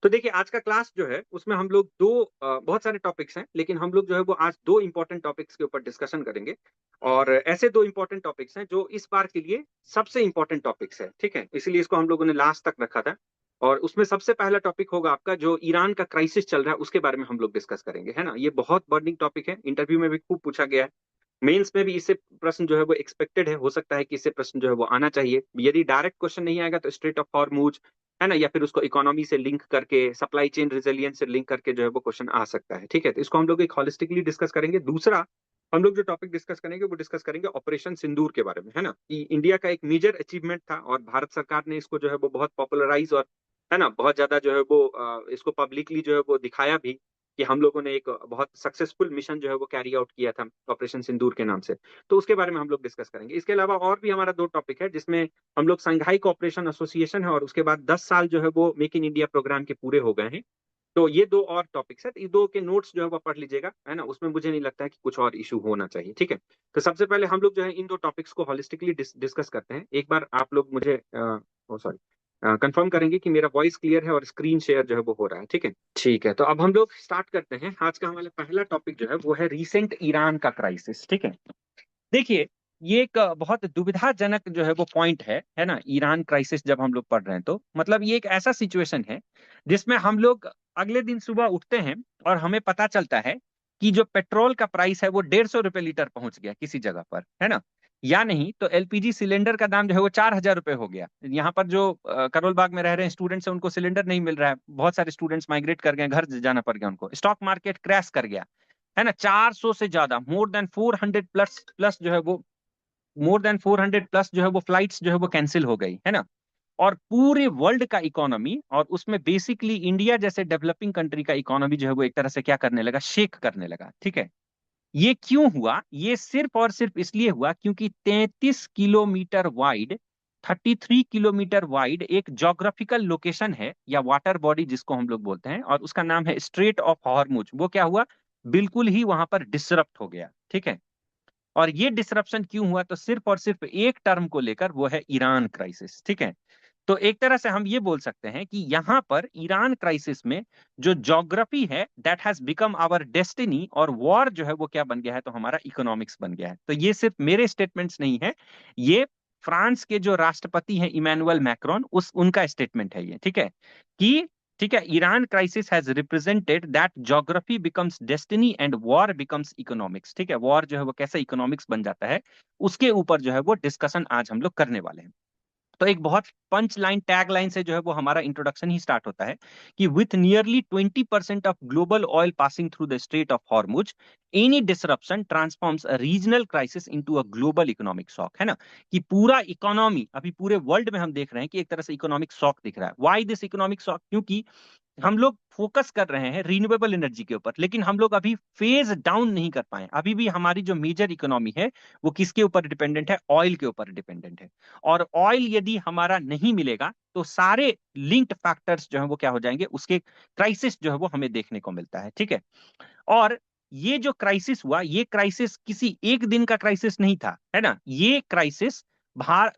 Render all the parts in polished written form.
तो देखिए आज का क्लास जो है उसमें हम लोग दो बहुत सारे टॉपिक्स हैं, लेकिन हम लोग जो है वो आज दो इंपॉर्टेंट टॉपिक्स के ऊपर डिस्कशन करेंगे। और ऐसे दो इंपॉर्टेंट टॉपिक्स हैं जो इस बार के लिए सबसे इंपॉर्टेंट टॉपिक्स है, ठीक है, इसीलिए इसको हम लोगों ने लास्ट तक रखा था। और उसमें सबसे पहला टॉपिक होगा आपका जो ईरान का क्राइसिस चल रहा है उसके बारे में हम लोग डिस्कस करेंगे, है ना। ये बहुत बर्निंग टॉपिक है, इंटरव्यू में भी खूब पूछा गया है, मेंस में भी इससे प्रश्न जो है वो एक्सपेक्टेड है, हो सकता है कि इससे प्रश्न जो है वो आना चाहिए। यदि डायरेक्ट क्वेश्चन नहीं आएगा तो स्ट्रेट ऑफ हॉर्मूज, है ना, या फिर उसको इकोनॉमी से लिंक करके, सप्लाई चेन रिजिलियंस से लिंक करके जो है वो क्वेश्चन आ सकता है, ठीक है। तो इसको हम लोग एक हॉलिस्टिकली डिस्कस करेंगे। दूसरा हम लोग जो टॉपिक डिस्कस करेंगे वो डिस्कस करेंगे ऑपरेशन सिंदूर के बारे में, है ना, कि इंडिया का एक मेजर अचीवमेंट था और भारत सरकार ने इसको जो है वो बहुत पॉपुलराइज और, है ना, बहुत ज्यादा जो है वो इसको पब्लिकली जो है वो दिखाया भी कि हम लोगों ने एक बहुत सक्सेसफुल मिशन जो है वो कैरी आउट किया था ऑपरेशन सिंदूर के नाम से। तो उसके बारे में हम लोग डिस्कस करेंगे। इसके अलावा और भी हमारा दो टॉपिक है जिसमें हम लोग संघाई कोऑपरेशन एसोसिएशन है और उसके बाद 10 साल जो है वो मेक इन इंडिया प्रोग्राम के पूरे हो गए हैं। तो ये दो और टॉपिक्स है, इस दो के नोट्स जो है वो पढ़ लीजिएगा, है ना, उसमें मुझे नहीं लगता है कि कुछ और इशू होना चाहिए, ठीक है। तो सबसे पहले हम लोग जो है इन दो टॉपिक्स को होलिस्टिकली डिस्कस करते हैं। एक बार आप लोग मुझे सॉरी कंफर्म करेंगे कि मेरा वॉइस क्लियर है और स्क्रीन शेयर जो है वो हो रहा है, ठीक है। ठीक है, तो अब हम लोग स्टार्ट करते हैं। आज का हमारा पहला टॉपिक जो है वो है रीसेंट ईरान का क्राइसिस, ठीक है। देखिए, ये एक बहुत दुविधाजनक जो है वो पॉइंट है ना। ईरान क्राइसिस जब हम लोग पढ़ रहे हैं तो मतलब ये एक ऐसा सिचुएशन है जिसमें हम लोग अगले दिन सुबह उठते हैं और हमें पता चलता है कि जो पेट्रोल का प्राइस है वो 150 रुपये लीटर पहुंच गया किसी जगह पर, है ना। या नहीं तो एलपीजी सिलेंडर का दाम जो है वो 4,000 रुपये हो गया। यहाँ पर जो करोल बाग में रह रहे हैं स्टूडेंट्स हैं उनको सिलेंडर नहीं मिल रहा है, बहुत सारे स्टूडेंट्स माइग्रेट कर गए, घर जाना पड़ गया उनको, स्टॉक मार्केट क्रैश कर गया, है ना। 400 से ज्यादा, मोर देन 400 प्लस प्लस जो है वो, मोर देन 400 प्लस जो है वो फ्लाइट्स जो है वो कैंसिल हो गई, है ना। और पूरे वर्ल्ड का इकोनॉमी और उसमें बेसिकली इंडिया जैसे डेवलपिंग कंट्री का इकोनॉमी जो है वो एक तरह से क्या करने लगा, शेक करने लगा, ठीक है। ये क्यों हुआ? ये सिर्फ और सिर्फ इसलिए हुआ क्योंकि 33 किलोमीटर वाइड, 33 किलोमीटर वाइड एक जोग्राफिकल लोकेशन है या वाटर बॉडी जिसको हम लोग बोलते हैं, और उसका नाम है स्ट्रेट ऑफ हॉर्मुज। वो क्या हुआ, बिल्कुल ही वहां पर डिसरप्ट हो गया, ठीक है। और ये डिसरप्शन क्यों हुआ? तो सिर्फ और सिर्फ एक टर्म को लेकर, वो है ईरान क्राइसिस, ठीक है। तो एक तरह से हम ये बोल सकते हैं कि यहां पर ईरान क्राइसिस में जो ज्योग्राफी है that has become our destiny, और वॉर जो है वो क्या बन गया है, तो हमारा इकोनॉमिक्स बन गया है। तो ये सिर्फ मेरे स्टेटमेंट्स नहीं है, ये फ्रांस के जो राष्ट्रपति हैं इमैनुअल मैक्रोन, उस उनका स्टेटमेंट है ये, ठीक है। कि ठीक है, Iran crisis has represented that geography becomes destiny and war becomes economics, ठीक है। वॉर जो है वो कैसे इकोनॉमिक्स बन जाता है, उसके ऊपर जो है वो डिस्कशन आज हम लोग करने वाले हैं। तो एक बहुत पंच लाइन टैग लाइन से जो है वो हमारा इंट्रोडक्शन ही स्टार्ट होता है कि with nearly 20% of global oil passing through the straight of Hormuz, any disruption transforms a regional crisis into a global economic shock, है ना। कि पूरा इकोनॉमी अभी पूरे वर्ल्ड में हम देख रहे हैं कि एक तरह से इकोनॉमिक शॉक दिख रहा है। Why this economic shock? क्योंकि हम लोग फोकस कर रहे हैं रिन्यूएबल एनर्जी के ऊपर, लेकिन हम लोग अभी फेज डाउन नहीं कर पाए। अभी भी हमारी जो मेजर इकोनॉमी है वो किसके ऊपर डिपेंडेंट है? ऑयल के ऊपर डिपेंडेंट है। और ऑयल यदि हमारा नहीं मिलेगा तो सारे लिंक्ड फैक्टर्स जो है वो क्या हो जाएंगे, उसके क्राइसिस जो है वो हमें देखने को मिलता है, ठीक है। और ये जो क्राइसिस हुआ, ये क्राइसिस किसी एक दिन का क्राइसिस नहीं था, है ना। ये क्राइसिस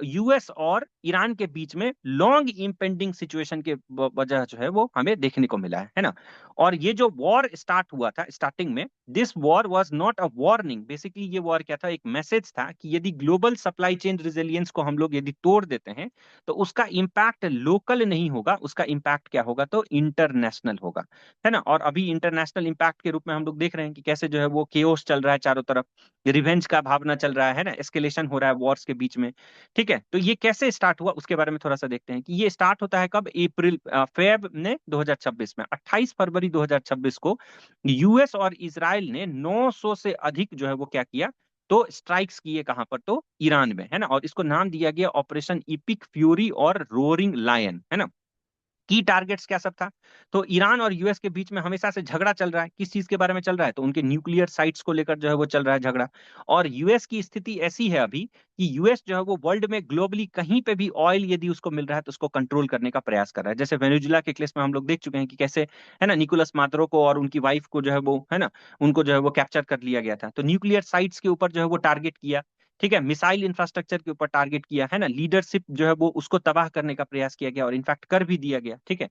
यूएस और ईरान के बीच में लॉन्ग इम्पेंडिंग सिचुएशन के वजह जो है वो हमें देखने को मिला है ना। और ये जो वॉर स्टार्ट हुआ था स्टार्टिंग में, this war was not a warning. Basically ये वॉर क्या था, एक मैसेज था कि यदि ग्लोबल सप्लाई चेन रिजिलियंस को हम लोग यदि तोड़ देते हैं तो उसका इम्पैक्ट लोकल नहीं होगा, उसका इम्पैक्ट क्या होगा, तो इंटरनेशनल होगा, है ना। और अभी इंटरनेशनल इम्पैक्ट के रूप में हम लोग देख रहे हैं कि कैसे जो है वो केओस चल रहा है चारों तरफ, रिवेंज का भावना चल रहा है ना, एस्केलेशन हो रहा है वॉर्स के बीच में, ठीक है। तो ये कैसे स्टार्ट हुआ उसके बारे में थोड़ा सा देखते हैं कि ये स्टार्ट होता है कब, फेब ने 2026 में, 28 फरवरी 2026 को यूएस और इजराइल ने 900 से अधिक जो है वो क्या किया, तो स्ट्राइक्स किए कहां पर, तो ईरान में, है ना। और इसको नाम दिया गया ऑपरेशन इपिक फ्यूरी और रोरिंग लायन, है ना। की टारगेट्स क्या सब था? तो ईरान और यूएस के बीच में हमेशा से झगड़ा चल रहा है। किस चीज के बारे में चल रहा है? तो उनके न्यूक्लियर साइट्स को लेकर जो है वो चल रहा है झगड़ा। और यूएस की स्थिति ऐसी है अभी कि यूएस जो है वो वर्ल्ड में ग्लोबली कहीं पे भी ऑयल यदि उसको मिल रहा है तो उसको कंट्रोल करने का प्रयास कर रहा है। जैसे वेनेजुला के केस में हम लोग देख चुके हैं कि कैसे, है ना, निकोलस मादुरो को और उनकी वाइफ को जो है वो, है ना, उनको जो है वो कैप्चर कर लिया गया था। तो न्यूक्लियर साइट्स के ऊपर जो है वो टारगेट किया, ठीक है, मिसाइल इंफ्रास्ट्रक्चर के ऊपर टारगेट किया है ना, लीडरशिप जो है वो उसको तबाह करने का प्रयास किया गया और इनफैक्ट कर भी दिया गया। ठीक है,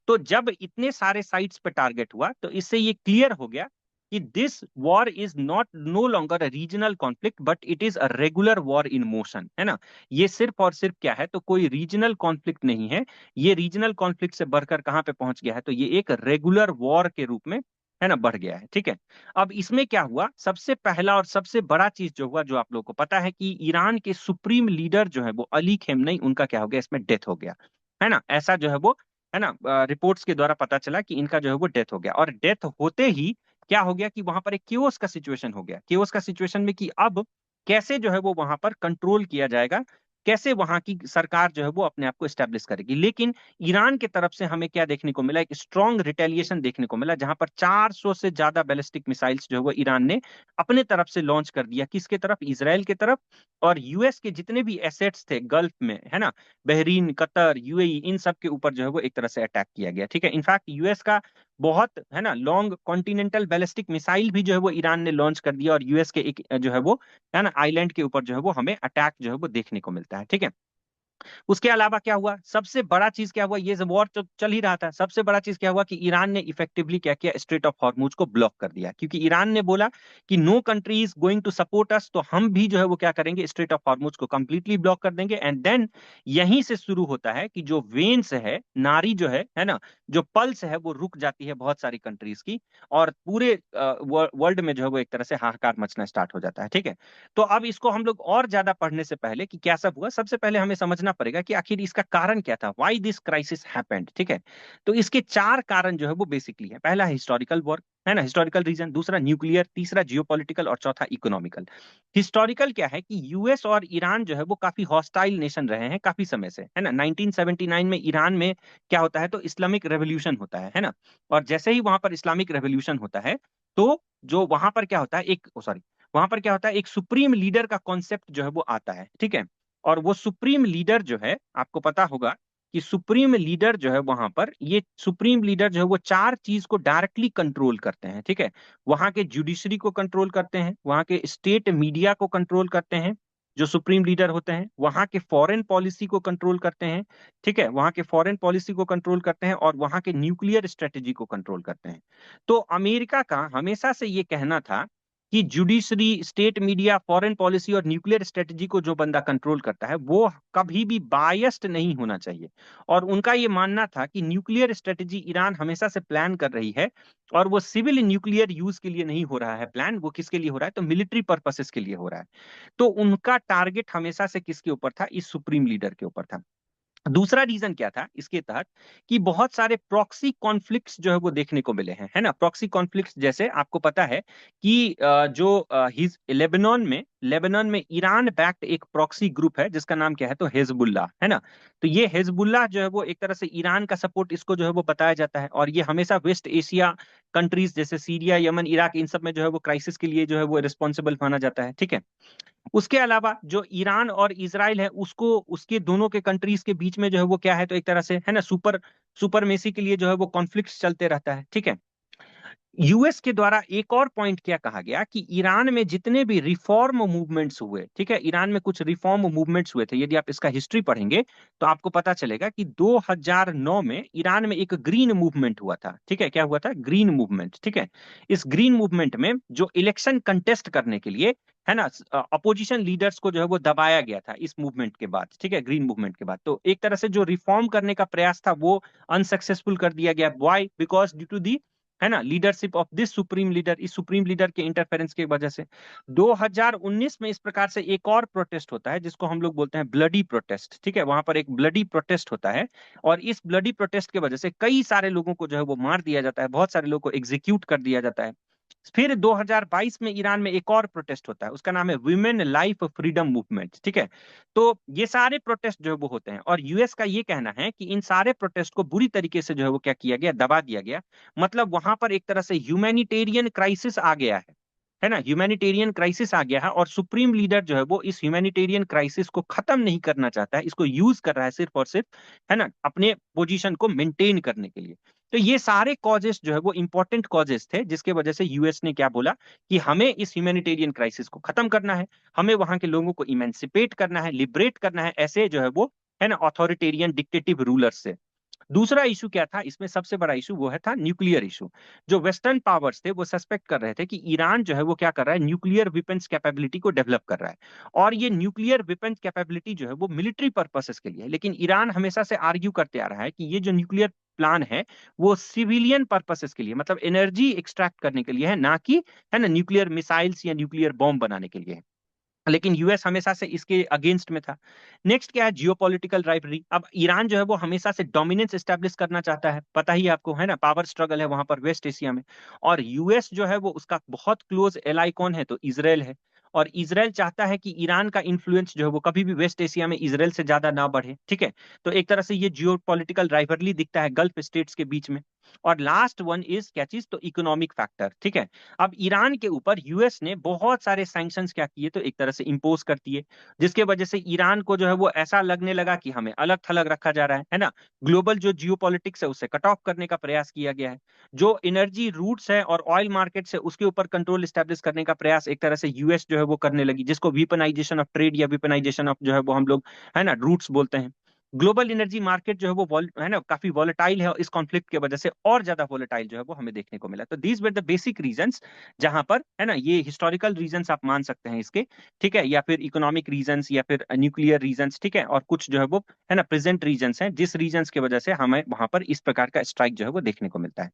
तो जब इतने सारे साइट्स पे टारगेट हुआ तो इससे ये क्लियर हो गया कि this war is not know longer a regional conflict but it is a regular war in motion, है ना। ये सिर्फ और सिर्फ क्या है, तो कोई रीजनल कॉन्फ्लिक्ट नहीं है, ये रीजनल कॉन्फ्लिक्ट से बढ़कर कहां पे पहुंच गया है, तो ये एक रेगुलर वॉर के रूप में, है ना, बढ़ गया है। ठीक है, अब इसमें क्या हुआ, सबसे पहला और सबसे बड़ा चीज जो हुआ, जो आप लोगों को पता है कि ईरान के सुप्रीम लीडर जो है वो अली खेमनेई, उनका क्या हो गया, इसमें डेथ हो गया, है ना। ऐसा जो है वो, है ना, रिपोर्ट्स के द्वारा पता चला कि इनका जो है वो डेथ हो गया, और डेथ होते ही क्या हो गया कि वहां पर एक केओस का सिचुएशन हो गया, केओस का सिचुएशन में कि अब कैसे जो है वो वहां पर कंट्रोल किया जाएगा, कैसे वहां की सरकार जो है वो अपने आप को एस्टेब्लिश करेगी। लेकिन ईरान की तरफ से हमें क्या देखने को मिला, एक स्ट्रॉन्ग रिटेलिएशन देखने को मिला, जहां पर 400 से ज्यादा बैलिस्टिक मिसाइल्स जो है वो ईरान ने अपने तरफ से लॉन्च कर दिया, किसके तरफ, इसराइल के तरफ। और यूएस के जितने भी एसेट्स थे गल्फ में, है ना, बहरीन, कतर, यूएई, इन सब के ऊपर जो है वो एक तरह से अटैक किया गया। ठीक है, इनफैक्ट यूएस का बहुत, है ना, लॉन्ग कॉन्टिनेंटल बैलिस्टिक मिसाइल भी जो है वो ईरान ने लॉन्च कर दिया, और यूएस के एक जो है वो, है ना, आइलैंड के ऊपर जो है वो हमें अटैक जो है वो देखने को मिलता है। ठीक है, उसके अलावा क्या हुआ, सबसे बड़ा चीज क्या हुआ, ये वॉर तो चल ही रहा था, सबसे बड़ा चीज क्या हुआ कि ईरान ने इफेक्टिवली क्या किया, स्ट्रेट ऑफ हॉर्मुज को ब्लॉक कर दिया, क्योंकि ईरान ने बोला कि no country is going to support us, तो हम भी जो है वो क्या करेंगे, स्ट्रेट ऑफ हॉर्मुज को कंप्लीटली ब्लॉक कर देंगे। एंड देन यहीं से शुरू होता है कि जो वेन्स है, नारी जो है ना, जो पल्स है वो रुक जाती है बहुत सारी कंट्रीज की, और पूरे वर्ल्ड में जो है वो एक तरह से हाहाकार मचना स्टार्ट हो जाता है। ठीक है, तो अब इसको हम लोग और ज्यादा पढ़ने से पहले कि क्या सब हुआ, सबसे पहले हमें समझना पड़ेगा कि आखिर इसका कारण क्या था, व्हाई दिस क्राइसिस हैपेंड। ठीक है, तो इसके चार कारण जो है वो बेसिकली है, पहला है हिस्टोरिकल वॉर, है ना, हिस्टोरिकल रीजन, दूसरा न्यूक्लियर, तीसरा जियोपॉलिटिकल, और चौथा इकोनॉमिकल। हिस्टोरिकल क्या है कि यूएस और ईरान जो है वो काफी हॉस्टाइल नेशन रहे हैं काफी समय से, है ना। 1979 में ईरान में क्या होता है, तो इस्लामिक रेवोल्यूशन होता है ना। और जैसे ही वहां पर इस्लामिक रेवोल्यूशन होता है, तो जो वहां पर क्या होता है, एक सॉरी, वहां पर क्या होता है, एक सुप्रीम लीडर का कॉन्सेप्ट जो है वो आता है। ठीक है, और वो सुप्रीम लीडर जो है, आपको पता होगा कि सुप्रीम लीडर जो है वहां पर, ये सुप्रीम लीडर जो है वो चार चीज को डायरेक्टली कंट्रोल करते हैं। ठीक है, वहां के जुडिशरी को कंट्रोल करते हैं, वहां के स्टेट मीडिया को कंट्रोल करते हैं, जो सुप्रीम लीडर होते हैं, वहां के फॉरेन पॉलिसी को कंट्रोल करते हैं। ठीक है, वहां के फॉरेन पॉलिसी को कंट्रोल करते हैं, और वहां के न्यूक्लियर स्ट्रेटेजी को कंट्रोल करते हैं। तो अमेरिका का हमेशा से ये कहना था कि judiciary, state media, foreign policy और न्यूक्लियर स्ट्रेटजी को जो बंदा कंट्रोल करता है वो कभी भी बायस्ड नहीं होना चाहिए। और उनका ये मानना था कि न्यूक्लियर स्ट्रेटजी ईरान हमेशा से प्लान कर रही है, और वो सिविल न्यूक्लियर यूज के लिए नहीं हो रहा है प्लान, वो किसके लिए हो रहा है, तो मिलिट्री पर्पसेस के लिए हो रहा है। तो उनका टारगेट हमेशा से किसके ऊपर था, इस सुप्रीम लीडर के ऊपर था। दूसरा रीजन क्या था इसके तहत, कि बहुत सारे प्रॉक्सी कॉन्फ्लिक्ट्स जो है वो देखने को मिले हैं, है ना। प्रॉक्सी कॉन्फ्लिक्ट्स जैसे आपको पता है कि जो लेबनान में ईरान बैक्ड एक प्रॉक्सी ग्रुप है जिसका नाम क्या है, तो हेजबुल्ला, है ना। तो ये हेजबुल्ला जो है वो एक तरह से ईरान का सपोर्ट इसको जो है वो बताया जाता है, और ये हमेशा वेस्ट एशिया कंट्रीज जैसे सीरिया, यमन, इराक, इन सब में जो है वो क्राइसिस के लिए जो है वो रिस्पॉन्सिबल माना जाता है। ठीक है, उसके अलावा जो ईरान और इजराइल है, उसको उसके दोनों के कंट्रीज के बीच में जो है वो क्या है, तो एक तरह से, है ना, सुपरमेसी के लिए जो है वो कॉन्फ्लिक्ट चलते रहता है। ठीक है, यूएस के द्वारा एक और पॉइंट क्या कहा गया कि ईरान में जितने भी रिफॉर्म मूवमेंट्स हुए, ठीक है, ईरान में कुछ रिफॉर्म मूवमेंट्स हुए थे, यदि आप इसका हिस्ट्री पढ़ेंगे तो आपको पता चलेगा कि 2009 में ईरान में एक ग्रीन मूवमेंट हुआ था। ठीक है, क्या हुआ था, ग्रीन मूवमेंट। ठीक है, इस ग्रीन मूवमेंट में जो इलेक्शन कंटेस्ट करने के लिए, है ना, अपोजिशन लीडर्स को जो है वो दबाया गया था इस मूवमेंट के बाद। ठीक है, ग्रीन मूवमेंट के बाद, तो एक तरह से जो रिफॉर्म करने का प्रयास था वो अनसक्सेसफुल कर दिया गया। Why, because due to the, है ना, leadership of this supreme leader, इस सुप्रीम लीडर के इंटरफेरेंस की वजह से। 2019 में इस प्रकार से एक और प्रोटेस्ट होता है जिसको हम लोग बोलते हैं ब्लडी प्रोटेस्ट। ठीक है, वहां पर एक ब्लडी प्रोटेस्ट होता है, और इस ब्लडी प्रोटेस्ट की वजह से कई सारे लोगों को जो है वो मार दिया जाता है, बहुत सारे लोगों को एग्जीक्यूट कर दिया जाता है। फिर 2022 में ईरान में एक और प्रोटेस्ट होता है, उसका नाम है विमेन लाइफ फ्रीडम मूवमेंट। ठीक है, तो ये सारे प्रोटेस्ट जो है वो होते हैं, और यूएस का ये कहना है कि इन सारे प्रोटेस्ट को बुरी तरीके से जो है वो क्या किया गया, दबा दिया गया। मतलब वहां पर एक तरह से ह्यूमैनिटेरियन क्राइसिस आ गया है। है ना, ह्यूमैनिटेरियन क्राइसिस आ गया है और सुप्रीम लीडर जो है वो इस ह्यूमैनिटेरियन क्राइसिस को खत्म नहीं करना चाहता है, इसको यूज कर रहा है सिर्फ और सिर्फ, है ना, अपने पोजीशन को मेंटेन करने के लिए। तो ये सारे कॉजेस जो है वो इंपॉर्टेंट कॉजेस थे जिसके वजह से यूएस ने क्या बोला कि हमें इस ह्यूमैनिटेरियन क्राइसिस को खत्म करना है, हमें वहां के लोगों को इमेंसिपेट करना है, लिबरेट करना है, ऐसे जो है वो, है ना, ऑथोरिटेरियन डिक्टेटिव रूलर से। दूसरा इशू क्या था इसमें, सबसे बड़ा इशू वो है था न्यूक्लियर इशू। जो वेस्टर्न पावर्स थे वो सस्पेक्ट कर रहे थे कि ईरान जो है वो क्या कर रहा है, न्यूक्लियर वेपन्स कैपेबिलिटी को डेवलप कर रहा है, और ये न्यूक्लियर वेपन्स कैपेबिलिटी जो है वो मिलिट्री पर्पसेस के लिए है। लेकिन ईरान हमेशा से आर्ग्यू करते आ रहा है कि ये जो न्यूक्लियर प्लान है वो सिविलियन पर्पसेस के लिए, मतलब एनर्जी एक्सट्रैक्ट करने के लिए है, ना कि, है ना, न्यूक्लियर मिसाइल्स या न्यूक्लियर बॉम्ब बनाने के लिए है। लेकिन यूएस हमेशा से इसके अगेंस्ट में था। नेक्स्ट क्या है, जियोपॉलिटिकल राइवलरी। अब ईरान जो है वो हमेशा से डोमिनेंस एस्टेब्लिश करना चाहता है, पता ही आपको, है ना, पावर स्ट्रगल है वहां पर वेस्ट एशिया में। और यूएस जो है वो उसका बहुत क्लोज एलाई कौन है, तो इसराइल है। और इसराइल चाहता है कि ईरान का इन्फ्लुएंस जो है वो कभी भी वेस्ट एशिया में इसराइल से ज्यादा ना बढ़े, ठीक है। तो एक तरह से ये जियोपॉलिटिकल राइवलरी दिखता है गल्फ स्टेट्स के बीच में। और लास्ट वन इज क्या चीज, तो इकोनॉमिक फैक्टर, ठीक है। अब ईरान के ऊपर यूएस ने बहुत सारे सैंक्शंस क्या किए, तो एक तरह से इंपोज कर दिए, जिसके वजह से ईरान को जो है वो ऐसा लगने लगा कि हमें अलग थलग रखा जा रहा है ना। ग्लोबल जो जियोपॉलिटिक्स है उससे कट ऑफ करने का प्रयास किया गया है। जो एनर्जी रूट्स है और ऑयल मार्केट से उसके ऊपर कंट्रोल स्टैब्लिश करने का प्रयास एक तरह से यूएस जो है वो करने लगी, जिसको वीपनाइजेशन ऑफ ट्रेड या वीपनाइजेशन ऑफ जो है वो हम लोग, है ना, रूट्स बोलते हैं। ग्लोबल एनर्जी मार्केट जो है वो है ना काफी वॉलेटाइल है, और इस कॉन्फ्लिक्ट की वजह से और ज्यादा वॉलेटाइल जो है वो हमें देखने को मिला। तो these were the basic reasons, जहां पर, है ना, ये हिस्टोरिकल रीजंस आप मान सकते हैं इसके, ठीक है, या फिर इकोनॉमिक रीजंस या फिर न्यूक्लियर रीजंस, ठीक है, और कुछ जो है वो, है ना, प्रेजेंट रीजंस हैं जिस रीजंस की वजह से हमें वहां पर इस प्रकार का स्ट्राइक जो है वो देखने को मिलता है।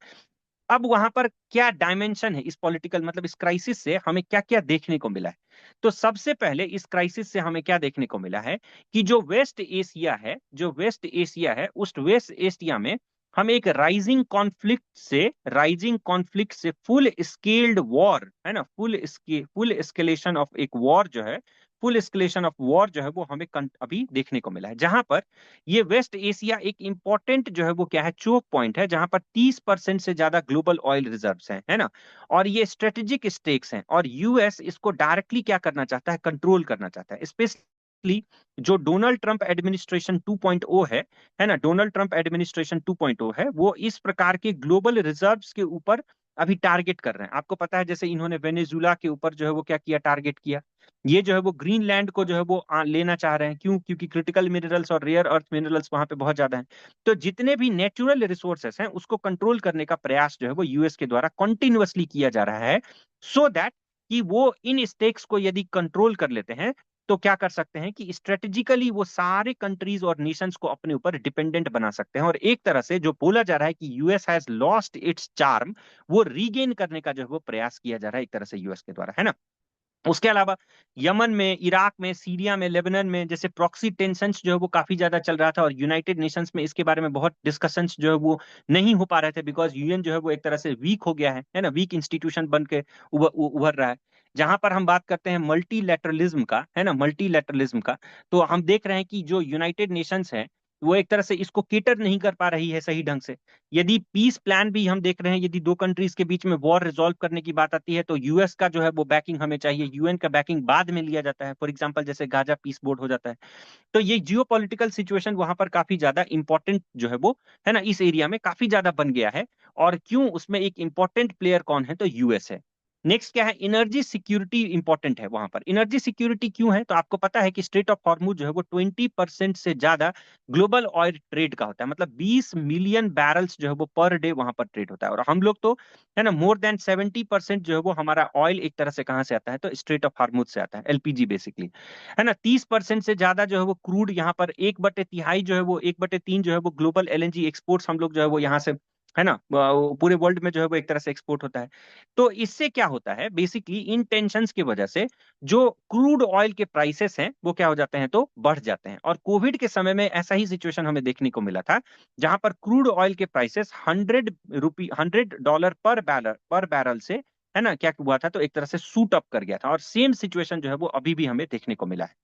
अब वहां पर क्या डायमेंशन है इस पॉलिटिकल, मतलब इस क्राइसिस से हमें क्या क्या देखने को मिला है। तो सबसे पहले इस क्राइसिस से हमें क्या देखने को मिला है कि जो वेस्ट एशिया है, जो वेस्ट एशिया है, उस वेस्ट एशिया में हम एक राइजिंग कॉन्फ्लिक्ट से फुल स्केल्ड वॉर, है ना, फुल एस्केलेशन ऑफ एक वॉर जो है, फुल एस्केलेशन ऑफ वॉर जो है वो हमें अभी देखने को मिला है। जहां पर ये वेस्ट एशिया एक इंपॉर्टेंट जो है वो क्या है, चोक पॉइंट है, जहां पर 30% से ज्यादा ग्लोबल ऑयल रिजर्व्स हैं, है ना। और ये स्ट्रेटेजिक स्टेक्स हैं, और यूएस इसको डायरेक्टली क्या करना चाहता है, कंट्रोल करना चाहता है। स्पेशली जो डोनाल्ड ट्रंप एडमिनिस्ट्रेशन 2.0 है ना, डोनाल्ड ट्रंप एडमिनिस्ट्रेशन 2.0 है, वो इस प्रकार के ग्लोबल रिजर्व्स के ऊपर अभी टारगेट कर रहे हैं। आपको पता है जैसे इन्होंने वेनेजुला के ऊपर जो है वो क्या किया, टारगेट किया। ये जो है वो ग्रीनलैंड को जो है वो लेना चाह रहे हैं, क्यों, क्योंकि क्रिटिकल मिनरल्स और रेयर अर्थ मिनरल्स वहां पे बहुत ज्यादा हैं। तो जितने भी नेचुरल रिसोर्सेस हैं उसको कंट्रोल करने का प्रयास जो है वो यूएस के द्वारा कंटिन्यूअसली किया जा रहा है, सो दैट कि वो इन स्टेक्स को यदि कंट्रोल कर लेते हैं तो क्या कर सकते हैं कि स्ट्रेटेजिकली वो सारे कंट्रीज और नेशंस को अपने ऊपर डिपेंडेंट बना सकते हैं। और एक तरह से जो बोला जा रहा है कि US has lost its charm, वो रीगेन करने का जो है वो प्रयास किया जा रहा है एक तरह से यूएस के द्वारा, है ना। उसके अलावा यमन में, इराक में, सीरिया में, लेबनान में जैसे प्रॉक्सी टेंशंस जो है वो काफी ज्यादा चल रहा था, और यूनाइटेड नेशंस में इसके बारे में बहुत डिस्कशंस जो है वो नहीं हो पा रहे थे, बिकॉज यूएन जो है वो एक तरह से वीक हो गया है ना, वीक इंस्टीट्यूशन बन के उभर रहा है। जहां पर हम बात करते हैं मल्टीलैटरलिज्म का, है ना, मल्टीलैटरलिज्म का, तो हम देख रहे हैं कि जो यूनाइटेड नेशंस है वो एक तरह से इसको केटर नहीं कर पा रही है सही ढंग से। यदि पीस प्लान भी हम देख रहे हैं, यदि दो कंट्रीज के बीच में वॉर रिजॉल्व करने की बात आती है तो यूएस का जो है वो बैकिंग हमें चाहिए, यूएन का बैकिंग बाद में लिया जाता है। फॉर एग्जांपल जैसे गाजा पीस बोर्ड हो जाता है। तो ये जियो पॉलिटिकल सिचुएशन वहां पर काफी ज्यादा इंपॉर्टेंट जो है वो, है ना, इस एरिया में काफी ज्यादा बन गया है। और क्यों, उसमें एक इंपॉर्टेंट प्लेयर कौन है, तो यूएस है। नेक्स्ट क्या है, एनर्जी सिक्योरिटी इंपॉर्टेंट है वहां पर। एनर्जी सिक्योरिटी क्यों है, तो आपको पता है कि स्ट्रेट ऑफ हॉर्मुज जो है वो 20% से ज्यादा ग्लोबल ऑयल ट्रेड का होता है, मतलब 20 मिलियन बैरल्स जो है वो पर डे वहां पर ट्रेड होता है। और हम लोग तो, है ना, मोर देन 70% जो है वो हमारा ऑयल एक तरह से कहां से आता है, तो स्ट्रेट ऑफ हॉर्मुज से आता है, एलपीजी बेसिकली, है ना। 30% से ज्यादा जो है वो क्रूड यहाँ पर, 1/3 जो है वो, 1/3 जो है वो ग्लोबल एलएनजी एक्सपोर्ट्स हम लोग जो है वो यहाँ से, है ना, पूरे वर्ल्ड में जो है वो एक तरह से एक्सपोर्ट होता है। तो इससे क्या होता है, बेसिकली इन टेंशंस की वजह से जो क्रूड ऑयल के प्राइसेस हैं वो क्या हो जाते हैं, तो बढ़ जाते हैं। और कोविड के समय में ऐसा ही सिचुएशन हमें देखने को मिला था, जहां पर क्रूड ऑयल के प्राइसेस $100 पर बैरल से, है ना, क्या हुआ था, तो एक तरह से सूट अप कर गया था। और सेम सिचुएशन जो है वो अभी भी हमें देखने को मिला है।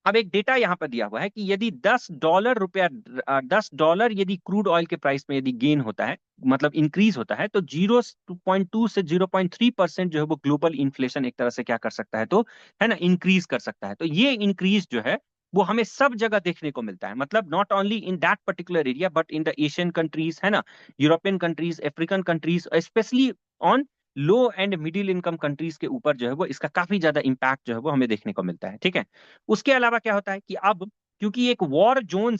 अब एक डेटा यहाँ पर दिया हुआ है कि यदि $10 यदि क्रूड ऑयल के प्राइस में यदि गेन होता है, मतलब इंक्रीज होता है, तो 0.2 से 0.3% जो है वो ग्लोबल इन्फ्लेशन एक तरह से क्या कर सकता है, तो है ना, इंक्रीज कर सकता है। तो ये इंक्रीज जो है वो हमें सब जगह देखने को मिलता है, मतलब not only in that particular area but in the Asian countries, है ना, European countries, African countries, specially on low and middle income countries के ऊपर जो है वो इसका काफी ज्यादा इंपैक्ट जो है वो हमें देखने को मिलता है। ठीक है। उसके अलावा क्या होता है कि अब क्योंकि एक वॉर जोन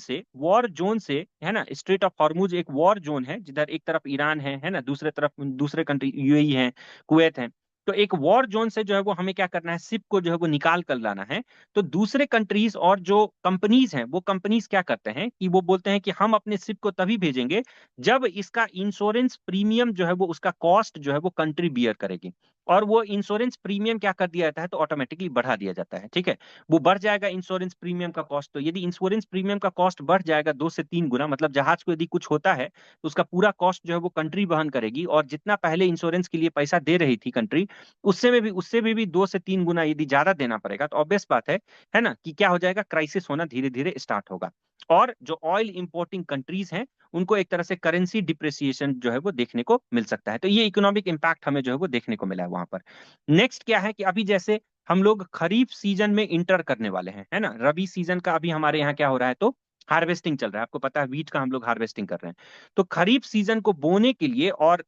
से है ना, स्ट्रेट ऑफ हॉर्मुज एक वॉर जोन है, जिधर एक तरफ ईरान है ना, दूसरे तरफ दूसरे कंट्री यूएई है, कुवैत है। तो एक वॉर जोन से जो है वो हमें क्या करना है, शिप को जो है वो निकाल कर लाना है। तो दूसरे कंट्रीज और जो कंपनीज हैं, वो कंपनीज क्या करते हैं कि वो बोलते हैं कि हम अपने शिप को तभी भेजेंगे जब इसका इंश्योरेंस प्रीमियम जो है वो, उसका कॉस्ट जो है वो कंट्री बियर करेगी। और वो इंश्योरेंस प्रीमियम क्या कर दिया जाता है, तो ऑटोमेटिकली बढ़ा दिया जाता है। ठीक है। वो बढ़ जाएगा इंश्योरेंस प्रीमियम का कॉस्ट। तो यदि इंश्योरेंस प्रीमियम का कॉस्ट बढ़ जाएगा 2 से 3 गुना, मतलब जहाज को यदि कुछ होता है तो उसका पूरा कॉस्ट जो है वो कंट्री वहन करेगी, और जितना पहले इंश्योरेंस के लिए पैसा दे रही थी कंट्री, उससे भी 2 से 3 गुना यदि ज्यादा देना पड़ेगा, तो ऑब्वियस बात है ना, कि क्या हो जाएगा, क्राइसिस होना धीरे धीरे स्टार्ट होगा। और जो ऑयल इंपोर्टिंग कंट्रीज हैं उनको एक तरह से करेंसी डिप्रिसिएशन जो है वो देखने को मिल सकता है। तो ये इकोनॉमिक इंपैक्ट हमें जो है वो देखने को मिला है वहां पर। नेक्स्ट क्या है कि अभी जैसे हम लोग खरीफ सीजन में इंटर करने वाले हैं, है ना, रबी सीजन का अभी हमारे यहाँ क्या हो रहा है, तो हार्वेस्टिंग चल रहा है। आपको पता है वीट का हम लोग हार्वेस्टिंग कर रहे हैं। तो खरीफ सीजन को बोने के लिए और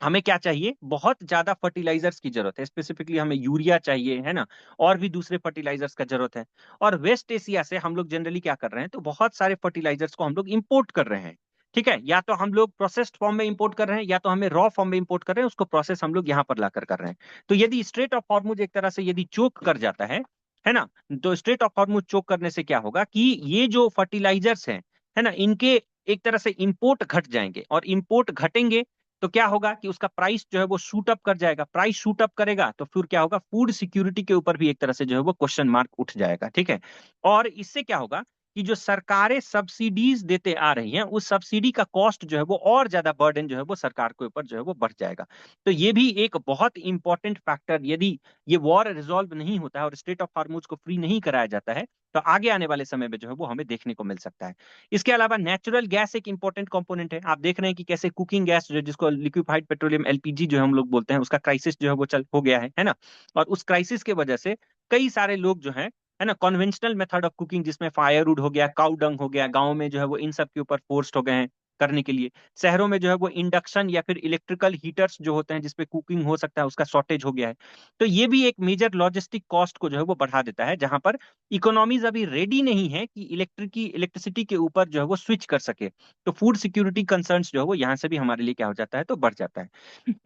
हमें क्या चाहिए, बहुत ज्यादा फर्टिलाइजर्स की जरूरत है, स्पेसिफिकली हमें यूरिया चाहिए, है ना, और भी दूसरे फर्टिलाइजर्स का जरूरत है। और वेस्ट एशिया से हम लोग जनरली क्या कर रहे हैं, तो बहुत सारे फर्टिलाइजर्स को हम लोग इंपोर्ट कर रहे हैं। ठीक है। या तो हम लोग प्रोसेस्ड फॉर्म में इंपोर्ट कर रहे हैं, या तो हमें रॉ फॉर्म में इंपोर्ट कर रहे हैं, उसको प्रोसेस हम लोग यहाँ पर लाकर कर रहे हैं। तो यदि स्ट्रेट ऑफ हॉर्मुज एक तरह से यदि चोक कर जाता है ना, तो स्ट्रेट ऑफ हॉर्मुज चोक करने से क्या होगा कि ये जो फर्टिलाइजर्स हैं, है ना, इनके एक तरह से इंपोर्ट घट जाएंगे, और इंपोर्ट घटेंगे तो क्या होगा कि उसका प्राइस जो है वो शूट अप कर जाएगा। प्राइस शूट अप करेगा तो फिर क्या होगा, फूड सिक्योरिटी के ऊपर भी एक तरह से जो है वो क्वेश्चन मार्क उठ जाएगा। ठीक है। और इससे क्या होगा कि जो सरकारें सब्सिडीज देते आ रही हैं, उस सब्सिडी का कॉस्ट जो है वो और ज्यादा बर्डन जो है वो सरकार के ऊपर जो है वो बढ़ जाएगा। तो ये भी एक बहुत इंपॉर्टेंट फैक्टर, यदि ये वॉर रिजॉल्व नहीं होता है और स्टेट ऑफ हार्मोज को फ्री नहीं कराया जाता है, तो आगे आने वाले समय में जो है वो हमें देखने को मिल सकता है। इसके अलावा नेचुरल गैस एक इंपॉर्टेंट कंपोनेंट है। आप देख रहे हैं कि कैसे कुकिंग गैस जो, जिसको लिक्विफाइड पेट्रोलियम एलपीजी जो हम लोग बोलते हैं, उसका क्राइसिस जो है वो चल हो गया है ना। और उस क्राइसिस के वजह से कई सारे लोग जो है ना, कन्वेंशनल मेथड ऑफ कुकिंग जिसमें फायरवुड हो गया, काउ डंग हो गया, गांव में जो है वो इन सब के ऊपर फोर्स्ड हो गए हैं करने के लिए। शहरों में जो है वो इंडक्शन या फिर इलेक्ट्रिकल हीटर्स जो होते हैं जिसपे कुकिंग हो सकता है, उसका शॉर्टेज हो गया है। तो ये भी एक मेजर लॉजिस्टिक कॉस्ट को जो है वो बढ़ा देता है, जहां पर इकोनॉमीज अभी रेडी नहीं है कि इलेक्ट्रिसिटी के ऊपर जो है वो स्विच कर सके। तो फूड सिक्योरिटी कंसर्न्स जो है वो यहाँ से भी हमारे लिए क्या हो जाता है, तो बढ़ जाता है।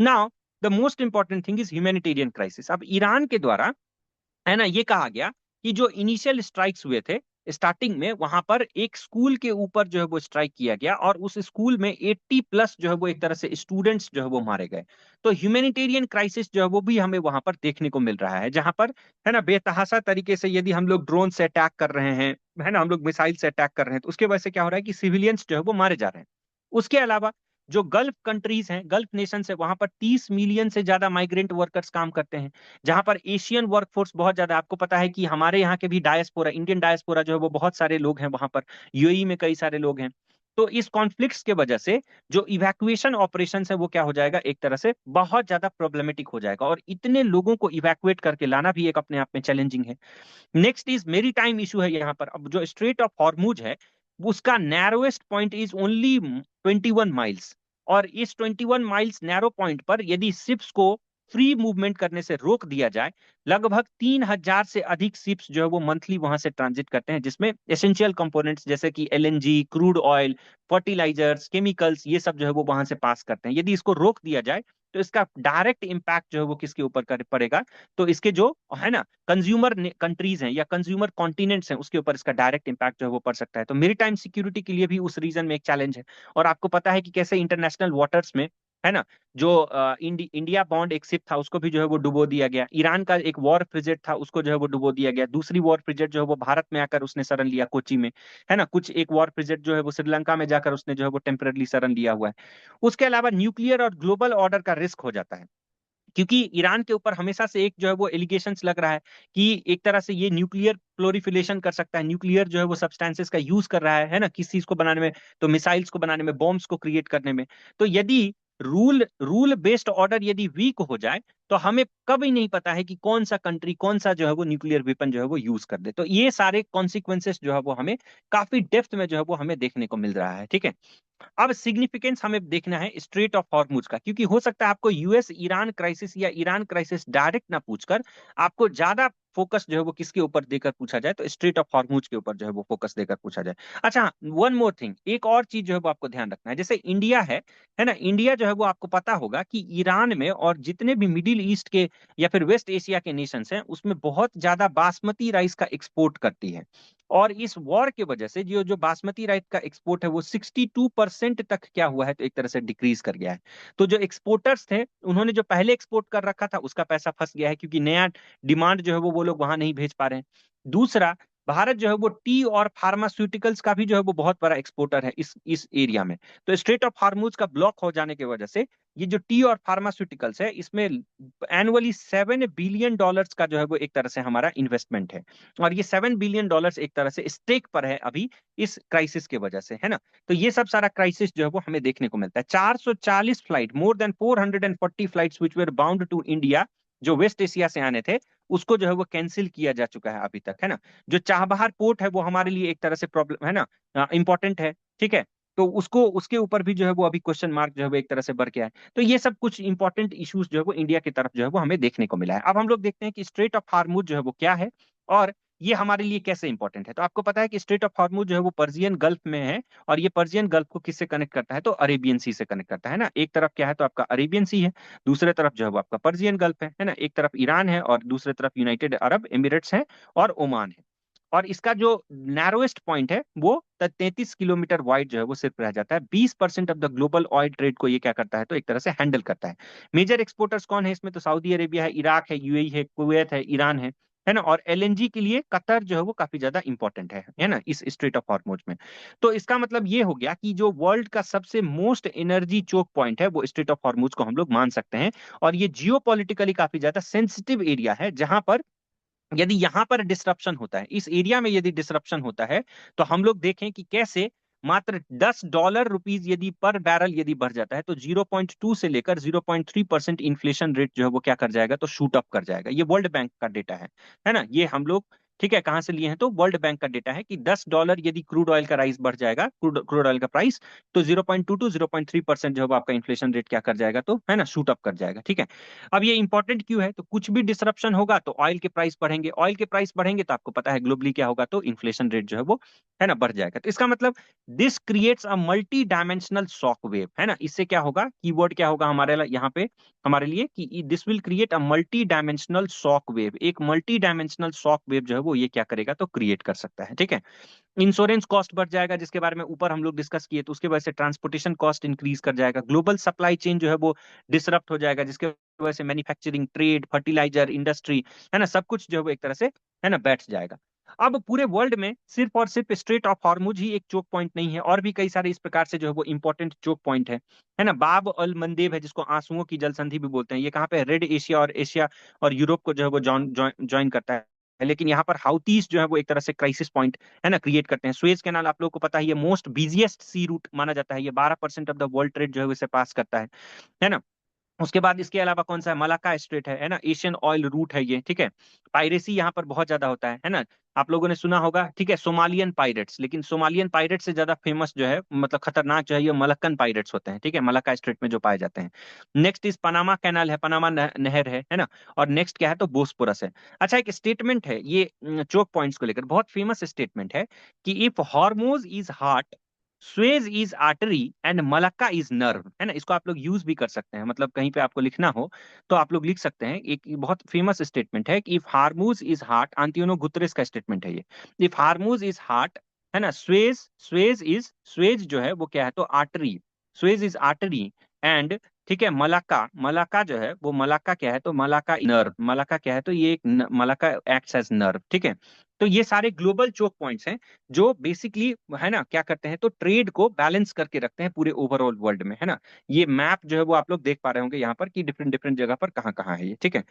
Now the most important thing is humanitarian crisis. अब ईरान के द्वारा, है ना, ये कहा गया कि जो इनिशियल स्ट्राइक्स हुए थे स्टार्टिंग में, वहां पर एक स्कूल के ऊपर जो है वो स्ट्राइक किया गया, और उस स्कूल में 80+ जो है वो एक तरह से स्टूडेंट्स जो है वो मारे गए। तो ह्यूमैनिटेरियन क्राइसिस जो है वो भी हमें वहां पर देखने को मिल रहा है, जहां पर, है ना, बेतहाशा तरीके से यदि हम लोग ड्रोन से अटैक कर रहे हैं, है ना, हम लोग मिसाइल से अटैक कर रहे हैं, तो उसके वजह से क्या हो रहा है कि सिविलियंस जो है वो मारे जा रहे हैं। उसके अलावा जो गल्फ कंट्रीज हैं, गल्फ नेशन है, वहां पर 30 मिलियन से ज्यादा माइग्रेंट वर्कर्स काम करते हैं, जहां पर एशियन वर्कफोर्स बहुत ज्यादा। आपको पता है कि हमारे यहाँ के भी डायस्पोरा, इंडियन डायस्पोरा जो है वो बहुत सारे लोग हैं वहां पर, यूएई में कई सारे लोग हैं। तो इस कॉन्फ्लिक्ट्स के वजह से जो इवैक्यूएशन ऑपरेशन है वो क्या हो जाएगा, एक तरह से बहुत ज्यादा प्रॉब्लमेटिक हो जाएगा, और इतने लोगों को इवैक्यूएट करके लाना भी एक अपने आप में चैलेंजिंग है। नेक्स्ट इज मेरी टाइम इशू है यहाँ पर। अब जो स्ट्रेट ऑफ हॉर्मुज है, उसका narrowest point is only 21 miles, और इस 21 माइल्स नैरो पॉइंट पर यदि शिप्स को फ्री मूवमेंट करने से रोक दिया जाए, लगभग 3,000 से अधिक शिप्स जो है वो मंथली वहां से ट्रांजिट करते हैं, जिसमें एसेंशियल कंपोनेंट्स जैसे कि LNG, crude oil, fertilizers, chemicals, ये सब जो है वो वहां से पास करते हैं। यदि इसको रोक दिया जाए तो इसका डायरेक्ट इम्पैक्ट जो है वो किसके ऊपर पड़ेगा, तो इसके जो, है ना, कंज्यूमर कंट्रीज हैं या कंज्यूमर कॉन्टिनेंट्स हैं, उसके ऊपर इसका डायरेक्ट इंपैक्ट जो है वो पड़ सकता है। तो मेरी टाइम सिक्योरिटी के लिए भी उस रीजन में एक चैलेंज है। और आपको पता है कि कैसे इंटरनेशनल वाटर्स में, है ना, जो इंडिया बॉन्ड एक शिप था उसको भी जो है वो डुबो दिया गया। ईरान का एक वॉर फ्रिगेट था, उसको जो है वो डुबो दिया गया। दूसरी वॉर फ्रिगेट जो है वो भारत में आकर उसने शरण लिया कोची में, है ना। कुछ एक वॉर फ्रिगेट जो है वो श्रीलंका में जाकर उसने जो है वो टेम्पररी शरण लिया हुआ है। उसके अलावा न्यूक्लियर और ग्लोबल ऑर्डर का रिस्क हो जाता है। क्योंकि ईरान के ऊपर हमेशा से एक जो है वो एलिगेशंस लग रहा है कि एक तरह से ये न्यूक्लियर प्लोरिफिलेशन कर सकता है, न्यूक्लियर जो है वो सब्सटेंसेस का यूज कर रहा है ना, किस चीज को बनाने में, तो मिसाइल्स को बनाने में, बॉम्ब्स को क्रिएट करने में। तो यदि रूल रूल बेस्ड ऑर्डर यदि वीक हो जाए तो हमें कभी नहीं पता है कि कौन सा कंट्री कौन सा जो है वो न्यूक्लियर वेपन जो है वो यूज कर दे। तो ये सारे कॉन्सिक्वेंसेस जो है वो हमें काफी डेप्थ में जो है वो हमें देखने को मिल रहा है। ठीक है, अब सिग्निफिकेंस हमें देखना है स्ट्रेट ऑफ हॉर्मुज का, क्योंकि हो सकता है आपको यूएस ईरान क्राइसिस या ईरान क्राइसिस डायरेक्ट ना पूछकर आपको ज्यादा फोकस जो है वो किसके ऊपर देकर पूछा जाए, तो स्ट्रेट ऑफ हॉर्मुज के ऊपर जो है वो फोकस देकर पूछा जाए। अच्छा, वन मोर थिंग, एक और चीज जो है वो आपको ध्यान रखना है। जैसे इंडिया है ना, इंडिया जो है वो आपको पता होगा कि ईरान में और जितने भी मिडिल ईस्ट के या फिर वेस्ट एशिया के नेशंस हैं उसमें बहुत ज्यादा बासमती राइस का एक्सपोर्ट करती है। और इस वॉर की वजह से जो जो बासमती राइस का एक्सपोर्ट है वो 62% तक क्या हुआ है, तो एक तरह से डिक्रीज कर गया है। तो जो एक्सपोर्टर्स थे उन्होंने जो पहले एक्सपोर्ट कर रखा था उसका पैसा फंस गया है, क्योंकि नया डिमांड जो है वो लोग वहां नहीं भेज पा रहे हैं। दूसरा, भारत जो है वो टी और फार्मास्यूटिकल्स का भी जो है वो बहुत बड़ा एक्सपोर्टर है इस एरिया में। तो स्ट्रेट ऑफ हार्मुज का ब्लॉक हो जाने की वजह से ये जो टी और फार्मास्यूटिकल्स है इसमें एनुअली $7 बिलियन का जो है वो एक तरह से हमारा इन्वेस्टमेंट है। और ये $7 बिलियन एक तरह से स्टेक पर है अभी इस क्राइसिस की वजह से, है ना। तो ये सब सारा क्राइसिस जो है वो हमें देखने को मिलता है। 440 flight, more than 440 flights which were bound to India, जो वेस्ट एशिया से आने थे, उसको जो है वो कैंसिल किया जा चुका है अभी तक, है ना। जो चाबहार पोर्ट है वो हमारे लिए एक तरह से प्रॉब्लम है ना, इंपॉर्टेंट है। ठीक है, तो उसको उसके ऊपर भी जो है वो अभी क्वेश्चन मार्क जो है वो एक तरह से बढ़ गया है। तो ये सब कुछ इंपॉर्टेंट इश्यूज जो है वो इंडिया की तरफ जो है वो हमें देखने को मिला है। अब हम लोग देखते हैं कि स्ट्रेट ऑफ हार्मुज जो है वो क्या है और ये हमारे लिए कैसे इंपॉर्टेंट है। तो आपको पता है कि स्ट्रेट ऑफ हार्मुज जो है वो पर्जियन गल्फ में है, और ये पर्जियन गल्फ को किससे कनेक्ट करता है, तो अरेबियन सी से कनेक्ट करता है ना। एक तरफ क्या है, तो आपका अरेबियन सी है, दूसरे तरफ जो है वो आपका पर्जियन गल्फ है ना। एक तरफ ईरान है और दूसरे तरफ यूनाइटेड अरब एमिरेट्स है और ओमान है। और इसका जो नैरोएस्ट पॉइंट है वो 33 किलोमीटर वाइड जो है वो सिर्फ रह जाता है। 20% of the global oil trade को ये क्या करता है, तो एक तरह से हैंडल करता है। मेजर एक्सपोर्टर्स कौन है इसमें, तो सऊदी अरेबिया है, इराक है, यूएई है, कुवैत है, ईरान है ना। और एलएनजी के लिए कतर जो है वो काफी ज्यादा इंपॉर्टेंट है ना, इस स्ट्रेट ऑफ हॉर्मुज में। तो इसका मतलब ये हो गया कि जो वर्ल्ड का सबसे मोस्ट एनर्जी चोक पॉइंट है वो स्ट्रेट ऑफ हॉर्मुज को हम लोग मान सकते हैं। और ये जियोपॉलिटिकली काफी ज्यादा सेंसिटिव एरिया है, जहां पर यदि यहां पर डिसरप्शन होता है, इस एरिया में यदि डिसरप्शन होता है, तो हम लोग देखें कि कैसे मात्र $10 यदि पर बैरल यदि बढ़ जाता है, तो 0.2 से लेकर 0.3% इन्फ्लेशन रेट जो है वो क्या कर जाएगा, तो शूट अप कर जाएगा। ये वर्ल्ड बैंक का डेटा है ना। ये हम लोग ठीक है कहां से लिए हैं, तो वर्ल्ड बैंक का डेटा है कि $10 यदि क्रूड ऑयल का राइस बढ़ जाएगा, क्रूड ऑयल का प्राइस, तो 0.2 टू 0.3% जो है वो आपका इन्फ्लेशन रेट क्या कर जाएगा, तो है ना शूट अप कर जाएगा। ठीक है, अब ये इंपॉर्टेंट क्यों है, तो कुछ भी डिसरप्शन होगा तो ऑयल के प्राइस बढ़ेंगे, ऑयल के प्राइस बढ़ेंगे तो आपको पता है ग्लोबली क्या होगा, तो इन्फ्लेशन रेट जो है वो है ना बढ़ जाएगा। तो इसका मतलब this creates a multi dimensional shock wave, है ना। इससे क्या होगा, कीवर्ड क्या होगा हमारे यहाँ पे हमारे लिए, कि this will create a multi dimensional shock wave. एक मल्टी डायमेंशनल शॉक वेव जो है वो ये क्या करेगा, तो क्रिएट कर सकता है। ठीक है, इंश्योरेंस कॉस्ट बढ़ जाएगा, जिसके बारे में ऊपर हम लोग डिस्कस किए, तो उसके वजह से ट्रांसपोर्टेशन कॉस्ट इंक्रीज कर जाएगा। ग्लोबल सप्लाई चेन जो है वो डिसरप्ट हो जाएगा, जिसके वजह से मैन्युफैक्चरिंग, ट्रेड, फर्टिलाइजर इंडस्ट्री, है ना, सब कुछ जो है वो एक तरह से है ना बैठ जाएगा। अब पूरे वर्ल्ड में सिर्फ और सिर्फ स्ट्रेट ऑफ हॉर्मुज ही एक चोक पॉइंट नहीं है, और भी कई सारे इस प्रकार से जो है वो इंपॉर्टेंट चोक पॉइंट है ना। बाब अल मंदेब है, जिसको आंसुओं की जल संधि भी बोलते हैं। ये कहाँ पे है, रेड एशिया और यूरोप को जो है वो ज्वाइन करता है। लेकिन यहाँ पर हाउतीज जो है वो एक तरह से क्राइसिस पॉइंट है ना क्रिएट करते हैं। सुएज कैनाल आप लोगों को पता है ये मोस्ट बिजिएस्ट सी रूट माना जाता है, ये 12% ऑफ द वर्ल्ड ट्रेड जो है इसे पास करता है ना। उसके बाद इसके अलावा कौन सा है, मलाका स्ट्रेट है ना, एशियन ऑयल रूट है ये। ठीक है, पायरेसी यहाँ पर बहुत ज्यादा होता है ना। आप लोगों ने सुना होगा, ठीक है, सोमालियन पायरेट्स, लेकिन सोमालियन पायरेट्स से ज्यादा फेमस जो है, मतलब खतरनाक जो है, ये मलक्कन पायरेट्स होते हैं। ठीक है, मलाका स्ट्रेट में जो पाए जाते हैं। नेक्स्ट इस पनामा कैनाल है, पनामा नहर है ना। और नेक्स्ट क्या है, तो बोस्पोरस है। अच्छा, एक स्टेटमेंट है ये चोक पॉइंट्स को लेकर, बहुत फेमस स्टेटमेंट है कि if Hormoz is heart, Suez is artery and Malacca is nerve, है ना। इसको आप लोग यूज भी कर सकते हैं, मतलब कहीं पे आपको लिखना हो तो आप लोग लिख सकते हैं। एक बहुत फेमस स्टेटमेंट है कि if Hormuz is heart, Antonio Guterres का स्टेटमेंट है ये। इफ हार्मूज इज हार्ट, है ना, स्वेज जो है वो क्या है, तो artery, Suez is artery and, ठीक है, मलाका, मलाका जो है वो मलाका क्या है, तो मलाका नर्व, मलाका क्या है, तो ये एक मलाका एक्ट्स एज नर्व। ठीक है, तो ये सारे ग्लोबल चोक पॉइंट्स हैं जो बेसिकली है ना क्या करते हैं, तो ट्रेड को बैलेंस करके रखते हैं पूरे ओवरऑल वर्ल्ड में, है ना। ये मैप जो है वो आप लोग देख पा रहे होंगे यहाँ पर कि डिफरेंट डिफरेंट जगह पर कहाँ कहाँ है ये, ठीक है।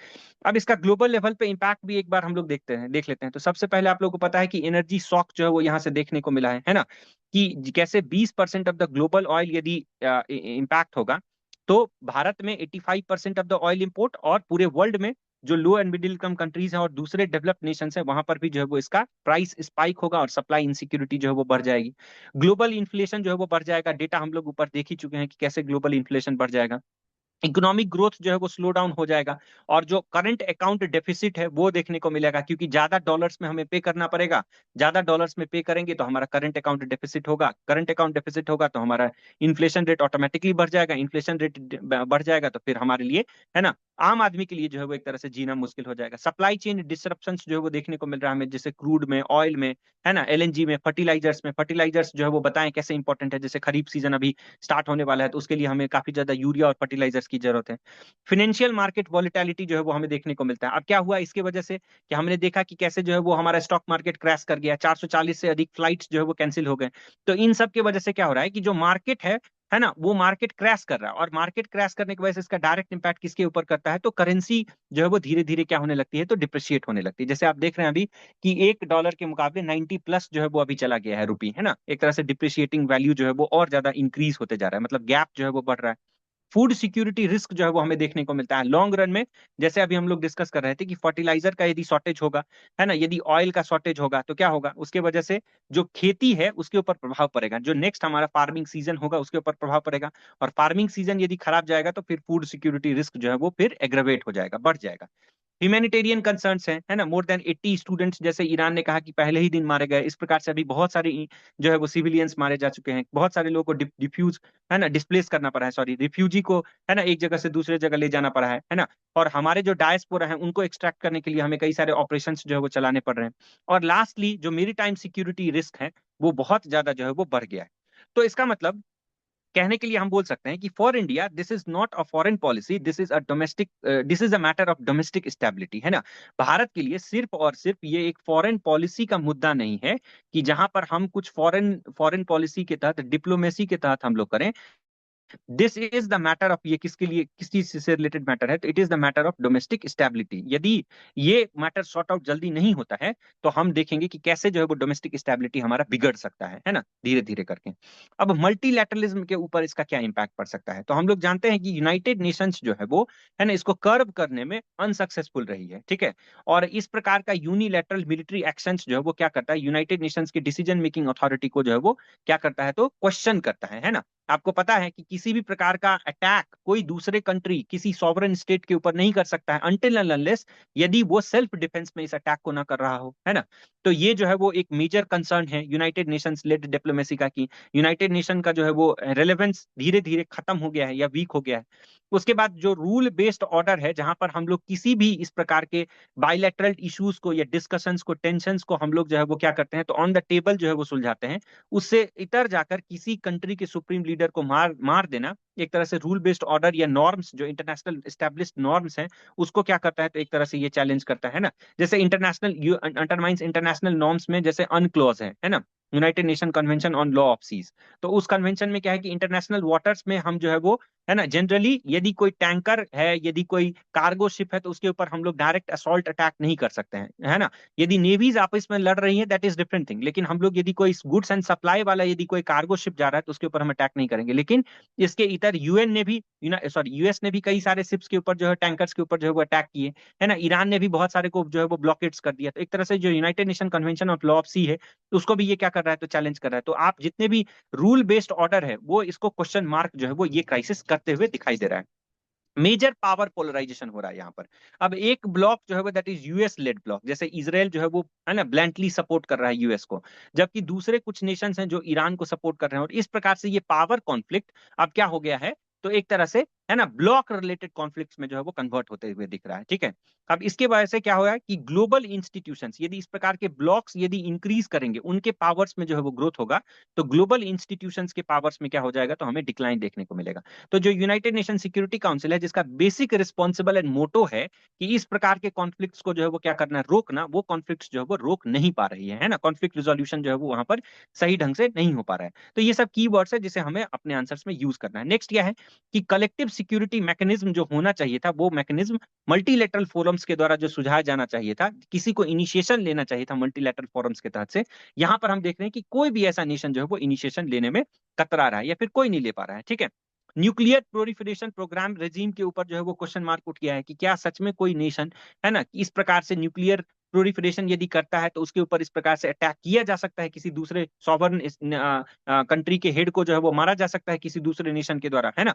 अब इसका ग्लोबल लेवल पे इम्पैक्ट भी एक बार हम लोग देख लेते हैं। तो सबसे पहले आप लोगों को पता है कि एनर्जी शॉक जो है वो यहाँ से देखने को मिला है ना, कि कैसे 20% ऑफ द ग्लोबल ऑयल यदि इम्पैक्ट होगा, तो भारत में 85% ऑफ द ऑयल इंपोर्ट, और पूरे वर्ल्ड में जो लो एंड मिडिल इनकम कंट्रीज हैं और दूसरे डेवलप्ड नेशंस हैं वहां पर भी जो है वो इसका प्राइस स्पाइक होगा और सप्लाई इनसिक्योरिटी जो है वो बढ़ जाएगी। ग्लोबल इन्फ्लेशन जो है वो बढ़ जाएगा। डेटा हम लोग ऊपर देख ही चुके हैं कि कैसे ग्लोबल इन्फ्लेशन बढ़ जाएगा। इकोनॉमिक ग्रोथ जो है वो स्लो डाउन हो जाएगा, और जो करंट अकाउंट डेफिसिट है वो देखने को मिलेगा, क्योंकि ज्यादा डॉलर्स में हमें पे करना पड़ेगा। ज्यादा डॉलर्स में पे करेंगे तो हमारा करंट अकाउंट डेफिसिट होगा, करंट अकाउंट डेफिसिट होगा तो हमारा इन्फ्लेशन रेट ऑटोमेटिकली बढ़ जाएगा, इन्फ्लेशन रेट बढ़ जाएगा तो फिर हमारे लिए, है ना, आम आदमी के लिए जो है वो एक तरह से जीना मुश्किल हो जाएगा। सप्लाई चेन डिसरप्शंस जो है वो देखने को मिल रहा है हमें, जैसे क्रूड में, ऑयल में, है ना, एलएनजी में, फर्टिलाइजर्स जो है वो बताएं कैसे इंपॉर्टेंट है। जैसे खरीफ सीजन अभी स्टार्ट होने वाला है तो उसके लिए हमें काफी ज्यादा यूरिया और फर्टिलाइजर्स की जरूरत है। फिनेंशियल मार्केट वॉलिटिलिटी जो है वो हमें देखने को मिलता है। अब क्या हुआ इसके वजह से कि हमने देखा कि कैसे जो है वो हमारा स्टॉक मार्केट क्रैश कर गया, 440 से अधिक फ्लाइट्स जो है वो कैंसिल हो गए। तो इन सब की वजह से क्या हो रहा है कि जो मार्केट है ना, वो मार्केट क्रैश कर रहा है, और मार्केट क्रैश करने की वजह से इसका डायरेक्ट इंपैक्ट किसके ऊपर करता है, तो करेंसी जो है वो धीरे धीरे क्या होने लगती है, तो डिप्रिशिएट होने लगती है। जैसे आप देख रहे हैं अभी कि $1 के मुकाबले 90 प्लस जो है वो अभी चला गया है रुपी, है ना। एक तरह से डिप्रिशिएटिंग वैल्यू जो है वो और ज्यादा इंक्रीज होते जा रहा है, मतलब गैप जो है वो बढ़ रहा है। फूड सिक्योरिटी रिस्क जो है वो हमें देखने को मिलता है लॉन्ग रन में। जैसे अभी हम लोग डिस्कस कर रहे थे कि फर्टिलाइजर का यदि शॉर्टेज होगा, है ना, यदि ऑयल का शॉर्टेज होगा तो क्या होगा, उसके वजह से जो खेती है उसके ऊपर प्रभाव पड़ेगा, जो नेक्स्ट हमारा फार्मिंग सीजन होगा उसके ऊपर प्रभाव पड़ेगा। और फार्मिंग सीजन यदि खराब जाएगा तो फिर फूड सिक्योरिटी रिस्क जो है वो फिर एग्रेवेट हो जाएगा, बढ़ जाएगा। ह्यूमैनिटेरियन कंसर्न्स हैं, है ना, मोर देन 80 स्टूडेंट्स जैसे ईरान ने कहा कि पहले ही दिन मारे गए। इस प्रकार से अभी बहुत सारे जो है वो सिविलियंस मारे जा चुके हैं, बहुत सारे लोगों को डिफ्यूज, है ना, डिस्प्लेस करना पड़ा है, सॉरी, रिफ्यूजी को, है ना, एक जगह से दूसरे जगह ले जाना पड़ा है ना। और हमारे जो डायस्पोरा है उनको एक्सट्रैक्ट करने के लिए हमें कई सारे ऑपरेशंस जो है वो चलाने पड़ रहे हैं। और लास्टली जो मेरी टाइम सिक्योरिटी रिस्क है वो बहुत ज्यादा जो है वो बढ़ गया है। तो इसका मतलब कहने के लिए हम बोल सकते हैं कि for India this is not a foreign policy, this is a domestic, this is a matter of domestic stability, है ना। भारत के लिए सिर्फ और सिर्फ ये एक फॉरेन पॉलिसी का मुद्दा नहीं है कि जहां पर हम कुछ फॉरेन फॉरेन पॉलिसी के तहत, डिप्लोमेसी के तहत हम लोग करें। This is the matter of, ये किसके लिए, किस चीज से रिलेटेड मैटर है, तो it is the matter of domestic stability. यदि ये मैटर सॉर्ट आउट जल्दी नहीं होता है तो हम देखेंगे कि कैसे जो है वो डोमेस्टिक स्टेबिलिटी हमारा बिगड़ सकता है ना, धीरे धीरे करके। अब मल्टीलैटरलिज्म के ऊपर इसका क्या इंपैक्ट पड़ सकता है, तो हम लोग जानते हैं कि यूनाइटेड नेशंस जो है वो, है ना, इसको कर्व करने में अनसक्सेसफुल रही है, ठीक है। और इस प्रकार का यूनिलैटरल मिलिट्री एक्शंस जो है वो क्या करता है, यूनाइटेड नेशंस की डिसीजन मेकिंग अथॉरिटी को जो है वो क्या करता है, तो क्वेश्चन करता है ना। आपको पता है कि किसी भी प्रकार का अटैक कोई दूसरे कंट्री, किसी सॉवरेन स्टेट के ऊपर नहीं कर सकता है अनटिल एंड अनलेस यदि वो सेल्फ डिफेंस में इस अटैक को ना कर रहा हो, है ना। तो ये जो है वो एक मेजर कंसर्न है यूनाइटेड नेशंस लेड डिप्लोमेसी का, कि यूनाइटेड नेशन का जो है वो रेलेवेंस धीरे धीरे खत्म हो गया है या वीक हो गया है। उसके बाद जो रूल बेस्ड ऑर्डर है, जहां पर हम लोग किसी भी इस प्रकार के बायलैटरल इश्यूज को या डिस्कशंस को, टेंशंस को हम लोग जो है वो क्या करते हैं, तो ऑन द टेबल जो है वो सुलझाते हैं। उससे इतर जाकर किसी कंट्री के सुप्रीम लीडर को मार मार देना एक तरह से रूल बेस्ड ऑर्डर या नॉर्म्स, जो इंटरनेशनल एस्टेब्लिश्ड नॉर्म्स हैं, उसको क्या करता है, तो एक तरह से ये चैलेंज करता है ना। जैसे इंटरनेशनल अंडरमाइंस इंटरनेशनल नॉर्म्स में जैसे अनक्लॉज है ना, United nation convention on law of seas. तो उस कन्वेंशन में क्या है कि इंटरनेशनल वाटर्स में हम जो है वो, है ना, जनरली यदि कोई टैंकर है, यदि कोई कार्गो शिप है, तो उसके ऊपर हम लोग डायरेक्ट असॉल्ट अटैक नहीं कर सकते हैं, है ना। यदि नेवीज आपस में लड़ रही है दैट इज डिफरेंट थिंग, लेकिन हम लोग यदि कोई गुड्स एंड सप्लाई वाला यदि कोई कार्गो शिप जा रहा है तो उसके ऊपर हम अटैक नहीं करेंगे। लेकिन इसके इतर यूएन ने भी, सॉरी, यूएस ने भी कई सारे शिप्स के ऊपर जो है, टैंकर्स के ऊपर जो है वो अटैक किए, है ना। ईरान ने भी बहुत सारे को जो है वो ब्लॉकेट्स कर दिया। तो एक तरह से जो united nation convention of law of sea है उसको भी ये क्या कर रहा है, तो चैलेंज कर रहा है। तो आप जितने भी रूल बेस्ड ऑर्डर है वो इसको क्वेश्चन मार्क जो है वो ये क्राइसिस करते हुए दिखाई दे रहा है। मेजर पावर पोलराइजेशन हो रहा है यहाँ पर। अब एक ब्लॉक जो है वो that is US led block, जैसे इजराइल जो है वो, है ना, ब्लैंकली सपोर्ट कर रहा है यूएस को, जबकि दूसरे कुछ नेशंस हैं जो ईरान को सपोर्ट कर रहे हैं। और इस प्रकार से ये पावर कॉन्फ्लिक्ट अब क्या हो गया है, तो एक तरह से है ना, ब्लॉक रिलेटेड कॉन्फ्लिक्ट्स में जो है वो कन्वर्ट होते हुए दिख रहा है। ठीक है, अब इसके वजह से क्या होगा कि ग्लोबल इंस्टीट्यूशंस यदि इस प्रकार के ब्लॉक्स यदि इंक्रीज करेंगे, उनके पावर्स में जो है वो ग्रोथ होगा, तो ग्लोबल इंस्टीट्यूशंस के पावर्स में क्या हो जाएगा, तो हमें डिक्लाइन देखने को मिलेगा। तो जो यूनाइटेड नेशन सिक्योरिटी काउंसिल है, जिसका बेसिक रिस्पॉन्सिबल एंड मोटो है कि इस प्रकार के कॉन्फ्लिक्ट्स को जो है वो क्या करना है, रोकना, वो कॉन्फ्लिक्ट्स जो है वो रोक नहीं पा रही है ना, कॉन्फ्लिक्ट रिजोल्यूशन जो है वो वहां पर सही ढंग से नहीं हो पा रहा है। तो ये सब की वर्ड्स है जिसे हमें अपने आंसर्स में यूज करना है। नेक्स्ट क्या है कि कलेक्टिव सिक्योरिटी मैकेनिज्म जो होना चाहिए था, वो मैकेनिज्म मल्टीलेटरल फोरम्स के द्वारा जो सुझाया जाना चाहिए था, किसी को इनिशिएशन लेना चाहिए था मल्टीलेटरल फोरम्स के तहत से। यहां पर हम देख रहे हैं कि कोई भी ऐसा नेशन जो है वो इनिशिएशन लेने में कतरा रहा है या फिर कोई नहीं ले पा रहा है। ठीक है, न्यूक्लियर प्रोलिफरेशन प्रोग्राम रेजिम के ऊपर जो है वो क्वेश्चन मार्क उठ गया है कि क्या सच में कोई नेशन, है ना, इस प्रकार से न्यूक्लियर प्रोलिफरेशन यदि करता है तो उसके ऊपर इस प्रकार से अटैक किया जा सकता है, किसी दूसरे सॉवरन कंट्री के हेड को जो है वो मारा जा सकता है किसी दूसरे नेशन के द्वारा, है ना।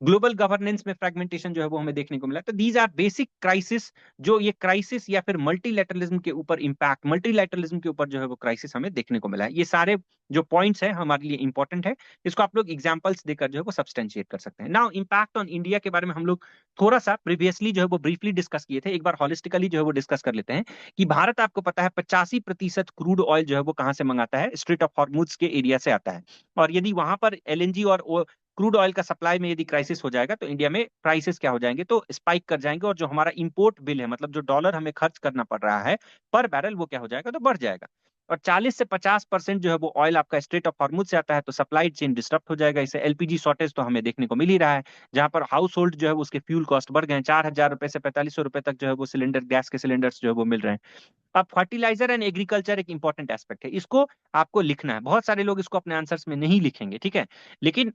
ग्लोबल गवर्नेंस में फ्रेगमेंटेशन जो है वो हमें देखने को मिला। तो दीज आर बेसिक क्राइसिस, जो ये क्राइसिस या फिर मल्टीलैटरलिज्म के ऊपर इंपैक्ट, मल्टीलैटरलिज्म के ऊपर जो है वो क्राइसिस हमें देखने को मिला है। ये सारे जो पॉइंट्स हैं हमारे लिए इंपॉर्टेंट है, इसको आप लोग एग्जांपल्स देकर जो है वो सब्सटेंशिएट कर सकते हैं। नाउ इंपैक्ट ऑन इंडिया के बारे में हम लोग थोड़ा सा प्रीवियसली जो है वो ब्रीफली डिस्कस किए थे, एक बार हॉलिस्टिकली जो है वो डिस्कस कर लेते हैं कि भारत, आपको पता है 85% क्रूड ऑयल जो है वो कहां से मंगाता है, स्ट्रेट ऑफ हॉर्मुज के एरिया से आता है। और यदि वहां पर एलएनजी और क्रूड ऑयल का सप्लाई में यदि क्राइसिस हो जाएगा तो इंडिया में प्राइसेस क्या हो जाएंगे, तो स्पाइक कर जाएंगे, और जो हमारा इंपोर्ट बिल है, मतलब जो डॉलर हमें खर्च करना पड़ रहा है पर बैरल, वो क्या हो जाएगा, तो बढ़ जाएगा। और 40 से 50% जो है वो ऑयल आपका स्ट्रेट ऑफ हॉर्मुज से आता है, तो सप्लाई चेन डिस्टर्ब हो जाएगा। इसे एलपीजी शॉर्टेज तो हमें देखने को मिल ही रहा है, जहां पर हाउस होल्ड जो है उसके फ्यूल कॉस्ट बढ़ गए हैं, 4,000 रुपए से 4,500 रुपए तक जो है वो सिलेंडर, गैस के सिलेंडर्स जो है वो मिल रहे हैं। अब फर्टिलाइजर एंड एग्रीकल्चर एक इंपॉर्टेंट एस्पेक्ट है, इसको आपको लिखना है। बहुत सारे लोग इसको अपने आंसर्स में नहीं लिखेंगे, ठीक है, लेकिन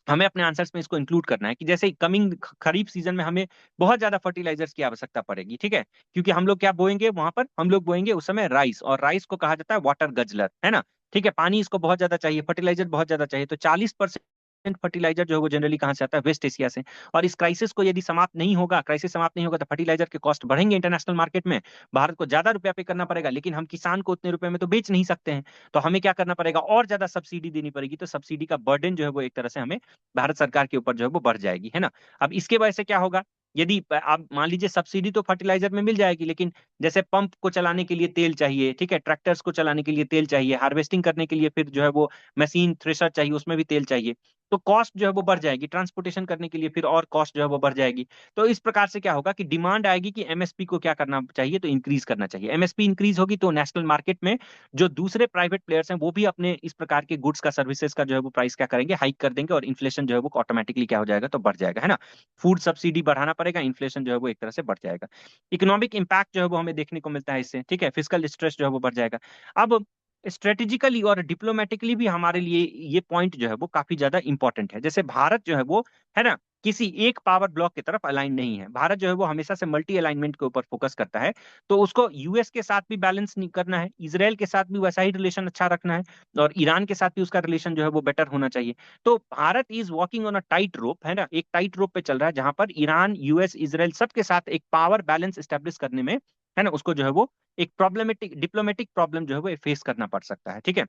हमें अपने आंसर्स में इसको इंक्लूड करना है कि जैसे कमिंग खरीफ सीजन में हमें बहुत ज्यादा फर्टिलाइजर्स की आवश्यकता पड़ेगी। ठीक है, क्योंकि हम लोग क्या बोएंगे वहां पर, हम लोग बोएंगे उस समय राइस, और राइस को कहा जाता है वाटर गजलर, है ना। ठीक है, पानी इसको बहुत ज्यादा चाहिए, फर्टिलाइजर बहुत ज्यादा चाहिए। तो 40% फर्टिलाइजर जो है वो जनरली कहाँ से आता है, वेस्ट एशिया से। और इस क्राइसिस को यदि समाप्त नहीं होगा, क्राइसिस समाप्त नहीं होगा, तो फर्टिलाइजर के कॉस्ट बढ़ेंगे इंटरनेशनल मार्केट में, भारत को ज्यादा रुपया पे करना पड़ेगा, लेकिन हम किसान को उतने रुपए में तो बेच नहीं सकते हैं। तो हमें क्या करना पड़ेगा, और ज्यादा सब्सिडी देनी पड़ेगी। तो सब्सिडी का बर्डन जो है वो एक तरह से हमें भारत सरकार के ऊपर जो है वो बढ़ जाएगी, है ना। अब इसके वजह से क्या होगा, यदि आप मान लीजिए सब्सिडी तो फर्टिलाइजर में मिल जाएगी, लेकिन जैसे पंप को चलाने के लिए तेल चाहिए, ठीक है, ट्रैक्टर्स को चलाने के लिए तेल चाहिए, हार्वेस्टिंग करने के लिए फिर जो है वो मशीन थ्रेशर चाहिए, उसमें भी तेल चाहिए। तो कॉस्ट जो है वो बढ़ जाएगी, ट्रांसपोर्टेशन करने के लिए फिर और कॉस्ट जो है वो बढ़ जाएगी। तो इस प्रकार से क्या होगा कि डिमांड आएगी कि एमएसपी को क्या करना चाहिए, तो इंक्रीज करना चाहिए। एमएसपी इंक्रीज होगी तो नेशनल मार्केट में जो दूसरे प्राइवेट प्लेयर्स हैं वो भी अपने इस प्रकार के गुड्स का, सर्विसेज का जो है वो प्राइस क्या करेंगे, हाइक कर देंगे, और इन्फ्लेशन जो है वो ऑटोमेटिकली क्या हो जाएगा, तो बढ़ जाएगा, है ना। फूड सब्सिडी बढ़ाना पड़ेगा, इन्फ्लेशन जो है वो एक तरह से बढ़ जाएगा। इकोनॉमिक इंपैक्ट जो है वो हमें देखने को मिलता है इससे, ठीक है, फिजिकल स्ट्रेस जो है वो बढ़ जाएगा। अब स्ट्रेटेजिकली और डिप्लोमेटिकली भी हमारे लिए ये पॉइंट जो है वो काफी ज्यादा इंपॉर्टेंट है। जैसे भारत जो है वो, है ना, किसी एक पावर ब्लॉक की तरफ अलाइन नहीं है। भारत जो है वो हमेशा से मल्टी अलाइनमेंट के ऊपर फोकस करता है। तो उसको यूएस के साथ भी बैलेंस नहीं करना है, इसराइल के साथ भी वैसा ही रिलेशन अच्छा रखना है, और ईरान के साथ भी उसका रिलेशन जो है वो बेटर होना चाहिए। तो Bharat is walking on a tight रोप, है ना, एक टाइट रोप पे चल रहा है, जहां पर ईरान, यूएस, इसराइल सबके साथ एक पावर बैलेंस स्टेब्लिश करने में, है ना, उसको जो है वो एक प्रॉब्लमेटिक डिप्लोमेटिक प्रॉब्लम जो है वो फेस करना पड़ सकता है। ठीक है,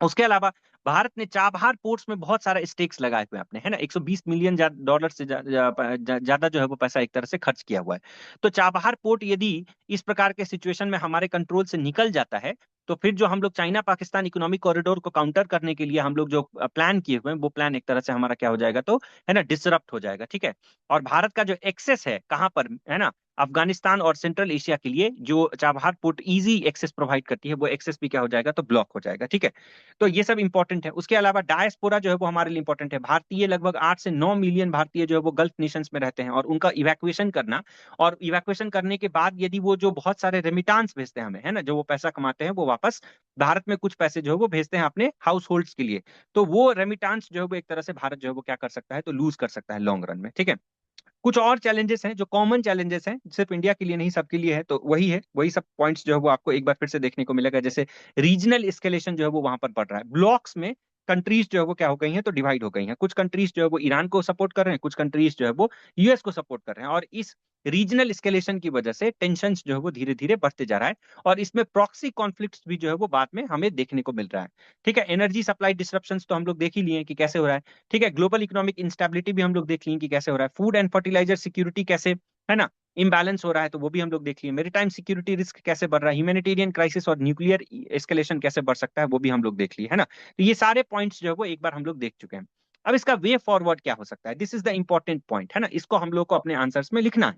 उसके अलावा भारत ने चाबहार पोर्ट्स में बहुत सारा स्टेक्स लगाए हुए हैं अपने, है ना, 120 मिलियन डॉलर से ज्यादा जो है वो पैसा एक तरह से खर्च किया हुआ है। तो चाबहार पोर्ट यदि इस प्रकार के सिचुएशन में हमारे कंट्रोल से निकल जाता है, तो फिर जो हम लोग चाइना पाकिस्तान इकोनॉमिक कॉरिडोर को काउंटर करने के लिए हम लोग जो प्लान किए हुए हैं, वो प्लान एक तरह से हमारा क्या हो जाएगा, तो है ना, डिसरप्ट हो जाएगा। ठीक है, और भारत का जो एक्सेस है कहाँ पर, है ना, अफगानिस्तान और सेंट्रल एशिया के लिए जो Chabahar port easy access provide करती है, वो एक्सेस भी क्या हो जाएगा, तो ब्लॉक हो जाएगा। ठीक है, तो ये सब इंपॉर्टेंट है। उसके अलावा डायस्पोरा जो है वो हमारे लिए इंपॉर्टेंट है। भारतीय लगभग 8 से 9 मिलियन भारतीय जो है वो गल्फ नेशंस में रहते हैं, और उनका इवैक्यूएशन करना, और इवैक्यूएशन करने के बाद यदि वो जो बहुत सारे रेमिटांस भेजते हैं हमें, है ना, जो वो पैसा कमाते हैं, वो वापस भारत में कुछ पैसे जो है वो भेजते हैं अपने हाउस होल्ड्स के लिए, तो वो रेमिटांस जो है वो एक तरह से भारत जो है वो क्या कर सकता है, तो लूज कर सकता है लॉन्ग रन में। ठीक है, कुछ और चैलेंजेस हैं जो कॉमन चैलेंजेस हैं, सिर्फ इंडिया के लिए नहीं, सबके लिए है, तो वही है, वही सब पॉइंट्स जो है वो आपको एक बार फिर से देखने को मिलेगा। जैसे रीजनल एस्केलेशन जो है वो वहां पर बढ़ रहा है, ब्लॉक्स में कंट्रीज जो है वो क्या हो गई हैं, तो डिवाइड हो गई हैं। कुछ कंट्रीज जो है वो ईरान को सपोर्ट कर रहे हैं, कुछ कंट्रीज जो है वो यूएस को सपोर्ट कर रहे हैं, और इस रीजनल एस्केलेशन की वजह से टेंशंस जो है वो धीरे धीरे बढ़ते जा रहा है, और इसमें प्रॉक्सी कॉन्फ्लिक्ट्स भी जो है वो बाद में हमें देखने को मिल रहा है। ठीक है, एनर्जी सप्लाई डिस्ट्रप्शंस तो हम लोग देख ही लिए हैं कि कैसे हो रहा है। ठीक है, ग्लोबल इकोनॉमिक इंस्टेबिलिटी भी हम लोग देख लिए कि कैसे हो रहा है। फूड एंड फर्टिलाइजर सिक्योरिटी कैसे, है ना, इम्बैलेंस हो रहा है, तो वो भी हम लोग देख लिए। मेरीटाइम सिक्योरिटी रिस्क कैसे बढ़ रहा है, ह्यूमैनिटेरियन क्राइसिस और न्यूक्लियर एस्केलेशन कैसे बढ़ सकता है, वो भी हम लोग देख लिए, है ना। तो ये सारे पॉइंट्स जो है वो एक बार हम लोग देख चुके हैं। अब इसका वे फॉरवर्ड क्या हो सकता है, this is the important point, है ना, इसको हम लोग को अपने आंसर्स में लिखना है।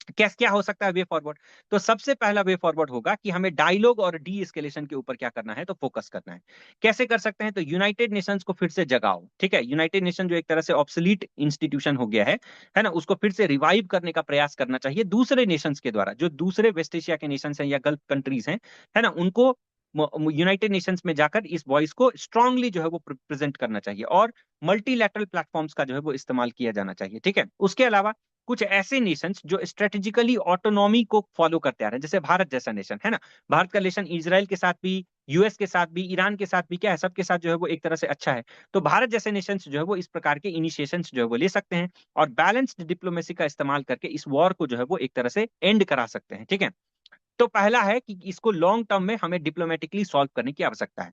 क्या क्या हो सकता है वे फॉरवर्ड? तो सबसे पहला वे फॉरवर्ड होगा कि हमें डायलॉग और डी एस्केलेशन के ऊपर क्या करना है, तो फोकस करना है। कैसे कर सकते हैं, तो यूनाइटेड नेशंस को फिर से जगाओ। ठीक है, यूनाइटेड नेशन जो एक तरह से ऑब्सोलीट इंस्टीट्यूशन हो गया है ना, उसको फिर से रिवाइव करने का प्रयास करना चाहिए दूसरे नेशंस के द्वारा, जो दूसरे वेस्ट एशिया के नेशंस हैं या गल्फ कंट्रीज हैं, है ना, उनको यूनाइटेड नेशंस में जाकर इस वॉइस को स्ट्रांगली जो है वो प्रेजेंट करना चाहिए, और मल्टीलैटरल प्लेटफॉर्म्स का जो है वो इस्तेमाल किया जाना चाहिए। ठीक है, उसके अलावा कुछ ऐसे नेशंस जो स्ट्रेटेजिकली ऑटोनॉमी को फॉलो करते आ रहे हैं, जैसे भारत जैसा नेशन, है ना, भारत का रिलेशन इजराइल के साथ भी, यूएस के साथ भी, ईरान के साथ भी क्या है, सबके साथ जो है वो एक तरह से अच्छा है। तो भारत जैसे नेशंस जो है वो इस प्रकार के इनिशिएशंस जो है वो ले सकते हैं, और बैलेंस्ड डिप्लोमेसी का इस्तेमाल करके इस वॉर को जो है वो एक तरह से एंड करा सकते हैं। ठीक है, तो पहला है कि इसको लॉन्ग टर्म में हमें डिप्लोमेटिकली सॉल्व करने की आवश्यकता है।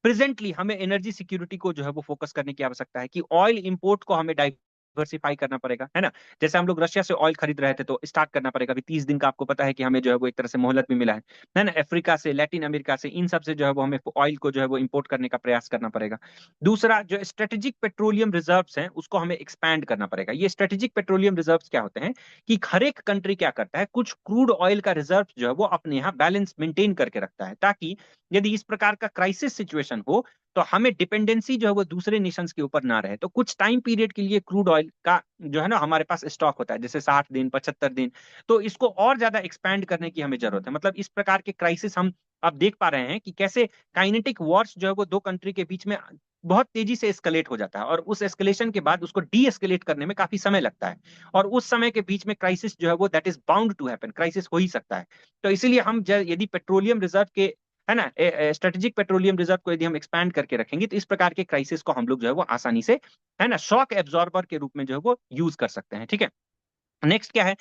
प्रेजेंटली हमें एनर्जी सिक्योरिटी को जो है वो फोकस करने की आवश्यकता है, कि ऑयल इंपोर्ट को हमें डाइवर्सिफाई करना पड़ेगा, है ना। जैसे हम लोग रशिया से ऑयल खरीद रहे थे, तो स्टार्ट करना पड़ेगा। अभी 30 दिन का आपको पता है कि हमें जो है वो एक तरह से मोहलत भी मिला है ना। अफ्रीका से, लैटिन अमेरिका से, इन सब से जो है वो हमें ऑयल को जो है वो इंपोर्ट करने का प्रयास करना पड़ेगा। दूसरा, जो स्ट्रेटेजिक पेट्रोलियम रिजर्व्स हैं उसको हमें एक्सपैंड करना पड़ेगा। ये स्ट्रेटेजिक पेट्रोलियम रिजर्व्स क्या होते हैं, कि हर एक कंट्री क्या करता है, कुछ क्रूड ऑयल का रिजर्व जो है वो अपने यहाँ बैलेंस मेंटेन करके रखता है, ताकि यदि इस प्रकार का क्राइसिस सिचुएशन हो तो हमें डिपेंडेंसी जो है वो दूसरे नेशंस के ऊपर ना रहे। तो कुछ टाइम पीरियड के लिए क्रूड ऑयल का जो है ना हमारे पास स्टॉक होता है, जैसे 60 दिन, 75 दिन। तो इसको और ज्यादा एक्सपैंड करने की हमें जरूरत है। मतलब इस प्रकार के क्राइसिस हम अब देख पा रहे हैं कि कैसे काइनेटिक वॉर्स जो है वो दो कंट्री के बीच में बहुत तेजी से एस्केलेट हो जाता है, और उस एस्केलेशन के बाद उसको डी एस्केलेट करने में काफी समय लगता है, और उस समय के बीच में क्राइसिस जो है वो that is bound to happen, crisis हो ही सकता है। तो इसीलिए हम यदि पेट्रोलियम रिजर्व के, है ना, स्ट्रेटेजिक पेट्रोलियम रिजर्व को यदि हम एक्सपैंड करके रखेंगे, तो इस प्रकार के क्राइसिस को हम लोग जो है वो आसानी से, है ना, शॉक एब्जॉर्बर के रूप में जो है वो यूज कर सकते हैं। ठीक है, नेक्स्ट क्या है,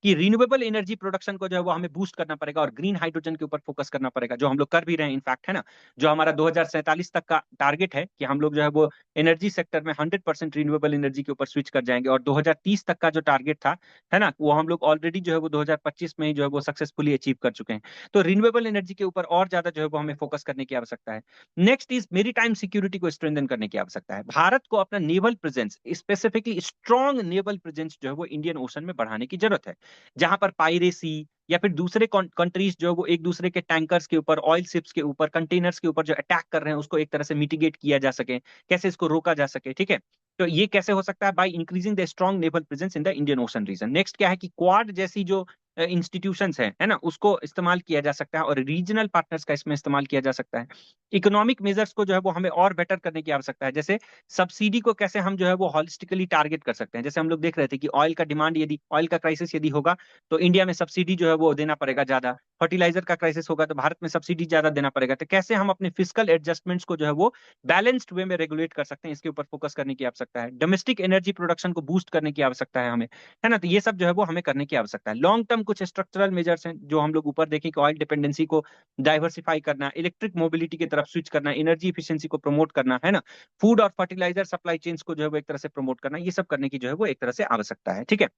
कि रिन्यूएबल एनर्जी प्रोडक्शन को जो है वो हमें बूस्ट करना पड़ेगा, और ग्रीन हाइड्रोजन के ऊपर फोकस करना पड़ेगा, जो हम लोग कर भी रहे हैं इनफैक्ट, है ना। जो हमारा 2047 तक का टारगेट है कि हम लोग जो है वो एनर्जी सेक्टर में 100% रिन्यूएबल एनर्जी के ऊपर स्विच कर जाएंगे, और 2030 तक का जो टारगेट था, है ना, वो हम लोग ऑलरेडी जो है वो 2025 में ही जो है वो सक्सेसफुली अचीव कर चुके हैं। तो रिन्यूएबल एनर्जी के ऊपर और ज्यादा जो है वो हमें फोकस करने की आवश्यकता है। नेक्स्ट इज मेरीटाइम सिक्योरिटी को स्ट्रेंथन करने की आवश्यकता है। भारत को अपना naval presence, specifically strong naval presence जो है वो इंडियन ओशन में बढ़ाने की जरूरत है, जहां पर पायरेसी या फिर दूसरे कंट्रीज जो वो एक दूसरे के टैंकर्स के ऊपर, ऑयल शिप्स के ऊपर, कंटेनर्स के ऊपर जो अटैक कर रहे हैं, उसको एक तरह से मिटिगेट किया जा सके, कैसे इसको रोका जा सके। ठीक है, तो ये कैसे हो सकता है, by increasing the strong naval presence in the Indian Ocean region. Next क्या है, कि क्वाड जैसी जो इंस्टीट्यूशंस हैं, है ना, उसको इस्तेमाल किया जा सकता है, और रीजनल पार्टनर्स का इसमें इस्तेमाल किया जा सकता है। इकोनॉमिक मेजर्स को जो है वो हमें और बेटर करने की आवश्यकता है, जैसे सब्सिडी को कैसे हम जो है वो हॉलिस्टिकली टारगेट कर सकते हैं। जैसे हम लोग देख रहे थे कि ऑयल का डिमांड, यदि ऑयल का क्राइसिस यदि होगा तो इंडिया में सब्सिडी जो है वो देना पड़ेगा ज्यादा, फर्टिलाइजर का क्राइसिस होगा तो भारत में सब्सिडी ज्यादा देना पड़ेगा। तो कैसे हम अपने फिजिकल एडजस्टमेंट्स को जो है वो बैलेंस्ड वे में रेगुलेट कर सकते हैं, इसके ऊपर फोकस करने की आवश्यकता है। डोमेस्टिक एनर्जी प्रोडक्शन को बूस्ट करने की आवश्यकता है हमें, है ना। तो ये सब जो है वो हमें करने की आवश्यकता है। लॉन्ग टर्म कुछ स्ट्रक्चरल मेजर्स हैं जो हम लोग ऊपर देखें, कि ऑयल डिपेंडेंसी को डाइवर्सिफाई करना, इलेक्ट्रिक मोबिलिटी की तरफ स्विच करना, एनर्जी इफिशियंसी को प्रमोट करना, है ना, फूड और फर्टिलाइजर सप्लाई चेन्स को जो है वो एक तरह से प्रमोट करना, ये सब करने की जो है वो एक तरह से आवश्यकता है। ठीक है,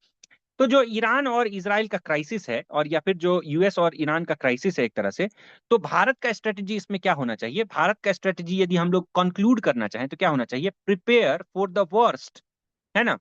तो जो ईरान और इजराइल का क्राइसिस है, और या फिर जो यूएस और ईरान का क्राइसिस है एक तरह से, तो भारत का स्ट्रेटजी इसमें क्या होना चाहिए? भारत का स्ट्रेटजी यदि हम लोग कंक्लूड करना चाहें तो क्या होना चाहिए? प्रिपेयर फॉर द वर्स्ट, है ना,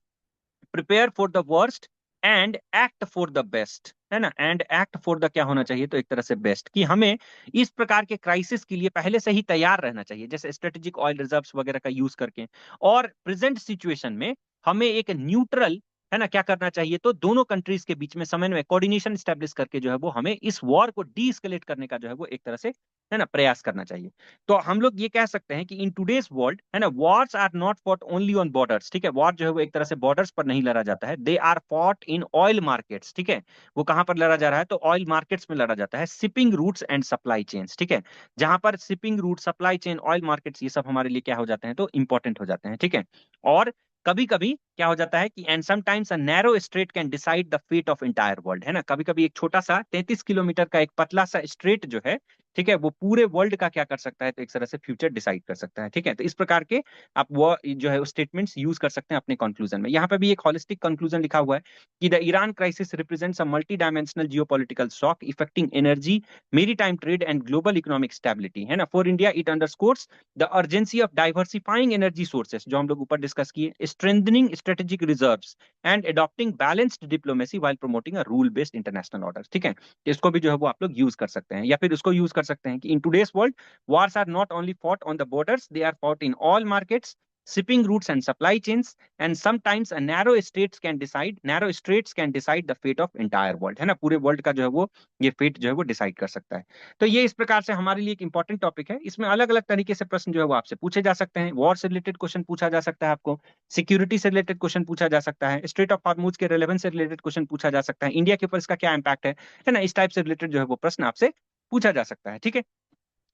prepare for the worst and act for the best, है ना। एंड एक्ट फॉर द क्या होना चाहिए? तो एक तरह से बेस्ट, कि हमें इस प्रकार के क्राइसिस के लिए पहले से ही तैयार रहना चाहिए, जैसे स्ट्रेटेजिक ऑयल रिजर्व्स वगैरह का यूज करके, और प्रेजेंट सिचुएशन में हमें एक न्यूट्रल, है ना क्या करना चाहिए, तो दोनों कंट्रीज के बीच में समन्वय, कोऑर्डिनेशन स्टैब्लिश करके जो है वो हमें इस वॉर को डीएस्केलेट करने का जो है वो एक तरह से है ना प्रयास करना चाहिए। तो हम लोग ये कह सकते हैं कि इन टुडेस वर्ल्ड है ना, wars are not fought only on borders, ठीक है, वॉर जो है वो एक तरह से बॉर्डर्स पर नहीं लड़ा जाता है, they are fought in oil markets, ठीक है, वो कहां पर लड़ा जा रहा है, तो ऑयल मार्केट्स में लड़ा जाता है, shipping routes and supply chains, ठीक है, जहां पर shipping route, supply chain, oil markets, ये सब हमारे लिए क्या हो जाते हैं, तो इंपॉर्टेंट हो जाते हैं, ठीक है। और कभी कभी क्या हो जाता है कि and sometimes a narrow strait can decide the fate of entire world, है ना, कभी कभी एक छोटा सा 33 किलोमीटर का एक पतला सा स्ट्रेट जो है, ठीक है, वो पूरे वर्ल्ड का क्या कर सकता है, तो एक तरह से फ्यूचर डिसाइड कर सकता है, ठीक है। तो इस प्रकार के आप वो जो है स्टेटमेंट्स यूज कर सकते हैं अपने कंक्लूजन में। यहाँ पे भी एक होलिस्टिक कंक्लूजन लिखा हुआ है कि the Iran crisis represents a multi dimensional geopolitical shock affecting energy, maritime trade and global economic stability, है ना। For India it underscores the urgency of diversifying energy sources, जो हम लोग ऊपर डिस्कस किए, strengthening strategic reserves and adopting balanced diplomacy while promoting a rule based international order, ठीक है। इसको भी जो है वो आप लोग यूज कर सकते हैं, या फिर उसको यूज कर सकते हैं कि in today's world wars are not only fought on the borders, they are fought in all markets, shipping routes and supply chains, and sometimes a narrow straits can decide the fate of entire world, है ना, पूरे world का जो है वो ये fate जो है वो डिसाइड कर सकता है। तो ये इस प्रकार से हमारे लिए एक इंपॉर्टेंट टॉपिक है, इसमें अलग अलग तरीके से प्रश्न जो है वो आपसे पूछे जा सकते हैं, वॉर से रिलेटेड क्वेश्चन पूछा जा सकता है आपको, सिक्योरिटी से रिलेटेड क्वेश्चन पूछा जा सकता है, स्ट्रेट ऑफ हॉर्मुज के रेलेवेंस से रिलेटेड क्वेश्चन पूछा जा सकता है, इंडिया के ऊपर इसका क्या इंपैक्ट है ना, इस टाइप से रिलेटेड जो है वो प्रश्न आपसे पूछा जा सकता है, ठीक है।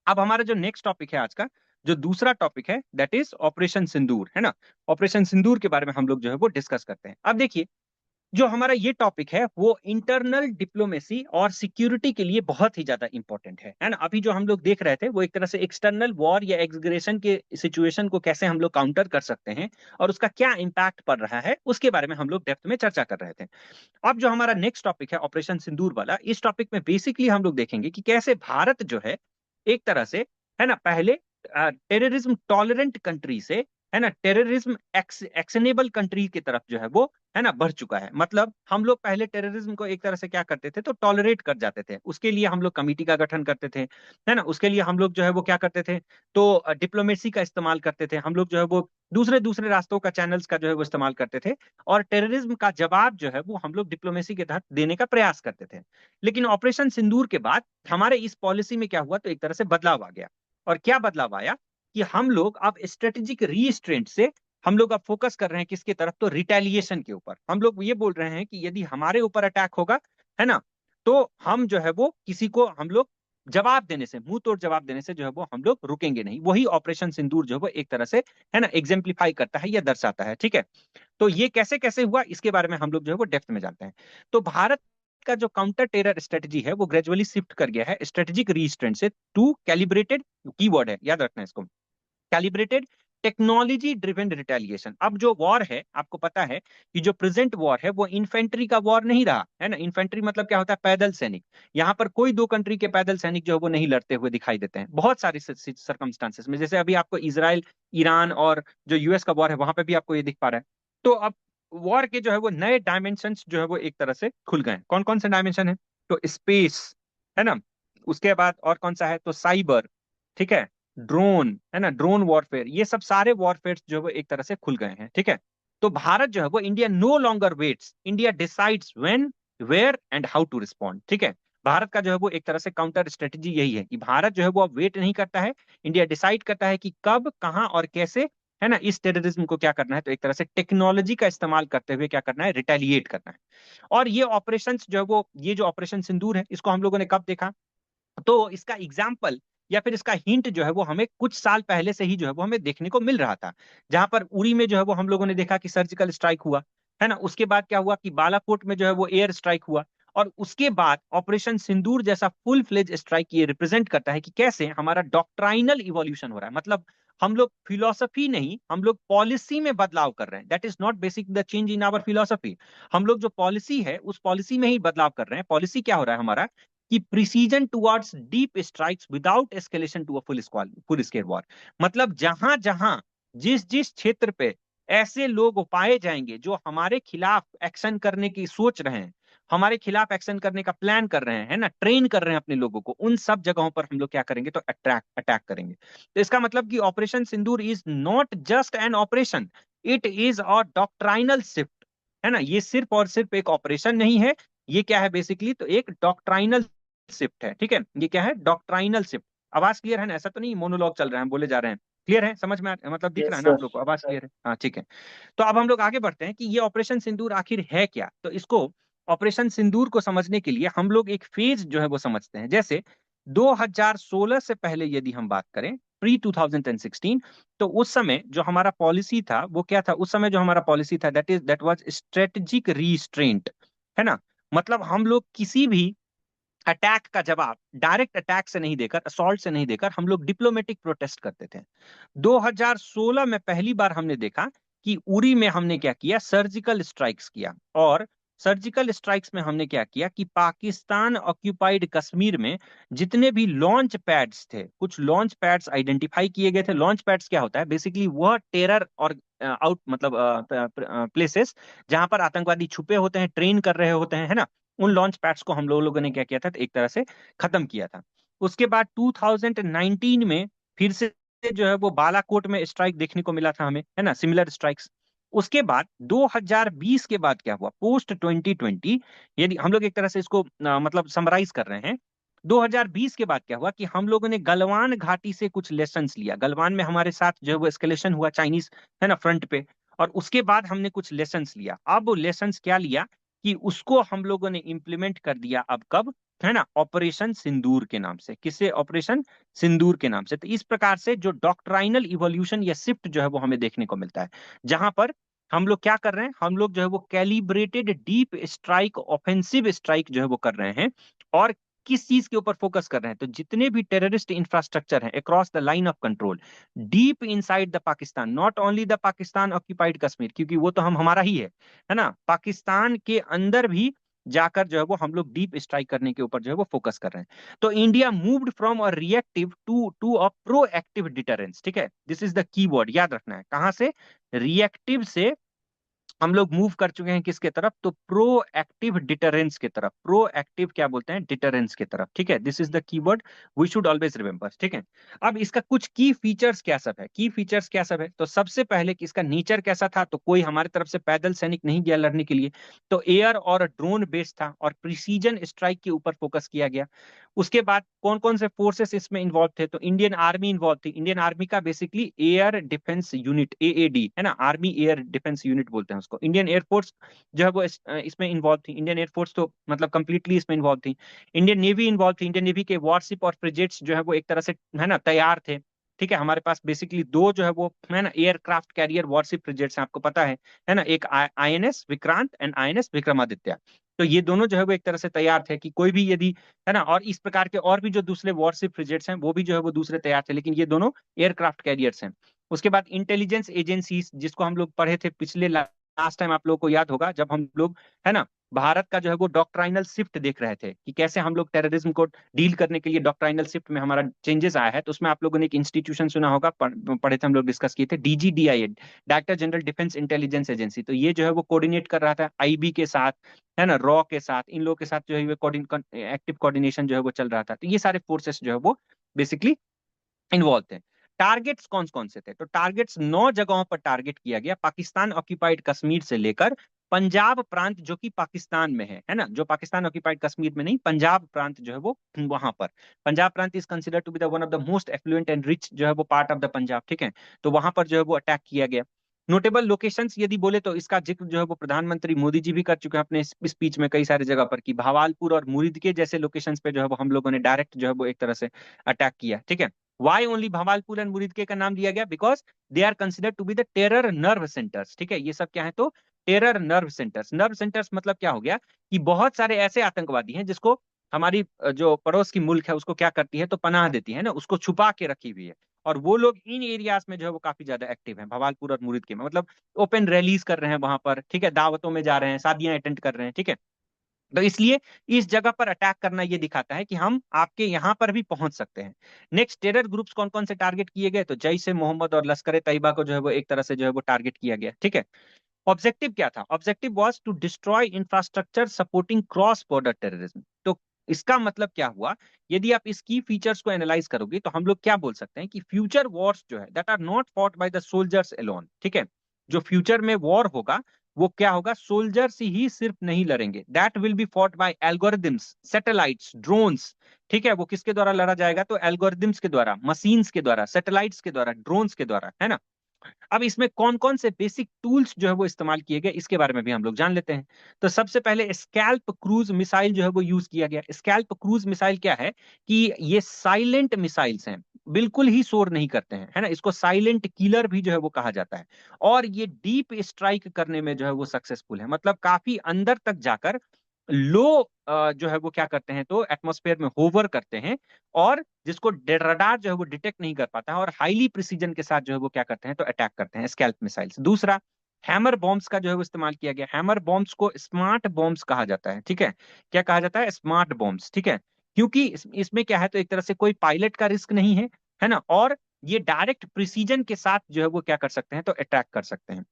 अब हमारा जो नेक्स्ट टॉपिक है आज का, जो दूसरा टॉपिक है, दैट इज ऑपरेशन सिंदूर, है ना। ऑपरेशन सिंदूर के बारे में हम लोग जो है वो डिस्कस करते हैं। अब देखिए, जो हमारा ये टॉपिक है वो इंटरनल डिप्लोमेसी और सिक्योरिटी के लिए बहुत ही ज्यादा इंपॉर्टेंट है ना। अभी जो हम लोग देख रहे थे वो एक तरह से एक्सटर्नल वॉर या एग्रेशन के सिचुएशन को कैसे हम लोग काउंटर कर सकते हैं और उसका क्या इंपैक्ट पड़ रहा है, उसके बारे में हम लोग डेप्थ में चर्चा कर रहे थे। अब जो हमारा नेक्स्ट टॉपिक है ऑपरेशन सिंदूर वाला, इस टॉपिक में बेसिकली हम लोग देखेंगे कि कैसे भारत जो है एक तरह से, है ना, पहले टेररिज्म टॉलरेंट कंट्री से, है ना, टेररिज्म एक्शनेबल कंट्री की तरफ जो है वो, है ना, बढ़ चुका है। मतलब हम लोग पहले टेररिज्म को एक तरह से क्या करते थे, तो टॉलरेट कर जाते थे, उसके लिए हम लोग कमिटी का गठन करते थे, है ना, उसके लिए हम लोग जो है वो क्या करते थे, तो डिप्लोमेसी का इस्तेमाल करते थे, हम लोग जो है वो दूसरे दूसरे रास्तों का, चैनल्स का जो है वो इस्तेमाल करते थे, और टेररिज्म का जवाब जो है वो हम लोग डिप्लोमेसी के तहत देने का प्रयास करते थे। लेकिन ऑपरेशन सिंदूर के बाद हमारे इस पॉलिसी में क्या हुआ, तो एक तरह से बदलाव आ गया। और क्या बदलाव आया कि हम लोग अब स्ट्रेटेजिक रीस्ट्रेंट से हम लोग अब फोकस कर रहे हैं किसके तरफ, तो रिटेलिएशन के ऊपर। हम लोग ये बोल रहे हैं कि यदि हमारे ऊपर अटैक होगा, है ना, तो हम जो है वो किसी को हम लोग जवाब देने से, मुंह तोड़ जवाब देने से जो है वो हम लोग रुकेंगे नहीं। वही ऑपरेशन सिंदूर जो है वो एक तरह से, है ना, एग्जेम्प्लीफाई करता है या दर्शाता है, ठीक है। तो ये कैसे कैसे हुआ, इसके बारे में हम लोग जो है वो डेप्थ में जानते हैं। तो भारत का जो काउंटर टेरर स्ट्रेटजी है वो ग्रेजुअली शिफ्ट कर गया है स्ट्रेटेजिक रीस्ट्रेंट से टू कैलिब्रेटेड, कीवर्ड है याद रखना इसको, कैलिब्रेटेड टेक्नोलॉजी ड्रिवन रिटेलिएशन। अब जो वॉर है, आपको पता है कि जो प्रेजेंट वॉर है वो इन्फेंट्री का वॉर नहीं रहा, है ना। इन्फेंट्री मतलब क्या होता है, पैदल सैनिक। यहाँ पर कोई दो कंट्री के पैदल सैनिक जो है वो नहीं लड़ते हुए दिखाई देते हैं बहुत सारी सर्कमस्टांसेस में, जैसे अभी आपको इसराइल, ईरान और जो यूएस का वॉर है वहां पे भी आपको ये दिख पा रहा है। तो अब वॉर के जो है वो नए डायमेंशन जो है वो एक तरह से खुल गए हैं। कौन कौन से डायमेंशन है, तो स्पेस, है ना, उसके बाद और कौन सा है, तो साइबर, ठीक है, ड्रोन, है ना, ड्रोन वॉरफेयर, ये सब सारे वॉरफेयर जो है वो एक तरह से खुल गए हैं, ठीक है। तो भारत जो है वो, India no longer waits, India decides when, where and how to respond, ठीक है। भारत का जो है वो एक तरह से काउंटर स्ट्रेटेजी यही है कि भारत जो है वो अब वेट नहीं करता है, इंडिया डिसाइड करता है कि कब, कहां और कैसे, है ना, इस टेररिज्म को क्या करना है, तो एक तरह से टेक्नोलॉजी का इस्तेमाल करते हुए क्या करना है, रिटेलिएट करना है। और ये ऑपरेशन जो है वो, ये जो ऑपरेशन सिंदूर है, इसको हम लोगों ने कब देखा, तो इसका एग्जाम्पल या फिर इसका हिंट जो है वो हमें कुछ साल पहले से ही जो है वो हमें देखने को मिल रहा था, जहां पर उरी में जो है वो हम लोगों ने देखा कि सर्जिकल स्ट्राइक हुआ, है ना। उसके बाद क्या हुआ कि बालाकोट में जो है वो एयर स्ट्राइक हुआ, और उसके बाद ऑपरेशन सिंदूर जैसा फुल फ्लेज स्ट्राइक ये रिप्रेजेंट करता है कि कैसे हमारा डॉक्ट्राइनल इवोल्यूशन हो रहा है। मतलब हम लोग फिलोसफी नहीं, हम लोग पॉलिसी में बदलाव कर रहे हैं। That is not basic the change in our philosophy. हम लोग जो पॉलिसी है उस पॉलिसी में ही बदलाव कर रहे हैं। पॉलिसी क्या हो रहा है हमारा, कि precision towards deep strikes without escalation to a full scale war. मतलब जहां जहां, जिस जिस क्षेत्र पे ऐसे लोग पाए जाएंगे जो हमारे खिलाफ एक्शन करने की सोच रहे हैं, हमारे खिलाफ एक्शन करने का प्लान कर रहे हैं, है ना, ट्रेन कर रहे हैं अपने लोगों को, उन सब जगहों पर हम लोग क्या करेंगे, तो अटैक अटैक करेंगे। तो इसका मतलब कि operation Sindoor is not just an operation, it is a doctrinal shift, है ना। ये सिर्फ और सिर्फ एक ऑपरेशन नहीं है, ये क्या है बेसिकली, तो एक डॉक्ट्राइनल शिफ्ट है। ठीक है, ये क्या है, डॉक्ट्राइनल शिफ्ट। आवाज क्लियर है ना, ऐसा तो नहीं मोनोलॉग चल रहा है, हम बोले जा रहे हैं, क्लियर है, समझ में मतलब दिख रहा यस है ना आप सर। लोग को, आवाज क्लियर है, हाँ ठीक है। तो अब हम लोग आगे बढ़ते हैं कि ये ऑपरेशन सिंदूर आखिर है क्या। तो इसको, ऑपरेशन सिंदूर को समझने के लिए हम लोग एक फेज जो है वो समझते हैं। जैसे 2016 से पहले यदि हम बात करें, प्री 2016, तो उस समय जो हमारा पॉलिसी था वो क्या था, उस समय जो हमारा पॉलिसी था दैट वाज स्ट्रेटेजिक रीस्ट्रेंट, है ना। मतलब हम लोग किसी भी अटैक का जवाब डायरेक्ट अटैक से नहीं देकर, असॉल्ट से नहीं देकर, हम लोग डिप्लोमेटिक प्रोटेस्ट करते थे। 2016 में पहली बार हमने देखा कि उरी में हमने क्या किया, सर्जिकल स्ट्राइक्स किया। और सर्जिकल स्ट्राइक्स में हमने क्या किया कि पाकिस्तान ऑक्यूपाइड कश्मीर में जितने भी लॉन्च पैड्स थे, कुछ लॉन्च पैड्स आइडेंटिफाई किए गए थे। लॉन्च पैड्स क्या होता है बेसिकली, वह टेरर और आउट मतलब प्लेसेस जहां पर आतंकवादी छुपे होते हैं, ट्रेन कर रहे होते हैं, है ना। उन लॉन्च पैड्स को हम लोगों ने क्या किया था, तो एक तरह से खत्म किया था। उसके बाद 2019 में फिर से जो है वो बालाकोट में स्ट्राइक देखने को मिला था हमें, है ना, सिमिलर स्ट्राइक्स। उसके बाद 2020 के बाद क्या हुआ, पोस्ट 2020, यदि हम लोग एक तरह से इसको मतलब समराइज कर रहे हैं, 2020 के बाद क्या हुआ कि हम लोगों ने गलवान घाटी से कुछ लेसन्स लिया। गलवान में हमारे साथ जो है वो एस्केलेशन हुआ चाइनीज, है ना, फ्रंट पे। और उसके बाद हमने कुछ लेसन्स लिया। अब वो लेसन्स क्या लिया कि उसको हम लोगों ने इंप्लीमेंट कर दिया। अब कब, है ना, ऑपरेशन सिंदूर के नाम से। किसे, ऑपरेशन सिंदूर के नाम से। तो इस प्रकार से जो डॉक्ट्राइनल इवोल्यूशन या शिफ्ट जो है वो हमें देखने को मिलता है, जहां पर हम लोग क्या कर रहे हैं, हम लोग जो है वो calibrated deep strike, offensive strike जो है वो कर रहे हैं। और किस चीज के ऊपर फोकस कर रहे हैं, तो जितने भी टेररिस्ट इंफ्रास्ट्रक्चर हैं across the line of control, deep inside the Pakistan, not only the Pakistan occupied Kashmir, क्योंकि वो तो हम हमारा ही है ना, पाकिस्तान के अंदर भी जाकर जो है वो हम लोग डीप स्ट्राइक करने के ऊपर जो है वो फोकस कर रहे हैं। तो India moved from a reactive to a proactive deterrence. ठीक है, दिस इज द कीवर्ड, याद रखना है, कहां से, रिएक्टिव से हम लोग मूव कर चुके हैं किसके तरफ, तो प्रो एक्टिव डिटरेंस के तरफ। प्रो एक्टिव क्या बोलते हैं, डिटरेंस के तरफ। ठीक है, this is the keyword we should always remember. ठीक है, अब इसका कुछ की फीचर्स क्या सब है, की फीचर्स क्या सब है, तो सबसे पहले कि इसका नेचर कैसा था, तो कोई हमारे तरफ से पैदल सैनिक नहीं गया लड़ने के लिए, तो एयर और ड्रोन बेस्ड था, और प्रिसीजन स्ट्राइक के ऊपर फोकस किया गया। उसके बाद कौन कौन से फोर्सेस इसमें इन्वॉल्व थे, तो इंडियन आर्मी इन्वॉल्व थी। इंडियन आर्मी का basically air defence unit, AAD, है ना, आर्मी एयर डिफेंस यूनिट बोलते हैं उसको। इंडियन एयरफोर्स जो है वो इसमें इन्वॉल्व थी। इंडियन एयरफोर्स तो मतलब कंप्लीटली इसमें इन्वॉल्व थी। इंडियन नेवी इन्वॉल्व थी। इंडियन नेवी के वॉरशिप और फ्रिगेट्स जो है वो एक तरह से, है ना, तैयार थे। ठीक है, हमारे पास बेसिकली दो जो है वो, है ना, एयरक्राफ्ट कैरियर वॉरशिप फ्रिगेट्स हैं, आपको पता है ना, एक INS Vikrant and INS Vikramaditya. तो ये दोनों जो है वो एक तरह से तैयार थे कि कोई भी यदि, है ना, और इस प्रकार के और भी जो दूसरे वॉरशिप फ्रिगेट्स हैं वो भी जो है वो दूसरे तैयार थे, लेकिन ये दोनों एयरक्राफ्ट कैरियर्स हैं। उसके बाद इंटेलिजेंस एजेंसीज, जिसको हम लोग पढ़े थे पिछले लास्ट टाइम, आप लोगों को याद होगा, जब हम लोग, है ना, भारत का जो है वो डॉक्ट्राइनल शिफ्ट देख रहे थे कि कैसे हम लोग टेररिज्म को डील करने के लिए डॉक्ट्राइनल शिफ्ट में हमारा चेंजेस आया है। तो उसमें आप लोगों ने एक इंस्टीट्यूशन सुना होगा, पढ़े थे हम लोग, डिस्कस किए थे, DGDI, director general defence intelligence agency. तो ये जो है वो कोऑर्डिनेट कर रहा था आईबी के साथ, है ना, रॉ के साथ, इन लोगों के साथ जो है एक्टिव कोऑर्डिनेशन जो है वो चल रहा था। तो ये सारे फोर्सेस जो है वो बेसिकली इन्वॉल्व थे। टारगेट्स कौन कौन से थे, तो टारगेट्स 9 जगहों पर टारगेट किया गया, पाकिस्तान ऑक्यूपाइड कश्मीर से लेकर पंजाब प्रांत जो कि पाकिस्तान में है ना, जो पाकिस्तान ऑक्यूपाइड कश्मीर में नहीं, पंजाब प्रांत जो है वो वहां पर। पंजाब प्रांत is consider to be the one of the most affluent and rich जो है वो पार्ट ऑफ द पंजाब। ठीक है, तो वहां पर जो है वो अटैक किया गया। नोटेबल लोकेशंस यदि बोले तो इसका जिक्र जो है वो प्रधानमंत्री मोदी जी भी कर चुके हैं अपने स्पीच में कई सारी जगह पर, कि भावालपुर और मुरीदके जैसे लोकेशंस पे जो है वो हम लोगों ने डायरेक्ट जो है वो एक तरह से अटैक किया। ठीक है, why only Bahawalpur and Muridke का नाम दिया गया, because they are considered to be the terror nerve centres. ठीक है, ये सब क्या है, तो terror nerve centres. Nerve centres मतलब क्या हो गया कि बहुत सारे ऐसे आतंकवादी हैं जिसको हमारी जो पड़ोस की मुल्क है उसको क्या करती है, तो पनाह देती है ना, उसको छुपा के रखी हुई है। और वो लोग इन एरियाज में जो है वो काफी ज्यादा एक्टिव हैं, भवालपुर और मुरीदके में, मतलब ओपन रैलीज कर रहे हैं वहां पर। ठीक है, दावतों में जा रहे हैं, शादियां अटेंड कर रहे हैं। ठीक है, तो इसलिए इस जगह पर अटैक करना ये दिखाता है कि हम आपके यहां पर भी पहुंच सकते हैं। नेक्स्ट, टेरर ग्रुप्स कौन कौन से टारगेट किए गए, तो जैश ए मोहम्मद और लश्कर ए तैयबा को जो है वो एक तरह से जो है वो टारगेट किया गया। ठीक है, ऑब्जेक्टिव क्या था, objective was to destroy infrastructure supporting cross border terrorism. तो इसका मतलब क्या हुआ, यदि आप इसकी फीचर्स को एनालाइज करोगे तो हम लोग क्या बोल सकते हैं कि फ्यूचर वॉर्स जो है that are not fought by the soldiers alone. ठीक है, जो फ्यूचर में वॉर होगा वो क्या होगा, सोल्जर्स ही सिर्फ नहीं लड़ेंगे, that will be fought by algorithms, satellites, drones. ठीक है, वो किसके द्वारा लड़ा जाएगा, तो एल्गोरिदम्स के द्वारा, मशीन्स के द्वारा, सैटेलाइट्स के द्वारा, ड्रोन्स के द्वारा, है ना। अब इसमें कौन कौन से बेसिक टूल्स जो है वो इस्तेमाल किए गए, इसके बारे में भी हम लोग जान लेते हैं। तो सबसे पहले स्कैल्प क्रूज मिसाइल जो है वो यूज किया गया। स्कैल्प क्रूज मिसाइल क्या है कि ये साइलेंट मिसाइल्स हैं, बिल्कुल ही शोर नहीं करते हैं, है ना। इसको साइलेंट किलर भी जो है वो कहा जाता है। और ये डीप स्ट्राइक करने में जो है वो सक्सेसफुल है, मतलब काफी अंदर तक जाकर लो जो है वो क्या करते हैं, तो एटमॉस्फेयर में होवर करते हैं, और जिसको रडार जो है वो डिटेक्ट नहीं कर पाता है, और हाईली प्रिसीजन के साथ जो है वो क्या करते हैं, तो अटैक करते हैं, स्कैल्प मिसाइल्स। दूसरा, हैमर बॉम्ब्स का जो है वो इस्तेमाल किया गया। हैमर बॉम्ब्स को स्मार्ट बॉम्ब्स कहा जाता है, ठीक है। क्या कहा जाता है, स्मार्ट बॉम्ब्स, ठीक है। क्योंकि इसमें क्या है, तो एक तरह से कोई पायलट का रिस्क नहीं है ना, और ये डायरेक्ट प्रिसीजन के साथ जो है वो क्या कर सकते हैं, तो अटैक कर सकते हैं।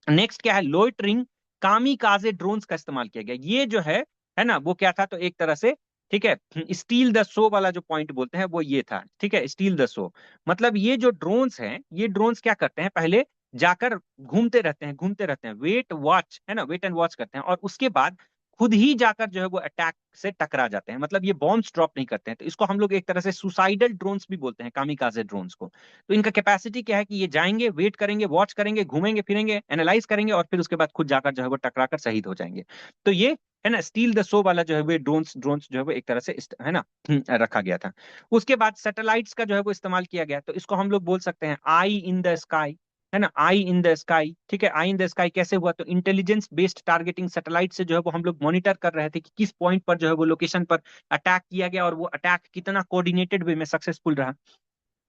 नेक्स्ट क्या है, लोइटरिंग कामिकाजे ड्रोन्स का इस्तेमाल किया गया। ये जो है ना, वो क्या था, तो एक तरह से, ठीक है, स्टील द शो वाला जो पॉइंट बोलते हैं वो ये था, ठीक है, स्टील द शो। मतलब ये जो ड्रोन्स हैं, ये ड्रोन्स क्या करते हैं, पहले जाकर घूमते रहते हैं, वेट वॉच, है ना, वेट एंड वॉच करते हैं, और उसके बाद खुद ही जाकर जो है वो अटैक से टकरा जाते हैं। मतलब ये बॉम्ब्स ड्रॉप नहीं करते हैं, तो इसको हम लोग एक तरह से सुसाइडल ड्रोन्स भी बोलते हैं, कामिकाजे ड्रोन्स को। तो इनका कैपेसिटी क्या है कि ये जाएंगे, वेट करेंगे, वॉच करेंगे, घूमेंगे फिरेंगे, एनालाइज करेंगे, और फिर उसके बाद खुद जाकर जो है वो टकरा कर शहीद हो जाएंगे। तो ये है ना, स्टील द शो वाला जो है वो ड्रोन्स ड्रोन्स जो है वो एक तरह से है ना रखा गया था। उसके बाद सैटेलाइट्स का जो है वो इस्तेमाल किया गया, तो इसको हम लोग बोल सकते हैं आई इन द स्काई, है ना, आई इन द स्काई, ठीक है। आई इन द स्काई कैसे हुआ, तो इंटेलिजेंस बेस्ड टारगेटिंग सैटेलाइट से जो है वो हम लोग मॉनिटर कर रहे थे कि किस पॉइंट पर जो है वो लोकेशन पर अटैक किया गया, और वो अटैक कितना कोऑर्डिनेटेड वे में सक्सेसफुल रहा।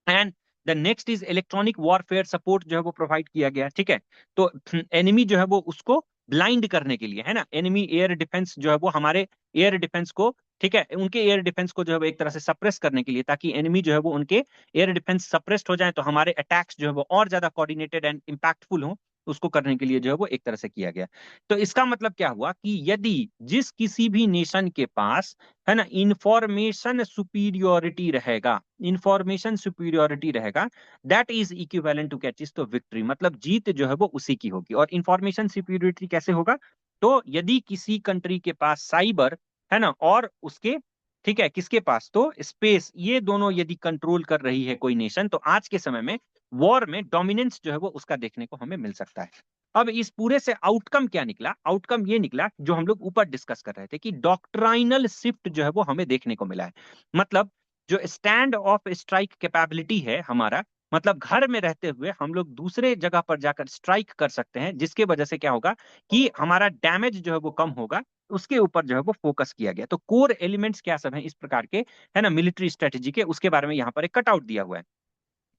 And the next is electronic warfare support जो है वो प्रोवाइड किया गया, ठीक है। तो एनिमी जो है वो उसको ब्लाइंड करने के लिए, है ना, एनिमी एयर डिफेंस जो है वो हमारे एयर डिफेंस को, ठीक है, उनके एयर डिफेंस को जो है वो एक तरह से सप्रेस करने के लिए, ताकि एनिमी जो है वो उनके एयर डिफेंस सप्रेस्ड हो जाए, तो हमारे अटैक्स जो है वो और ज्यादा कोऑर्डिनेटेड एंड इंपैक्टफुल हो, उसको करने के लिए जो है वो एक तरह से किया गया। तो इसका मतलब क्या हुआ कि यदि जिस किसी भी नेशन के पास, है ना, इंफॉर्मेशन सुपीरियोरिटी रहेगा, इंफॉर्मेशन सुपीरियोरिटी रहेगा, that is equivalent to catches, तो विक्ट्री, मतलब जीत जो है वो उसी की होगी। और इंफॉर्मेशन सुपीरियोरिटी कैसे होगा, तो यदि किसी कंट्री के पास साइबर, है ना, और उसके, ठीक है, किसके पास, तो स्पेस, ये दोनों यदि कंट्रोल कर रही है कोई नेशन, तो आज के समय में वॉर में डोमिनेंस जो है वो उसका देखने को हमें मिल सकता है। अब इस पूरे से आउटकम क्या निकला, आउटकम ये निकला जो हम लोग ऊपर डिस्कस कर रहे थे, कि डॉक्ट्राइनल शिफ्ट जो है वो हमें देखने को मिला है। मतलब जो स्टैंड ऑफ स्ट्राइक कैपेबिलिटी है हमारा, मतलब घर में रहते हुए हम लोग दूसरे जगह पर जाकर स्ट्राइक कर सकते हैं, जिसके वजह से क्या होगा कि हमारा डैमेज जो है वो कम होगा, उसके ऊपर जो है वो फोकस किया गया। तो कोर एलिमेंट्स क्या सब हैं इस प्रकार के, है ना, मिलिट्री स्ट्रेटेजी के, उसके बारे में यहाँ पर एक कटआउट दिया हुआ है।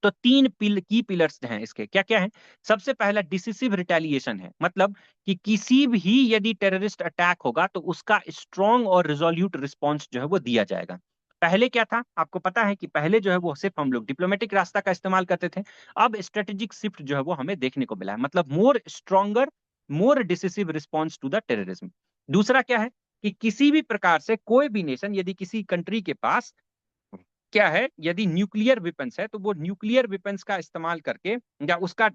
तो तीन की पिलर्स हैं इसके, क्या क्या है। सबसे पहला डिसिसिव रिटेलिएशन है, मतलब कि किसी भी यदि टेररिस्ट अटैक होगा तो उसका स्ट्रॉन्ग और रिजोल्यूट रिस्पॉन्स जो है वो दिया जाएगा। पहले क्या था, आपको पता है कि पहले जो है वो सिर्फ हम लोग डिप्लोमेटिक रास्ता का इस्तेमाल करते थे। अब स्ट्रेटेजिक शिफ्ट जो है वो हमें देखने को मिला है, मतलब more stronger, more decisive response to the terrorism. दूसरा क्या है कि किसी भी प्रकार से कोई भी नेशन यदि किसी कंट्री के पास क्या है, यदि न्यूक्लियर वेपन्स है, तो वो न्यूक्लियर वेपन्स का इस्तेमाल करके या उसका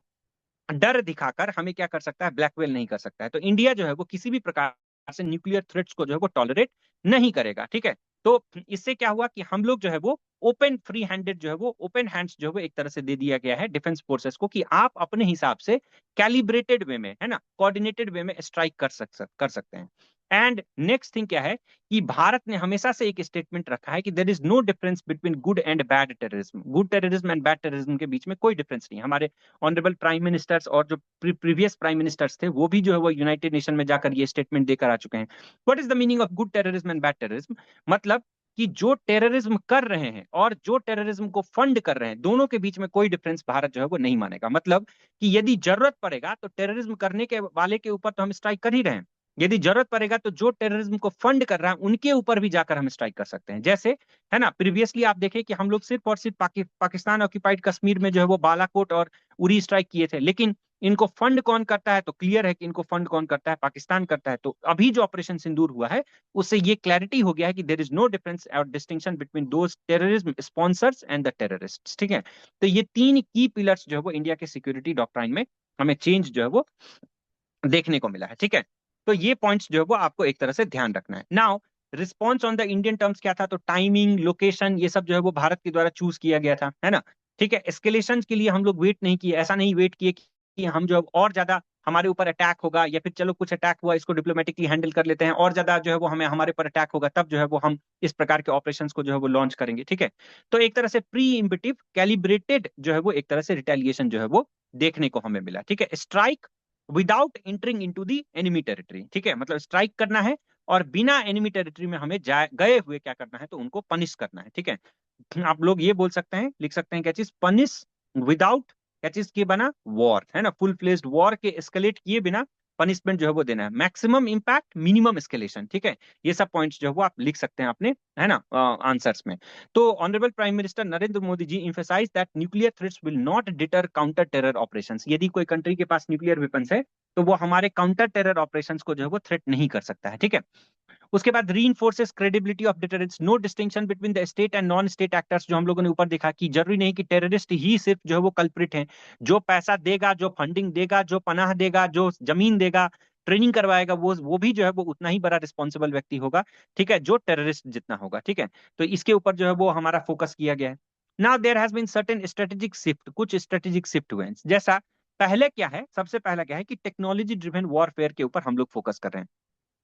डर दिखाकर हमें क्या कर सकता है, ब्लैकमेल नहीं कर सकता है। तो इंडिया जो है वो किसी भी प्रकार से न्यूक्लियर थ्रेट्स को जो है वो टॉलरेट नहीं करेगा, ठीक है। तो इससे क्या हुआ कि हम लोग जो है वो ओपन फ्री हैंडेड जो है वो ओपन हैंड्स जो है वो एक तरह से दे दिया गया है डिफेंस फोर्सेस को, कि आप अपने हिसाब से कैलिब्रेटेड वे में, है ना, कोऑर्डिनेटेड वे में स्ट्राइक कर सकते हैं। एंड नेक्स्ट थिंग क्या है कि भारत ने हमेशा से एक स्टेटमेंट रखा है कि there is no difference between good and bad terrorism, good terrorism and bad terrorism के बीच में कोई डिफरेंस नहीं है। हमारे ऑनरेबल प्राइम मिनिस्टर्स और जो प्रीवियस प्राइम मिनिस्टर्स थे वो भी जो है वो यूनाइटेड नेशन में जाकर ये स्टेटमेंट देकर आ चुके हैं। What is the meaning of good terrorism and bad terrorism, मतलब कि जो टेररिज्म कर रहे हैं और जो टेररिज्म को फंड कर रहे हैं, दोनों के बीच में कोई डिफरेंस भारत जो है वो नहीं मानेगा। मतलब कि यदि जरूरत पड़ेगा तो टेररिज्म करने के वाले के ऊपर तो हम स्ट्राइक कर ही रहे हैं, यदि जरूरत पड़ेगा तो जो टेररिज्म को फंड कर रहा है उनके ऊपर भी जाकर हम स्ट्राइक कर सकते हैं। जैसे, है ना, प्रीवियसली आप देखें कि हम लोग सिर्फ और सिर्फ पाकिस्तान ऑक्यूपाइड कश्मीर में जो है वो बालाकोट और उरी स्ट्राइक किए थे, लेकिन इनको फंड कौन करता है, तो क्लियर है कि इनको फंड कौन करता है, पाकिस्तान करता है। तो अभी जो ऑपरेशन सिंदूर हुआ है उससे ये क्लैरिटी हो गया है कि देयर इज नो डिफरेंस और distinction between those terrorism sponsors and the terrorists, ठीक है। तो ये तीन की पिलर्स जो है वो इंडिया के सिक्योरिटी डॉक्ट्राइन में हमें चेंज जो है वो देखने को मिला है, ठीक है। तो ये पॉइंट्स जो है वो आपको एक तरह से ध्यान रखना है। Now response on the Indian terms क्या था, तो टाइमिंग, लोकेशन, ये सब जो है वो भारत के द्वारा चूज किया गया था, है ना, ठीक है। एस्केलेशन के लिए हम लोग वेट नहीं किए, ऐसा नहीं वेट किए कि हम जो है और ज्यादा हमारे ऊपर अटैक होगा, या फिर चलो कुछ अटैक हुआ इसको डिप्लोमेटिकली हैंडल कर लेते हैं, और ज्यादा जो है वो हमें हमारे पर अटैक होगा तब जो है वो हम इस प्रकार के ऑपरेशंस को जो है वो लॉन्च करेंगे, ठीक है। तो एक तरह से प्री इम्पिटिव कैलिब्रेटेड जो है वो एक तरह से रिटेलिएशन जो है वो देखने को हमें मिला, ठीक है। Strike without entering into the enemy territory, ठीक है, मतलब स्ट्राइक करना है और बिना एनिमी टेरिटरी में हमें गए हुए क्या करना है, तो उनको पनिश करना है, ठीक है। आप लोग ये बोल सकते हैं, लिख सकते हैं क्या चीज, पनिश विदाउट क्या चीज किए बना, वॉर, है ना, फुल फ्लेज्ड वॉर के एस्केलेट किए बिना पनिशमेंट जो है वो देना है, मैक्सिमम इंपैक्ट मिनिमम एस्केलेशन, ठीक है। ये सब पॉइंट्स जो है वो आप लिख सकते हैं अपने, है ना, आंसर्स में। तो honourable prime minister Narendra Modi ji emphasized that nuclear threats will not deter counter terror operations. यदि कोई कंट्री के पास न्यूक्लियर वेपन्स है तो वो हमारे काउंटर टेरर ऑपरेशंस को जो है वो थ्रेट नहीं कर सकता है, ठीक है। उसके बाद reinforces credibility of deterrence, no distinction between the state and non state actors, जो हम लोगों ने ऊपर देखा कि जरूरी नहीं कि टेररिस्ट ही सिर्फ जो है वो कल्प्रिट हैं, जो पैसा देगा, जो फंडिंग देगा, जो पनाह देगा, जो जमीन देगा, ट्रेनिंग करवाएगा, वो भी जो है वो उतना ही बड़ा रिस्पॉन्सिबल व्यक्ति होगा, ठीक है, जो टेररिस्ट जितना होगा, ठीक है। तो इसके ऊपर जो है वो हमारा फोकस किया गया है। Now there has been certain strategic shift, कुछ स्ट्रेटेजिक शिफ्ट हुए हैं, जैसा पहले क्या है, सबसे पहला क्या है कि टेक्नोलॉजी ड्रिवन वॉरफेयर के ऊपर हम लोग फोकस कर रहे हैं।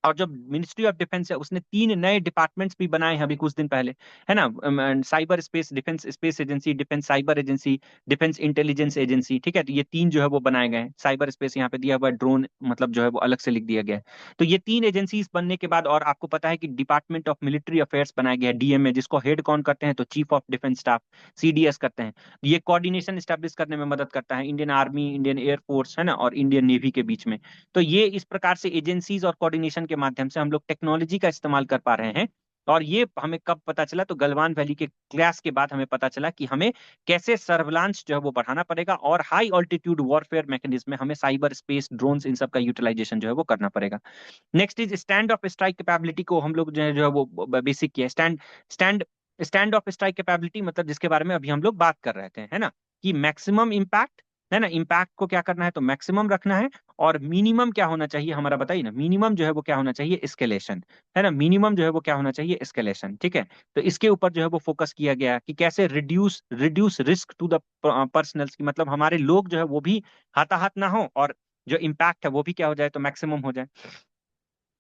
और जो मिनिस्ट्री ऑफ डिफेंस है उसने 3 नए डिपार्टमेंट्स भी बनाए हैं अभी कुछ दिन पहले, है ना, cyber space defence space agency, defence cyber agency, defence intelligence agency, ठीक है। तो ये 3 जो है वो बनाए गए हैं। साइबर स्पेस यहाँ पे दिया हुआ है, ड्रोन मतलब जो है वो अलग से लिख दिया गया है। तो ये 3 एजेंसीज बनने के बाद, और आपको पता है कि डिपार्टमेंट ऑफ मिलिट्री अफेयर्स बनाया गया है, डीएमए, जिसको हेड कौन करते हैं, तो chief of defence staff, CDS करते हैं। ये कोऑर्डिनेशन स्टैब्लिश करने में मदद करता है इंडियन आर्मी, इंडियन एयरफोर्स, है ना, और इंडियन नेवी के बीच में। तो ये इस प्रकार से एजेंसीज और कोऑर्डिनेशन के माध्यम से हम लोग टेक्नोलॉजी का इस्तेमाल कर पा रहे हैं। और ये हमें कब पता चला, तो गलवान वैली के क्लैश के बाद हमें पता चला कि हमें कैसे सर्विलांस जो है वो बढ़ाना पड़ेगा, और हाई ऑल्टीट्यूड वॉरफेयर मैकेनिज्म में हमें साइबर स्पेस, ड्रोन्स, इन सब का यूटिलाइजेशन जो है वो करना पड़ेगा। Next is stand of strike capability को हम लोग जो है वो बेसिक किया। Stand stand of strike capability मतलब जिसके बारे में अभी हम लोग बात कर रहे थे, है ना, कि मैक्सिमम इंपैक्ट, है ना, इंपैक्ट को क्या करना है, तो मैक्सिमम रखना है, और मिनिमम क्या होना चाहिए हमारा, बताइए ना, मिनिमम जो है वो क्या होना चाहिए, एस्केलेशन, है ना, मिनिमम जो है वो क्या होना चाहिए, एस्केलेशन, ठीक है। तो इसके ऊपर जो है वो फोकस किया गया कि कैसे reduce reduce risk to the personnels, की मतलब हमारे लोग जो है वो भी हताहत ना हो, और जो इम्पैक्ट है वो भी क्या हो जाए, तो मैक्सिमम हो जाए।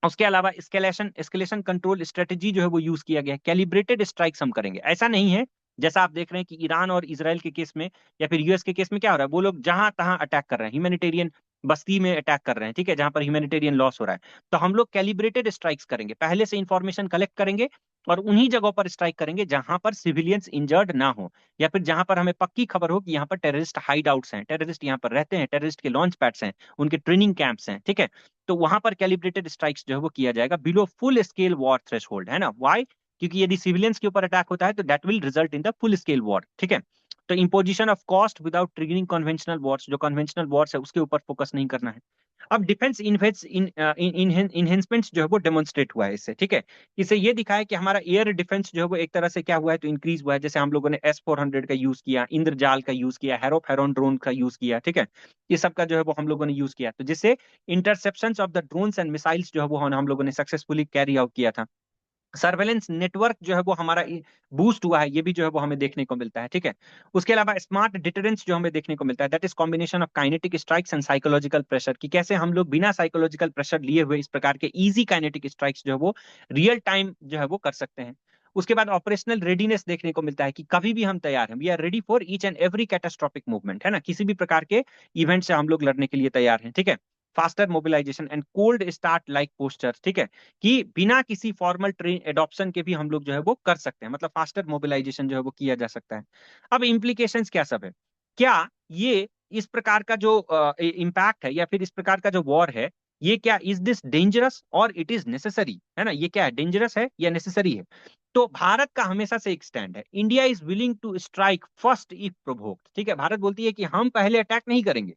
उसके अलावा एस्केलेशन एस्केलेशन कंट्रोल स्ट्रेटेजी जो है वो यूज किया गया है। कैलिब्रेटेड स्ट्राइक्स हम करेंगे, ऐसा नहीं है जैसा आप देख रहे हैं कि ईरान और इजराइल के केस में या फिर यूएस के केस में क्या हो रहा है, वो लोग जहां तहां अटैक कर रहे हैं, ह्यूमैनिटेरियन बस्ती में अटैक कर रहे हैं, ठीक है, जहां पर ह्यूमैनिटेरियन लॉस हो रहा है। तो हम लोग कैलिब्रेटेड स्ट्राइक्स करेंगे, पहले से इंफॉर्मेशन कलेक्ट करेंगे और उन्हीं जगहों पर स्ट्राइक करेंगे जहां पर सिविलियंस इंजर्ड ना हो, या फिर जहां पर हमें पक्की खबर हो कि यहाँ पर टेररिस्ट हाइड आउट्स हैं, टेररिस्ट यहाँ पर रहते हैं, टेररिस्ट के लॉन्च पैड्स हैं, उनके ट्रेनिंग कैंप्स हैं, ठीक है। तो वहां पर कैलिब्रेटेड स्ट्राइक्स जो है वो किया जाएगा below full scale war threshold, है ना, व्हाई, क्योंकि यदि सिविलियंस के ऊपर अटैक होता है तो that will result in the full scale war, ठीक है। तो imposition of cost without triggering conventional Wars, जो कन्वेंशनल वॉर्स है उसके ऊपर फोकस नहीं करना है। अब डिफेंस इन्हेंसमेंट्स जो है वो डेमोन्स्ट्रेट हुआ है इससे, ठीक है। इससे ये दिखा है कि हमारा एयर डिफेंस जो है वो एक तरह से क्या हुआ है, तो इंक्रीज हुआ है। जैसे हम लोगों ने S-400 का यूज किया, इंद्रजाल का यूज किया, हेरोन ड्रोन का यूज किया, ठीक है। ये सब का जो है वो हम लोगों ने यूज किया, तो जिससे interception of the drones and missiles जो है वो हम लोगों ने सक्सेसफुली कैरी आउट किया था। सर्वेलेंस नेटवर्क जो है वो हमारा बूस्ट हुआ है, ये भी जो है वो हमें देखने को मिलता है, ठीक है। उसके अलावा स्मार्ट डिटरेंस जो हमें देखने को मिलता है, that is combination of kinetic strikes and psychological pressure, कि कैसे हम लोग बिना साइकोलॉजिकल प्रेशर लिए हुए इस प्रकार के इजी काइनेटिक स्ट्राइक्स जो है वो रियल टाइम जो है वो कर सकते हैं। उसके बाद ऑपरेशनल रेडीनेस देखने को मिलता है कि कभी भी हम तैयार हैं, we are ready for each and every catastrophic movement, है ना, किसी भी प्रकार के इवेंट से हम लोग लड़ने के लिए तैयार हैं, ठीक है। Faster mobilisation and cold start like posture, ठीक है, कि बिना किसी फॉर्मल ट्रेन एडॉप्शन के भी हम लोग जो है वो कर सकते हैं, मतलब फास्टर मोबिलाइजेशन जो है वो किया जा सकता है। अब इम्प्लीकेशंस क्या सब है, क्या ये इस प्रकार का जो इम्पैक्ट है या फिर इस प्रकार का जो वॉर है, ये क्या इज दिस डेंजरस और इट इज नेसेसरी, है ना, ये क्या है, डेंजरस है या नेसेसरी है। तो भारत का हमेशा से एक स्टैंड है, India is willing to strike first if provoked, ठीक है। भारत बोलती है कि हम पहले अटैक नहीं करेंगे,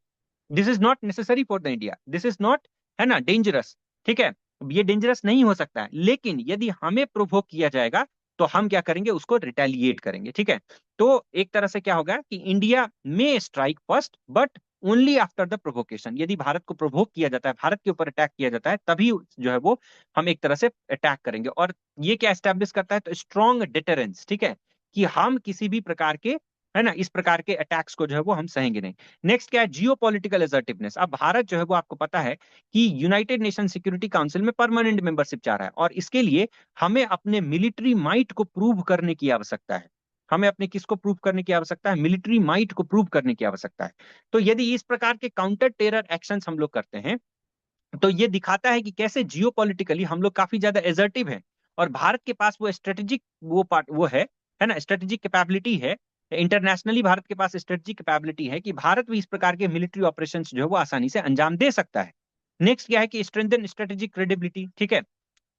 this is not necessary for the India, this is not, है ना, डेंजरस, ठीक है। ये डेंजरस नहीं हो सकता है, लेकिन यदि हमें प्रोवोक किया जाएगा तो हम क्या करेंगे, उसको रिटेलिएट करेंगे, ठीक है। तो एक तरह से क्या होगा कि इंडिया में strike first but only after the provocation, यदि भारत को प्रोवोक किया जाता है, भारत के ऊपर अटैक किया जाता है, तभी जो है वो हम एक तरह से अटैक करेंगे। और ये क्या एस्टेब्लिश करता है, तो स्ट्रॉन्ग डिटरेंस, ठीक है, कि हम किसी भी प्रकार के, है ना, इस प्रकार के अटैक्स को जो है वो हम सहेंगे नहीं। नेक्स्ट क्या है, जियो पॉलिटिकल असर्टिवनेस। अब भारत जो है वो आपको पता है कि यूनाइटेड नेशन सिक्योरिटी काउंसिल में परमानेंट मेंबरशिप चाह रहा है, और इसके लिए हमें अपने मिलिट्री माइट को प्रूव करने की आवश्यकता है। हमें अपने किसको प्रूव करने की आवश्यकता है, मिलिट्री माइट को प्रूव करने की आवश्यकता है। तो यदि इस प्रकार के काउंटर टेरर एक्शंस हम लोग करते हैं, तो ये दिखाता है कि कैसे जियोपॉलिटिकली हम लोग काफी ज्यादा एजर्टिव हैं, और भारत के पास वो स्ट्रेटेजिक वो पार्ट वो है ना, स्ट्रेटेजिक कैपेबिलिटी है। इंटरनेशनली भारत के पास स्ट्रेटेजिक कैपेबिलिटी है कि भारत भी इस प्रकार के मिलिट्री ऑपरेशंस जो है वो आसानी से अंजाम दे सकता है। नेक्स्ट क्या है कि स्ट्रेंथन स्ट्रेटेजिक क्रेडिबिलिटी, ठीक है।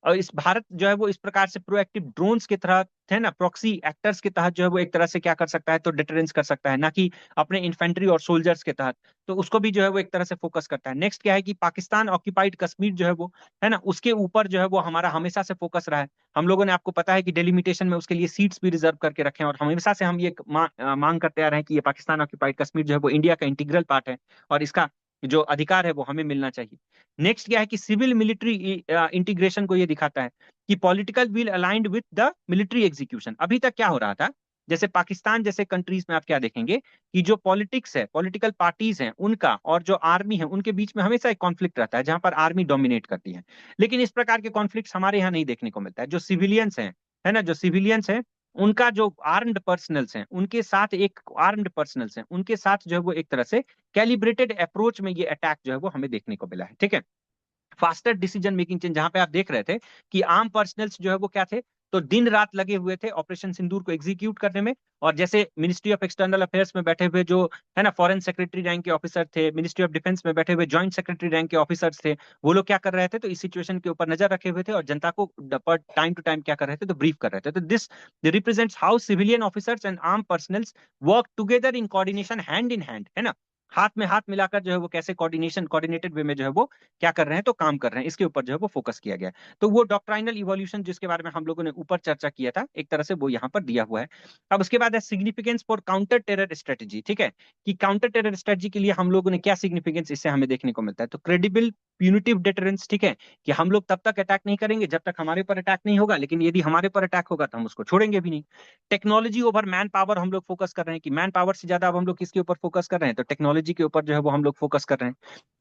और इस भारत जो है वो इस प्रकार से प्रोएक्टिव ड्रोन्स के तहत, है ना, प्रॉक्सी एक्टर्स के तहत जो है वो एक तरह से क्या कर सकता है, तो डिटरेंस कर सकता है, ना कि अपने इन्फेंट्री और सोल्जर्स के तहत। तो उसको भी जो है वो एक तरह से फोकस करता है। नेक्स्ट क्या है कि पाकिस्तान ऑक्यूपाइड कश्मीर जो है वो, है ना, उसके ऊपर जो है वो हमारा हमेशा से फोकस रहा है। हम लोगों ने, आपको पता है कि डेलिमिटेशन में उसके लिए सीट्स भी रिजर्व करके रखे हैं, और हमेशा से हम ये मांग करते आ रहे हैं कि ये पाकिस्तान ऑक्यूपाइड कश्मीर जो है वो इंडिया का इंटीग्रल पार्ट है, और इसका जो अधिकार है वो हमें मिलना चाहिए। नेक्स्ट क्या है कि सिविल मिलिट्री इंटीग्रेशन को ये दिखाता है कि political will aligned with the military execution. अभी तक क्या हो रहा था, जैसे पाकिस्तान जैसे कंट्रीज में आप क्या देखेंगे कि जो पॉलिटिक्स है, पॉलिटिकल पार्टीज हैं उनका और जो आर्मी है उनके बीच में हमेशा एक कॉन्फ्लिक्ट रहता है, जहां पर आर्मी डोमिनेट करती है। लेकिन इस प्रकार के कॉन्फ्लिक्ट हमारे यहाँ नहीं देखने को मिलता है। जो सिविलियंस हैं, है ना, जो सिविलियंस हैं, उनका जो आर्म्ड पर्सनल्स हैं उनके साथ, एक आर्म्ड पर्सनल्स हैं उनके साथ जो है वो एक तरह से कैलिब्रेटेड अप्रोच में ये अटैक जो है वो हमें देखने को मिला है, ठीक है। फास्टर डिसीजन मेकिंग चेंज, जहां पे आप देख रहे थे कि आर्म पर्सनल्स जो है वो क्या थे, तो दिन रात लगे हुए थे ऑपरेशन सिंदूर को एग्जीक्यूट करने में। और जैसे मिनिस्ट्री ऑफ एक्सटर्नल अफेयर्स में बैठे हुए जो, है ना, फॉरेन सेक्रेटरी रैंक के ऑफिसर थे, मिनिस्ट्री ऑफ डिफेंस में बैठे हुए जॉइंट सेक्रेटरी रैंक के ऑफिसर्स थे, वो लोग क्या कर रहे थे, तो इस सिचुएशन के ऊपर नजर रखे हुए थे और जनता को टाइम टू टाइम क्या कर रहे थे, तो ब्रीफ कर रहे थे। तो this represents how civilian officers and arm personnels work together in coordination, hand in hand, है ना, हाथ में हाथ मिलाकर जो है वो कैसे कोऑर्डिनेटेड वे में जो है वो क्या कर रहे हैं, तो काम कर रहे हैं, इसके ऊपर जो है वो फोकस किया गया है। तो वो डॉक्ट्राइनल इवोल्यूशन जिसके बारे में हम लोगों ने ऊपर चर्चा किया था, एक तरह से वो यहाँ पर दिया हुआ है। अब उसके बाद है significance for counter terror strategy, ठीक है, कि काउंटर टेरर स्ट्रेटेजी के लिए हम लोगों ने क्या सिग्निफिकेंस इससे हमें देखने को मिलता है, तो क्रेडिबल प्यूनिटिव डिटरेंस, ठीक है, कि हम लोग तब तक अटैक नहीं करेंगे जब तक हमारे ऊपर अटैक नहीं होगा, लेकिन यदि हमारे ऊपर अटैक होगा तो हम उसको छोड़ेंगे भी नहीं। टेक्नोलॉजी ओवर मैन पावर हम लोग फोकस कर रहे हैं, कि मैन पावर से ज्यादा अब हम लोग किसके ऊपर फोकस कर रहे हैं, तो टेक्नोलॉजी के ऊपर जो है वो हम लोग फोकस कर रहे हैं,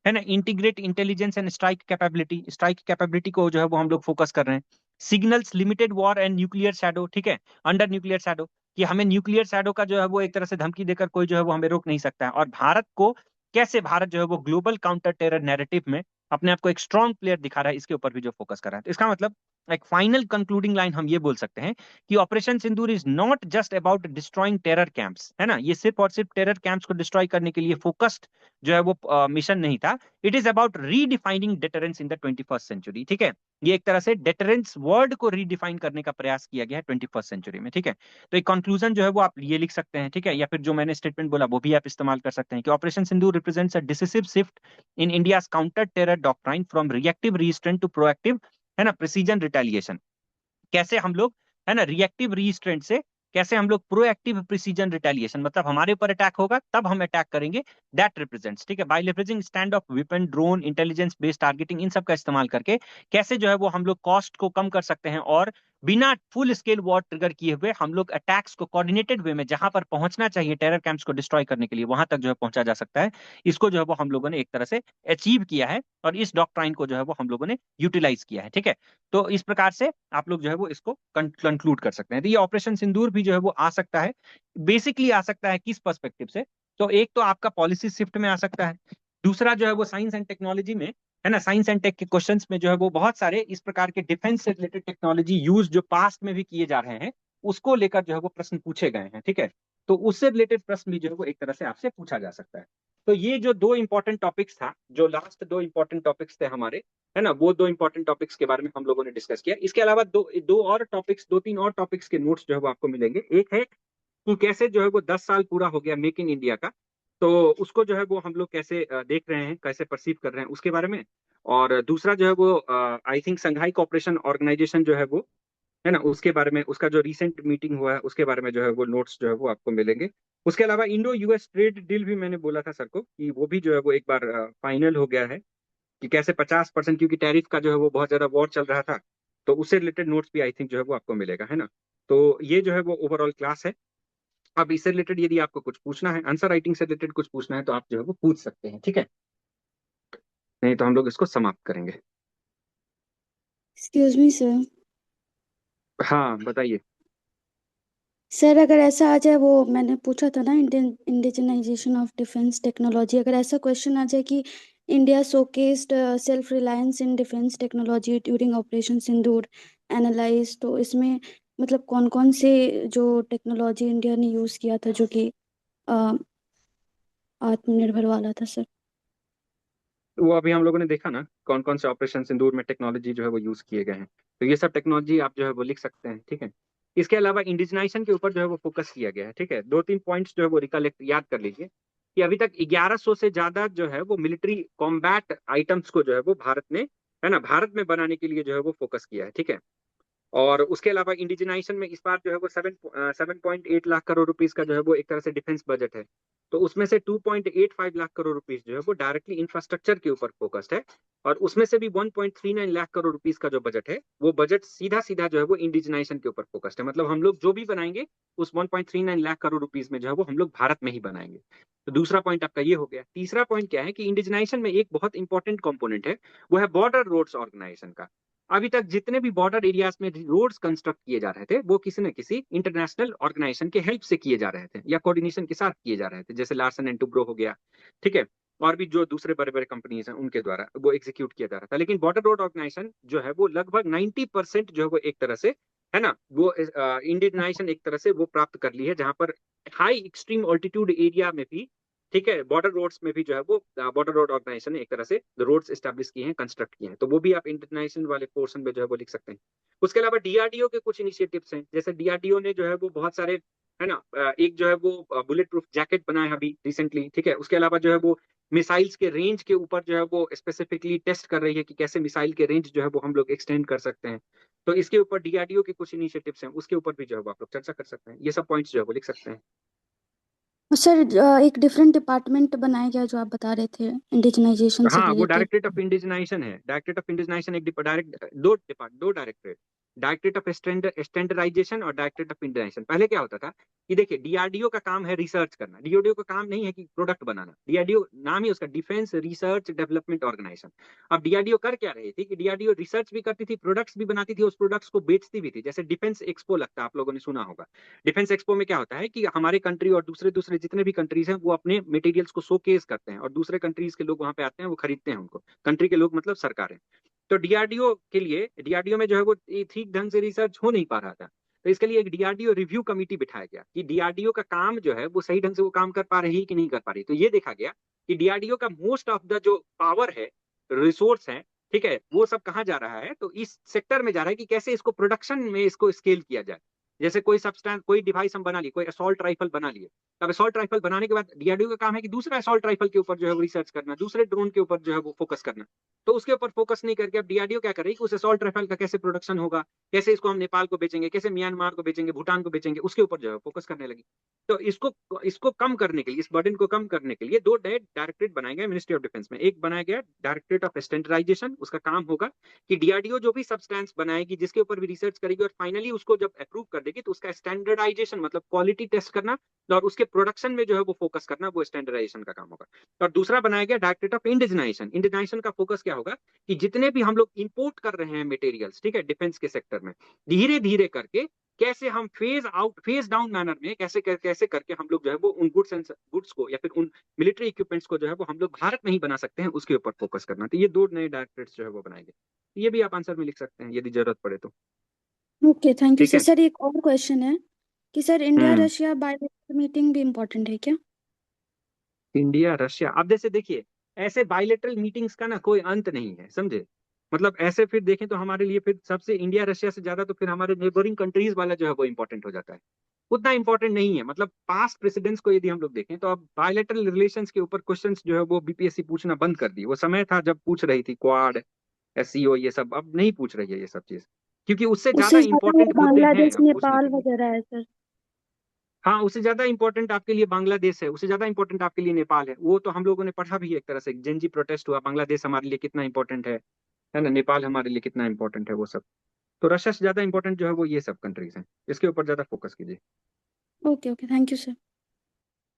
है ना। Integrate intelligence and strike capability को जो है वो हम लोग फोकस कर रहे हैं। Signals limited war and nuclear shadow, ठीक है, अंडर न्यूक्लियर शैडो, कि हमें न्यूक्लियर शैडो का जो है वो एक तरह से धमकी देकर कोई जो है वो हमें रोक नहीं सकता है। और भारत को कैसे, भारत जो है वो ग्लोबल काउंटर टेरर नैरेटिव में अपने आप को एक स्ट्रॉन्ग प्लेयर दिखा रहा है, इसके ऊपर भी जो फोकस कर रहा है। तो इसका मतलब एक फाइनल कंक्लूडिंग लाइन हम ये बोल सकते हैं कि operation Sindoor is not just about destroying terror camps, है ना, ये सिर्फ और सिर्फ टेरर कैंप्स को डिस्ट्रॉय करने के लिए फोकस्ड जो है वो मिशन नहीं था। It is about redefining deterrence in the 21st century, ठीक है। ये एक तरह से डिटरेंस वर्ड को रीडिफाइन करने का प्रयास किया गया है 21st सेंचुरी में, ठीक है। तो एक कंक्लूजन जो है वो आप ये लिख सकते हैं, ठीक है, या फिर जो मैंने स्टेटमेंट बोला वो भी आप इस्तेमाल कर सकते हैं कि operation Sindoor represents a decisive shift in India's counter terror doctrine from reactive restraint to proactive, है ना, प्रिसीजन रिटेलिएशन। कैसे हम लोग, है ना, रिएक्टिव रिस्ट्रेंट से कैसे हम लोग प्रोएक्टिव प्रिसीजन रिटेलिएशन, मतलब हमारे ऊपर अटैक होगा तब हम अटैक करेंगे, दैट रिप्रेजेंट्स, ठीक है, by leveraging stand off weapon, drone, intelligence based targeting, इन सब का इस्तेमाल करके कैसे जो है वो हम लोग कॉस्ट को कम कर सकते हैं, और बिना फुल स्केल वॉर ट्रिगर किए हुए हम लोग अटैक्स को कोऑर्डिनेटेड वे में जहां पर पहुंचना चाहिए टेरर कैंप्स को डिस्ट्रॉय करने के लिए, वहां तक जो है पहुंचा जा सकता है। इसको जो है वो हम लोगों ने एक तरह से अचीव किया है, और इस डॉक्ट्राइन को जो है वो हम लोगों ने यूटिलाइज किया है, ठीक है। तो इस प्रकार से आप लोग जो है वो इसको कंक्लूड कर सकते हैं। तो ये ऑपरेशन सिंदूर भी जो है वो आ सकता है, बेसिकली आ सकता है किस पर्सपेक्टिव से, तो एक तो आपका पॉलिसी शिफ्ट में आ सकता है, दूसरा जो है वो साइंस एंड टेक्नोलॉजी में, है ना, साइंस एंड टेक के क्वेश्चंस में जो है वो बहुत सारे इस प्रकार के डिफेंस से रिलेटेड टेक्नोलॉजी यूज जो पास्ट में भी किए जा रहे हैं, उसको लेकर जो है वो प्रश्न पूछे गए हैं, ठीक है। तो उससे रिलेटेड प्रश्न भी जो है वो एक तरह से आपसे पूछा जा सकता है। तो ये जो दो इंपॉर्टेंट टॉपिक्स था, जो लास्ट दो इंपॉर्टेंट टॉपिक्स थे हमारे, है ना, वो दो इंपॉर्टेंट टॉपिक्स के बारे में हम लोगों ने डिस्कस किया। इसके अलावा दो दो और टॉपिक्स, दो तीन और टॉपिक्स के नोट्स जो है वो आपको मिलेंगे। एक है कि कैसे जो है वो 10 साल पूरा हो गया मेक इन इंडिया का, तो उसको जो है वो हम लोग कैसे देख रहे हैं, कैसे परसीव कर रहे हैं, उसके बारे में। और दूसरा जो है वो I think Shanghai cooperation organisation जो है वो, है ना, उसके बारे में, उसका जो रिसेंट मीटिंग हुआ है उसके बारे में जो है वो नोट्स जो है वो आपको मिलेंगे। उसके अलावा इंडो यूएस ट्रेड डील भी मैंने बोला था सर को कि वो भी जो है वो एक बार फाइनल हो गया है, कि कैसे 50%, क्योंकि टैरिफ का जो है वो बहुत ज्यादा वॉर चल रहा था, तो उससे रिलेटेड नोट्स भी आई थिंक जो है वो आपको मिलेगा, है ना। तो ये जो है वो ओवरऑल क्लास है। अब इससे रिलेटेड यदि आपको कुछ पूछना है, आंसर राइटिंग से रिलेटेड कुछ पूछना है, तो आप जो है वो पूछ सकते हैं, ठीक है। नहीं तो हम लोग इसको समाप्त करेंगे। Excuse me sir. हाँ बताइए। सर अगर ऐसा आ जाए, वो मैंने पूछा था ना, Indian indigenisation of defence technology, अगर ऐसा क्वेश्चन आ जाए कि India showcased self reliance in defence technology during operation Sindoor analyse, तो इसमें मतलब कौन कौन से जो टेक्नोलॉजी इंडिया ने यूज़ किया था जो कि अ, आत्मनिर्भर वाला था सर? वो अभी हम लोगों ने देखा ना कौन कौन से ऑपरेशन सिंदूर में टेक्नोलॉजी जो है वो यूज किए गए हैं, तो ये सब टेक्नोलॉजी आप जो है वो लिख सकते हैं, ठीक है। इसके अलावा इंडिजनाइजेशन के ऊपर जो है वो फोकस किया गया है, ठीक है। दो तीन पॉइंट्स जो है वो रिकलेक्ट याद कर लीजिए कि अभी तक 1100 से ज्यादा जो है वो मिलिट्री कॉम्बैट आइटम्स को जो है वो भारत ने, है ना, भारत में बनाने के लिए जो है वो फोकस किया है, ठीक है। और उसके अलावा इंडिजिनाइजेशन में इस बार जो है वो 7.8 लाख करोड़ रुपीस का जो है वो एक तरह से डिफेंस बजट है। तो उसमें से 2.85 लाख करोड़ रुपीस जो है वो डायरेक्टली इंफ्रास्ट्रक्चर के ऊपर फोकस्ड है। और उसमें से भी 1.39 लाख करोड़ रुपीस का जो बजट है, वो बजट सीधा सीधा जो है वो इंडिजिनाइजेशन के ऊपर फोकस्ड है। मतलब हम लोग जो भी बनाएंगे उस 1.39 लाख करोड़ रुपीस में जो है वो हम लोग भारत में ही बनाएंगे। तो दूसरा पॉइंट आपका ये हो गया। तीसरा पॉइंट क्या है कि इंडिजिनाइजेशन में एक बहुत इंपॉर्टेंट कंपोनेंट है, वो है बॉर्डर रोड्स ऑर्गेनाइजेशन का। अभी तक जितने भी बॉर्डर एरियाज में रोड्स कंस्ट्रक्ट किए जा रहे थे, वो किसी न किसी इंटरनेशनल ऑर्गेनाइजेशन के हेल्प से किए जा रहे थे या कोऑर्डिनेशन के साथ किए जा रहे थे, जैसे लार्सन एंड टुब्रो हो गया, ठीक है। और भी जो दूसरे बड़े बड़े कंपनीज हैं उनके द्वारा वो एग्जीक्यूट किया जा रहा था। लेकिन बॉर्डर रोड ऑर्गेनाइजेशन जो है वो लगभग 90% जो है वो एक तरह से, है ना, वो इंडियनाइजेशन एक तरह से वो प्राप्त कर ली है, जहां पर हाई एक्सट्रीम ऑल्टीट्यूड एरिया में भी, ठीक है, बॉर्डर रोड्स में भी जो है वो बॉर्डर रोड ऑर्गेनाइजेशन ने एक तरह से रोड्स एस्टेब्लिश किए हैं, कंस्ट्रक्ट किए हैं, तो वो भी आप इंटरनेशनल वाले पोर्शन में जो है वो लिख सकते हैं। उसके अलावा डीआरडीओ के कुछ इनिशिएटिव्स हैं, जैसे डीआरडीओ ने जो है वो बहुत सारे, है ना, एक जो है वो बुलेट प्रूफ जैकेट बनाया है अभी रिसेंटली, ठीक है। उसके अलावा जो है वो मिसाइल्स के रेंज के ऊपर जो है वो स्पेसिफिकली टेस्ट कर रही है कि कैसे मिसाइल के रेंज जो है वो हम लोग एक्सटेंड कर सकते हैं। तो इसके ऊपर डीआरडीओ के कुछ इनिशिएटिव्स हैं, उसके ऊपर भी जो है वो आप लोग चर्चा कर सकते हैं। ये सब पॉइंट्स जो है वो लिख सकते हैं। सर एक डिफरेंट डिपार्टमेंट बनाया गया जो आप बता रहे थे इंडिजिनाइजेशन से हाँ, वो रिलेटेड। डायरेक्टरेट ऑफ इंडिजनाइजेशन है। डायरेक्टरेट ऑफ इंडिजनाइजेशन एक दो डायरेक्टरेट, डायरेक्टरेट ऑफ स्टैंडर्डाइजेशन और डायरेक्टरेट ऑफ इंडिजनाइजेशन। पहले क्या होता था कि देखिए डीआरडीओ का काम है रिसर्च करना, डीआरडीओ का काम नहीं है कि प्रोडक्ट बनाना। डीआरडीओ नाम ही उसका डिफेंस रिसर्च डेवलपमेंट ऑर्गेनाइजेशन। अब डीआरडीओ कर क्या रही थी कि डीआरडीओ रिसर्च भी करती थी, प्रोडक्ट्स भी बनाती थी, उस प्रोडक्ट्स को बेचती भी थी। जैसे डिफेंस एक्सपो लगता है, आप लोगों ने सुना होगा। डिफेंस एक्सपो में क्या होता है कि हमारे कंट्री और दूसरे दूसरे जितने भी कंट्रीज हैं वो अपने मटेरियल्स को शोकेस करते हैं, और दूसरे कंट्रीज के लोग वहां पे आते हैं, वो खरीदते हैं उनको, कंट्री के लोग मतलब सरकारें। तो डीआरडीओ के लिए, डीआरडीओ में जो है वो ठीक ढंग से रिसर्च हो नहीं पा रहा था, तो इसके लिए एक डीआरडीओ रिव्यू कमेटी बिठाया गया कि डीआरडीओ का काम जो है वो सही ढंग से वो काम कर पा रही है कि नहीं कर पा रही। तो ये देखा गया कि डीआरडीओ का मोस्ट ऑफ द जो पावर है, रिसोर्स है, ठीक है, वो सब कहाँ जा रहा है, तो इस सेक्टर में जा रहा है कि कैसे इसको प्रोडक्शन में इसको स्केल किया जाए। जैसे कोई सब्सटेंस, कोई डिवाइस हम बना लिए, कोई असॉल्ट राइफल बना लिए, अब असॉल्ट राइफल बनाने के बाद डीआरडीओ का काम है कि दूसरा असॉल्ट राइफल के ऊपर जो है वो रिसर्च करना, दूसरे ड्रोन के ऊपर जो है वो फोकस करना। तो उसके ऊपर फोकस नहीं करके अब डीआरडीओ क्या कर रही है कि उस असॉल्ट राइफल का कैसे प्रोडक्शन होगा, कैसे इसको हम नेपाल को बेचेंगे, कैसे म्यांमार को बेचेंगे, भूटान को बेचेंगे, उसके ऊपर जो है फोकस करने लगी। तो इसको इसको कम करने के लिए, इस बर्डन को कम करने के लिए दो नए डायरेक्टरेट बनाए गए मिनिस्ट्री ऑफ डिफेंस में। एक बनाया गया डायरेक्टरेट ऑफ स्टैंडर्डाइजेशन, उसका काम होगा कि डीआरडीओ जो भी सब्सटेंस बनाएगी, जिसके ऊपर भी रिसर्च करेगी और फाइनली उसको जब अप्रूव कर देगी, तो उसका स्टैंडर्डाइजेशन मतलब क्वालिटी टेस्ट करना और उसके प्रोडक्शन में जो है वो फोकस करना, वो स्टैंडर्डाइजेशन का काम होगा। और दूसरा बनाया गया डायरेक्टरेट ऑफ इंडिजनाइजेशन। इंडिजनाइजेशन का फोकस क्या होगा कि जितने भी हम लोग इंपोर्ट कर रहे हैं मटेरियल्स, ठीक है, डिफेंस के सेक्टर में, धीरे धीरे करके कैसे हम फेज डाउन मैनर में कैसे करके हम लोग जो है वो उन गुड्स को या फिर उन मिलिट्री इक्विपमेंट्स को जो है वो हम लोग भारत में ही बना सकते हैं, उसके ऊपर फोकस करना। तो ये दो नए डायरेक्टरेट्स जो है वो बनाएंगे। ये भी आप आंसर में लिख सकते हैं यदि जरूरत पड़े तो। ओके, थैंक यू ठीक सर। है। सर एक और क्वेश्चन है कि सर इंडिया हम्म। रशिया बायलैटरल मीटिंग भी इम्पोर्टेंट है क्या? इंडिया रशिया, अब जैसे देखिए, ऐसे बायलेटरल मीटिंग्स का ना कोई अंत नहीं है, समझे। मतलब ऐसे फिर देखें तो हमारे लिए फिर सबसे इंडिया रशिया से ज्यादा तो फिर हमारे नेबरिंग कंट्रीज वाला जो है वो इंपॉर्टेंट हो जाता है। उतना इंपॉर्टेंट नहीं है, मतलब पास्ट प्रेसिडेंट्स को यदि हम लोग देखें तो अब बायलेटरल रिलेशंस के ऊपर क्वेश्चंस जो है वो बीपीएससी पूछना बंद कर दी। वो समय था जब पूछ रही थी क्वाड, एससीओ, ये सब अब नहीं पूछ रही है ये सब चीज। क्योंकि उससे ज्यादा उससे ज्यादा वो इंपॉर्टेंट मुद्दे हैं बांग्लादेश अब पूछने नेपाल के लिए। वगैरह है सर। हाँ, उससे ज्यादा इंपॉर्टेंट आपके लिए बांग्लादेश है, उससे ज्यादा इंपॉर्टेंट आपके लिए नेपाल है। वो तो हम लोगों ने पढ़ा भी है, एक तरह से जेनजी प्रोटेस्ट हुआ, बांग्लादेश हमारे लिए कितना इंपॉर्टेंट है ना, नेपाल हमारे लिए कितना इंपॉर्टेंट है, वो सब। तो रशिया से ज्यादा इंपॉर्टेंट जो है वो ये सब कंट्रीज हैं, इसके ऊपर ज्यादा फोकस कीजिए। Okay okay, thank you sir.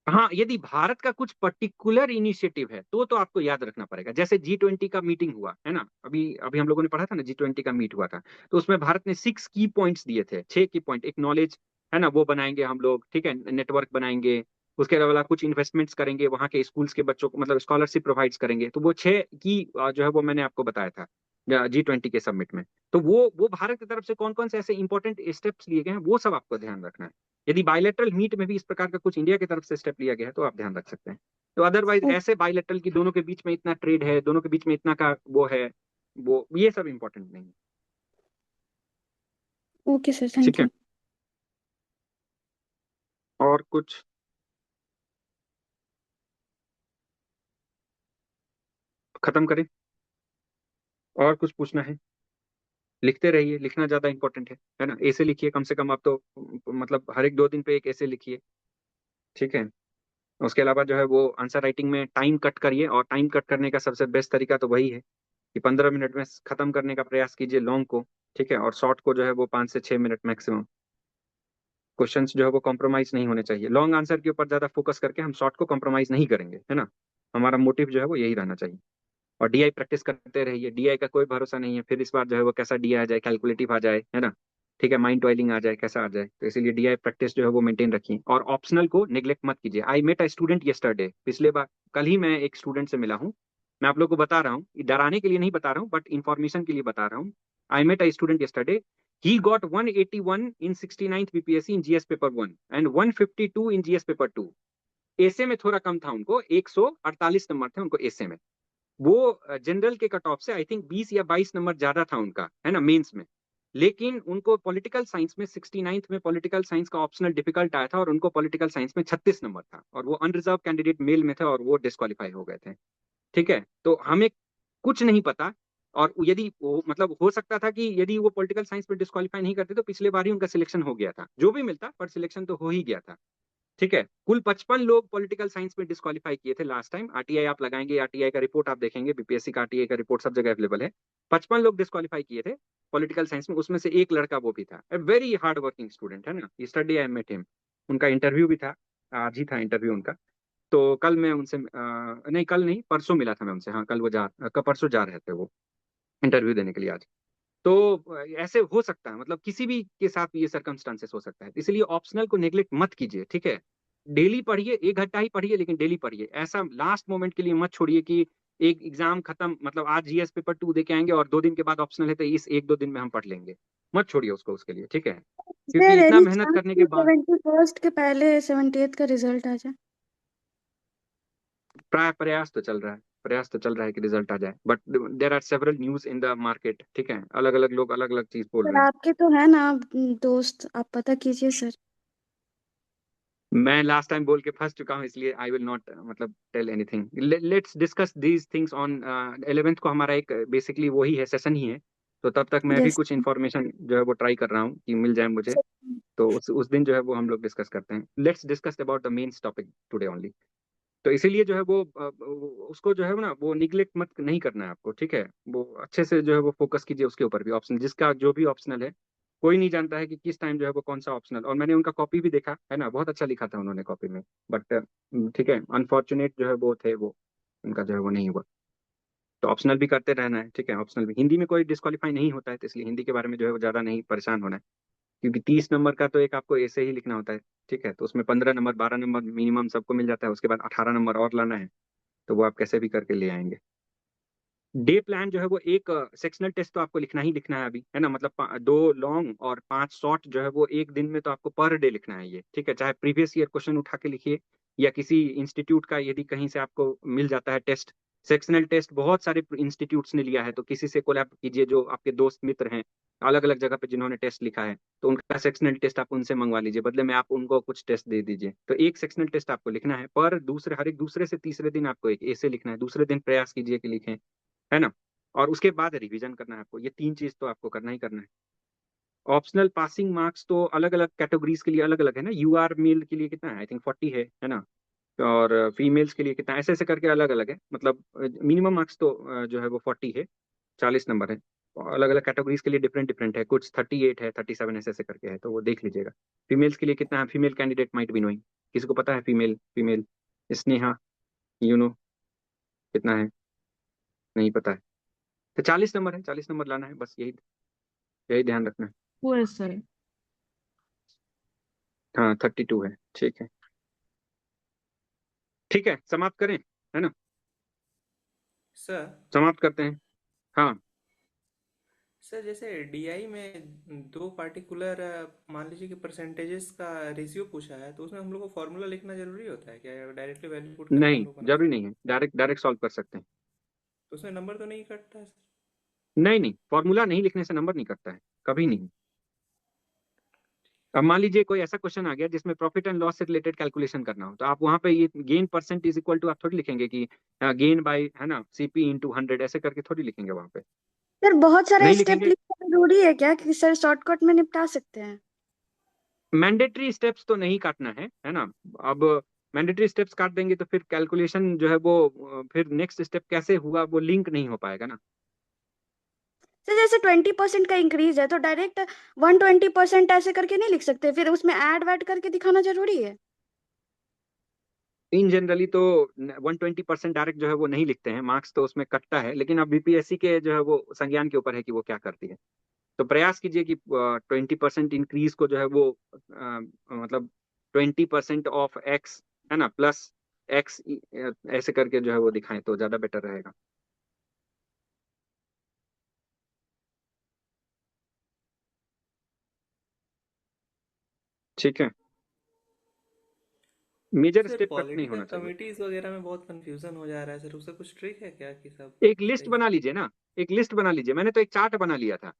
हाँ, यदि भारत का कुछ पर्टिकुलर इनिशिएटिव है तो आपको याद रखना पड़ेगा। जैसे G20 का मीटिंग हुआ है ना, अभी अभी हम लोगों ने पढ़ा था ना, G20 का मीट हुआ था। तो उसमें भारत ने 6 की पॉइंट्स दिए थे, 6 की पॉइंट। एक नॉलेज है ना, वो बनाएंगे हम लोग, ठीक है, नेटवर्क बनाएंगे। उसके अलावा कुछ इन्वेस्टमेंट्स करेंगे वहाँ के स्कूल्स के बच्चों को, मतलब स्कॉलरशिप प्रोवाइड्स करेंगे। तो वो 6 की जो है वो मैंने आपको बताया था G20 के समिट में। तो वो भारत की तरफ से कौन कौन से ऐसे इंपॉर्टेंट स्टेप्स लिए गए हैं, वो सब आपको ध्यान रखना है। यदि बायलैटरल मीट में भी इस प्रकार का कुछ इंडिया की तरफ से स्टेप लिया गया है तो आप ध्यान रख सकते हैं। तो अदरवाइज ऐसे बायलैटरल की दोनों के बीच में इतना ट्रेड है, दोनों के बीच में इतना का वो है, वो ये सब इंपॉर्टेंट नहीं है। ओके सर, ठीक थैंक है, यू। और कुछ खत्म करें? और कुछ पूछना है? लिखते रहिए, लिखना ज्यादा इंपॉर्टेंट है ना। ऐसे लिखिए कम से कम आप तो, मतलब हर एक 2 दिन पे एक ऐसे लिखिए, ठीक है। उसके अलावा जो है वो आंसर राइटिंग में टाइम कट करिए, और टाइम कट करने का सबसे बेस्ट तरीका तो वही है कि 15 मिनट में खत्म करने का प्रयास कीजिए लॉन्ग को, ठीक है, और शॉर्ट को जो है वो 5 से 6 मिनट मैक्सिमम। क्वेश्चंस जो है वो कॉम्प्रोमाइज नहीं होने चाहिए। लॉन्ग आंसर के ऊपर ज्यादा फोकस करके हम शॉर्ट को कॉम्प्रोमाइज नहीं करेंगे, है ना। हमारा मोटिव जो है वो यही रहना चाहिए। और डीआई प्रैक्टिस करते रहिए, डीआई का कोई भरोसा नहीं है, फिर इस बार जो है वो कैसा डीआई आ जाए, कैलकुलेटिव आ जाए, है ना, ठीक है, माइंड टॉयलिंग आ जाए, कैसा आ जाए। तो इसीलिए डीआई प्रैक्टिस जो है वो मेंटेन रखिए, और ऑप्शनल को नेग्लेक्ट मत कीजिए। I met a student yesterday, पिछले बार कल ही मैं एक स्टूडेंट से मिला हूँ। मैं आप लोग को बता रहा हूँ, डराने के लिए नहीं बता रहा हूँ, बट इंफॉर्मेशन के लिए बता रहा हूँ। I met a student yesterday, he got 181 in 69th BPSC in GS paper 1 and 152 in GS paper 2। Essay में थोड़ा कम था उनको, 148 नंबर थे उनको एसे में। वो जनरल के कट ऑफ से आई थिंक 20 या 22 नंबर ज्यादा था उनका, है ना, मेंस में। लेकिन उनको पॉलिटिकल साइंस में 69th में पॉलिटिकल साइंस का ऑप्शनल डिफिकल्ट आया था, और उनको पॉलिटिकल साइंस में 36 नंबर था, और वो अनरिजर्व कैंडिडेट मेल में थे, और वो डिस्कालीफाई हो गए थे। ठीक है, तो हमें कुछ नहीं पता। और यदि वो, मतलब हो सकता था कि यदि वो पॉलिटिकल साइंस में डिस्कालीफाई नहीं करते तो पिछले बार ही उनका सिलेक्शन हो गया था, जो भी मिलता, पर सिलेक्शन तो हो ही गया था। ठीक है, कुल 55 लोग पॉलिटिकल साइंस में डिस्कालीफाई किए थे लास्ट टाइम। आरटीआई आप लगाएंगे, आरटीआई का रिपोर्ट आप देखेंगे, बीपीएससी का आरटीआई का रिपोर्ट सब जगह अवेलेबल है। 55 लोग डिस्कालीफाई किए थे पॉलिटिकल साइंस में, उसमें से एक लड़का वो भी था, वेरी हार्ड वर्किंग स्टूडेंट, है ना। स्टडी आई मेट हिम, उनका इंटरव्यू भी था, आज ही था इंटरव्यू उनका। तो कल मैं उनसे नहीं, कल नहीं, परसों मिला था मैं उनसे। हाँ, कल वो परसों जा रहे थे वो इंटरव्यू देने के लिए आज। तो ऐसे हो सकता है, मतलब किसी भी के साथ भी ये सर्कमस्टांसेस हो सकता है, इसलिए ऑप्शनल को नेग्लेक्ट मत कीजिए, ठीक है। डेली पढ़िए, 1 घंटा ही पढ़िए, लेकिन डेली पढ़िए। ऐसा लास्ट मोमेंट के लिए मत छोड़िए कि एक एग्जाम खत्म, मतलब आज जीएस पेपर 2 दे के आएंगे और 2 दिन के बाद ऑप्शनल है, तो इस 1-2 दिन में हम पढ़ लेंगे। मत छोड़िए उसको उसके लिए, ठीक है, क्योंकि सर इतना एनी मेहनत चांस करने के कि बाद 71st के पहले 78th का रिजल्ट आ जाए? प्राय प्रयास तो चल रहा है, प्रयास तो चल रहा है कि रिजल्ट आ जाए, but there are several news in the market, ठीक है, अलग अलग लोग अलग अलग चीज बोल सर रहे हैं। आपके तो है ना दोस्त, आप पता कीजिए सर। मैं लास्ट टाइम बोल के फंस चुका हूँ, इसलिए आई विल नॉट, मतलब tell anything. Let's discuss these things on 11th को, हमारा एक बेसिकली वही है, सेशन ही है। तो तब तक मैं भी यस कुछ इन्फॉर्मेशन जो है वो ट्राई कर रहा हूँ कि मिल जाए मुझे। सर। तो उस दिन जो है वो हम लोग डिस्कस करते हैं। Let's discuss about the main topic today only. तो इसीलिए जो है वो उसको जो है ना वो निग्लेक्ट मत नहीं करना है आपको, ठीक है। वो अच्छे से जो है वो फोकस कीजिए उसके ऊपर भी, ऑप्शन जिसका जो भी ऑप्शनल है। कोई नहीं जानता है कि किस टाइम जो है वो कौन सा ऑप्शनल, और मैंने उनका कॉपी भी देखा है ना, बहुत अच्छा लिखा था उन्होंने कॉपी में। बट ठीक है, अनफॉर्चुनेट जो है वो थे वो, उनका जो है वो नहीं हुआ। तो ऑप्शनल भी करते रहना है, ठीक है। ऑप्शनल भी हिंदी में कोई डिस्क्वालीफाई नहीं होता है, तो इसलिए हिंदी के बारे में जो है वो ज्यादा नहीं परेशान होना है। क्योंकि 30 नंबर का तो एक आपको ऐसे ही लिखना होता है, ठीक है। तो उसमें 15 नंबर 12 नंबर मिनिमम सबको मिल जाता है, उसके बाद 18 नंबर और लाना है। तो वो आप कैसे भी करके ले आएंगे। डे प्लान जो है वो एक सेक्शनल टेस्ट तो आपको लिखना ही लिखना है अभी, है ना, मतलब 2 लॉन्ग और 5 शॉर्ट जो है वो एक दिन में तो आपको पर डे लिखना है ये, ठीक है। चाहे प्रीवियस ईयर क्वेश्चन उठा के लिखिए, या किसी इंस्टीट्यूट का यदि कहीं से आपको मिल जाता है टेस्ट, सेक्शनल टेस्ट बहुत सारे इंस्टीट्यूट्स ने लिया है, तो किसी से कोलैब कीजिए जो आपके दोस्त मित्र हैं अलग अलग जगह पे जिन्होंने टेस्ट लिखा है। तो उनका सेक्शनल टेस्ट आप उनसे मंगवा लीजिए, बदले में आप उनको कुछ टेस्ट दे दीजिए। तो एक सेक्शनल टेस्ट आपको लिखना है, पर दूसरे हर एक दूसरे से तीसरे दिन आपको एक ऐसे लिखना है, दूसरे दिन प्रयास कीजिए कि लिखें, है ना। और उसके बाद रिवीजन करना है आपको, ये 3 चीज तो आपको करना ही करना है। ऑप्शनल पासिंग मार्क्स तो अलग अलग कैटेगरीज के लिए अलग अलग है ना, यूआर मेल के लिए कितना है, आई थिंक 40 है ना, और फीमेल्स के लिए कितना, ऐसे ऐसे करके अलग अलग है, मतलब मिनिमम मार्क्स तो जो है वो 40 है, 40 नंबर है। अलग अलग कैटेगरीज के लिए डिफरेंट डिफरेंट है, कुछ 38 है, 37 ऐसे ऐसे करके है, तो वो देख लीजिएगा। फीमेल्स के लिए कितना है, female candidate might be knowing, किसी को पता है female female Sneha, you know कितना है, नहीं पता है। तो 40 नंबर है, 40 नंबर लाना है, बस यही यही ध्यान रखना है। वो है सर। हाँ 32 है, ठीक है। ठीक है, समाप्त करें, है ना, सर समाप्त करते हैं। हाँ सर जैसे डीआई में दो पार्टिकुलर मान लीजिए कि परसेंटेजेस का रेशियो पूछा है, तो उसमें हम लोग को फॉर्मूला लिखना जरूरी होता है क्या, या डायरेक्टली वैल्यू पुट करके हम नहीं, लोग बना जरूरी सकते नहीं है, डायरेक्ट डायरेक्ट सॉल्व कर सकते हैं। हैं? तो उसमें नंबर तो नहीं कटता है सर? नहीं नहीं, फॉर्मूला नहीं लिखने से नंबर नहीं कटता है, कभी नहीं। अब मान लीजिए कोई ऐसा क्वेश्चन आ गया जिसमें प्रॉफिट एंड लॉस से रिलेटेड कैलकुलेशन करना हो, तो आप वहां पे ये gain percent is equal to, आप थोड़ी लिखेंगे कि गेन बाय, है ना, सीपी इंटू 100 ऐसे करके थोड़ी लिखेंगे वहां पे, सर बहुत सारे नहीं स्टेप लिखेंगे। लिखना जरूरी है क्या कि सर शॉर्टकट में निपटा सकते हैं? मैंडेटरी स्टेप्स तो नहीं काटना है ना। अब मैंडेटरी स्टेप्स काट देंगे तो फिर कैलकुलेशन जो है वो फिर नेक्स्ट स्टेप कैसे हुआ वो लिंक नहीं हो पाएगा ना। सर जैसे 20% का इंक्रीज है तो डायरेक्ट 120% ऐसे करके नहीं लिख सकते, फिर उसमें ऐड वैड करके दिखाना जरूरी है? इन जनरली तो 120% डायरेक्ट जो है वो नहीं लिखते हैं, मार्क्स तो उसमें कटता है, लेकिन अब बीपीएससी के जो है वो संज्ञान के ऊपर है कि वो क्या करती है। तो प्रयास कीजिए कि 20% इंक्रीज को जो है वो मतलब 20% ऑफ एक्स, है ना, प्लस एक्स, ऐसे करके जो है वो दिखाएं तो ज्यादा बेटर रहेगा। ठीक है, मेजर सर स्टेप कट नहीं पॉलिटिकल होना चाहिए। कमिटीज वगैरह में बहुत कंफ्यूजन हो जा रहा है सर, उसका कुछ ट्रिक है क्या कि सब एक लिस्ट सही? बना लीजिए ना, एक लिस्ट बना लीजिए, मैंने तो एक चार्ट बना लिया था,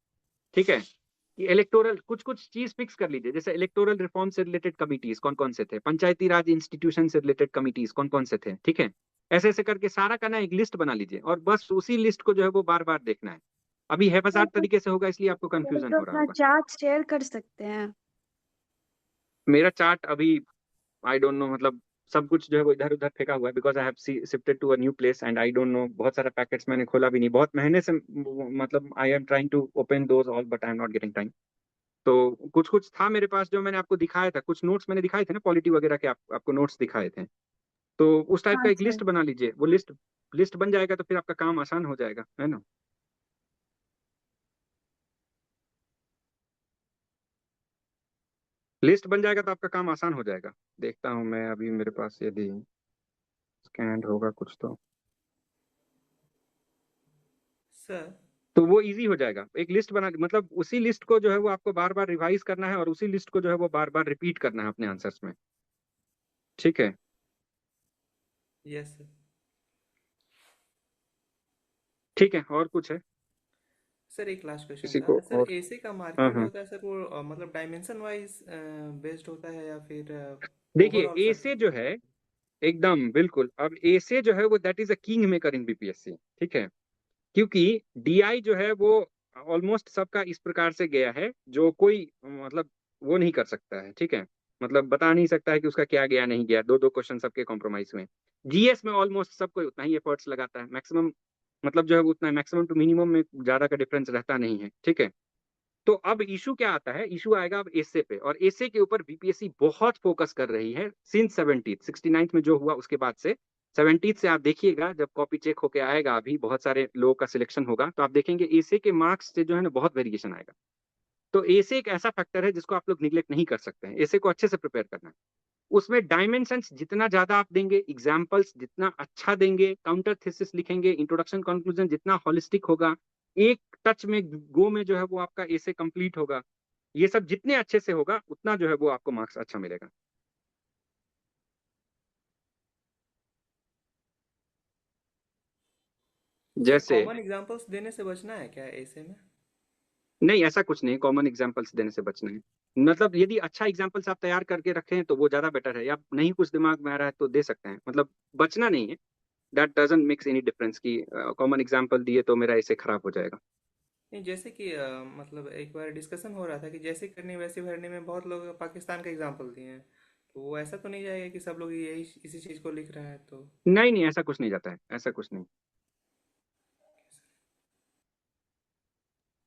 ठीक है, कि इलेक्टोरल कुछ कुछ चीज फिक्स कर लीजिए, जैसे इलेक्टोरल रिफॉर्म से रिलेटेड कमिटीज कौन कौन से थे, पंचायती राज इंस्टीट्यूशन से रिलेटेड कमिटीज कौन कौन से थे, ठीक है, ऐसे ऐसे करके सारा का ना एक लिस्ट बना लीजिए, और बस उसी लिस्ट को जो है वो बार बार देखना है। अभी है सर बाजार तो तरीके से होगा इसलिए आपको कंफ्यूजन तो हो रहा अपना होगा। चार्ट शेयर कर सकते हैं। मेरा चार्ट अभी आई डोंट नो, मतलब सब कुछ जो है वो इधर उधर फेंका हुआ है, because I have shifted to a new place and I don't know, बहुत सारा पैकेट्स मैंने खोला भी नहीं, बहुत महीने से, मतलब I am trying to open those all but I am not getting time. तो कुछ कुछ था मेरे पास जो मैंने आपको दिखाया था, कुछ नोट्स मैंने दिखाए थे ना पॉलिटी वगैरह के, आपको नोट्स दिखाए थे, तो उस टाइप हाँ का एक सर। लिस्ट बना लीजिए, वो लिस्ट लिस्ट बन जाएगा तो फिर आपका काम आसान हो जाएगा, है ना। लिस्ट बन जाएगा तो आपका काम आसान हो जाएगा। देखता हूँ मैं अभी मेरे पास यदि स्कैन होगा कुछ सर तो वो इजी हो जाएगा। एक लिस्ट बना, मतलब उसी लिस्ट को जो है वो आपको बार बार रिवाइज करना है, और उसी लिस्ट को जो है वो बार बार रिपीट करना है अपने आंसर्स में, ठीक है। Yes sir. ठीक है, और कुछ है सर एक लास्ट क्वेश्चन किसी था को सर, और? एसी का हाँ मार्किंग जो हाँ, होता है सर, वो मतलब डायमेंशन वाइज बेस्ड होता है या फिर देखिए ओवरऑल ए सर? से जो है, एकदम बिल्कुल, अब ए से जो है वो that is a king maker in BPSC, ठीक है, क्योंकि डीआई जो है वो ऑलमोस्ट सबका इस प्रकार से गया है जो कोई मतलब वो नहीं कर सकता है, ठीक है, मतलब बता नहीं सकता है कि उसका क्या गया नहीं गया, दो दो क्वेश्चन सबके कॉम्प्रोमाइज में। जीएस में ऑलमोस्ट सब कोई उतना ही एफर्ट्स लगाता है, मैक्सिमम, मतलब जो है वो उतना मैक्सिमम टू मिनिमम में ज्यादा का डिफरेंस रहता नहीं है, ठीक है। तो अब इशू क्या आता है, इशू आएगा अब एसए पे, और एसए के ऊपर बीपीएससी बहुत फोकस कर रही है सिंस 69 में जो हुआ उसके बाद से। 70 से आप देखिएगा जब कॉपी चेक होके आएगा, अभी बहुत सारे लोगों का सिलेक्शन होगा तो आप देखेंगे एसए के मार्क्स से जो है ना बहुत वेरिएशन आएगा। तो एसए एक ऐसा फैक्टर है जिसको आप लोग निगलेक्ट नहीं कर सकते हैं, एसए को अच्छे से प्रिपेयर करना है। उसमें डायमेंशंस जितना ज्यादा आप देंगे, एग्जाम्पल्स जितना अच्छा देंगे, काउंटर थीसिस लिखेंगे, इंट्रोडक्शन कंक्लूजन जितना हॉलिस्टिक होगा, एक टच में गो में जो है वो आपका एसे कंप्लीट होगा, ये सब जितने अच्छे से होगा उतना जो है वो आपको मार्क्स अच्छा मिलेगा। सर जैसे, कॉमन एग्जांपल्स देने से बचना है क्या ऐसे में? नहीं ऐसा कुछ नहीं, कॉमन एग्जाम्पल्स देने से बचना है, मतलब यदि अच्छा एग्जाम्पल्स आप तैयार करके रखें तो वो ज्यादा बेटर है, या नहीं कुछ दिमाग में आ रहा है तो दे सकते हैं, मतलब बचना नहीं है। That doesn't makes any difference कि कॉमन एग्जाम्पल दिए तो मेरा ऐसे खराब हो जाएगा। नहीं, जैसे कि मतलब एक बार डिस्कशन हो रहा था कि जैसे करनी वैसे भरने में बहुत लोग पाकिस्तान का एग्जांपल दिए हैं, तो वो ऐसा तो नहीं जाएगा कि सब लोग यही इसी चीज़ को लिख रहा है तो। नहीं नहीं, ऐसा कुछ नहीं जाता है, ऐसा कुछ नहीं।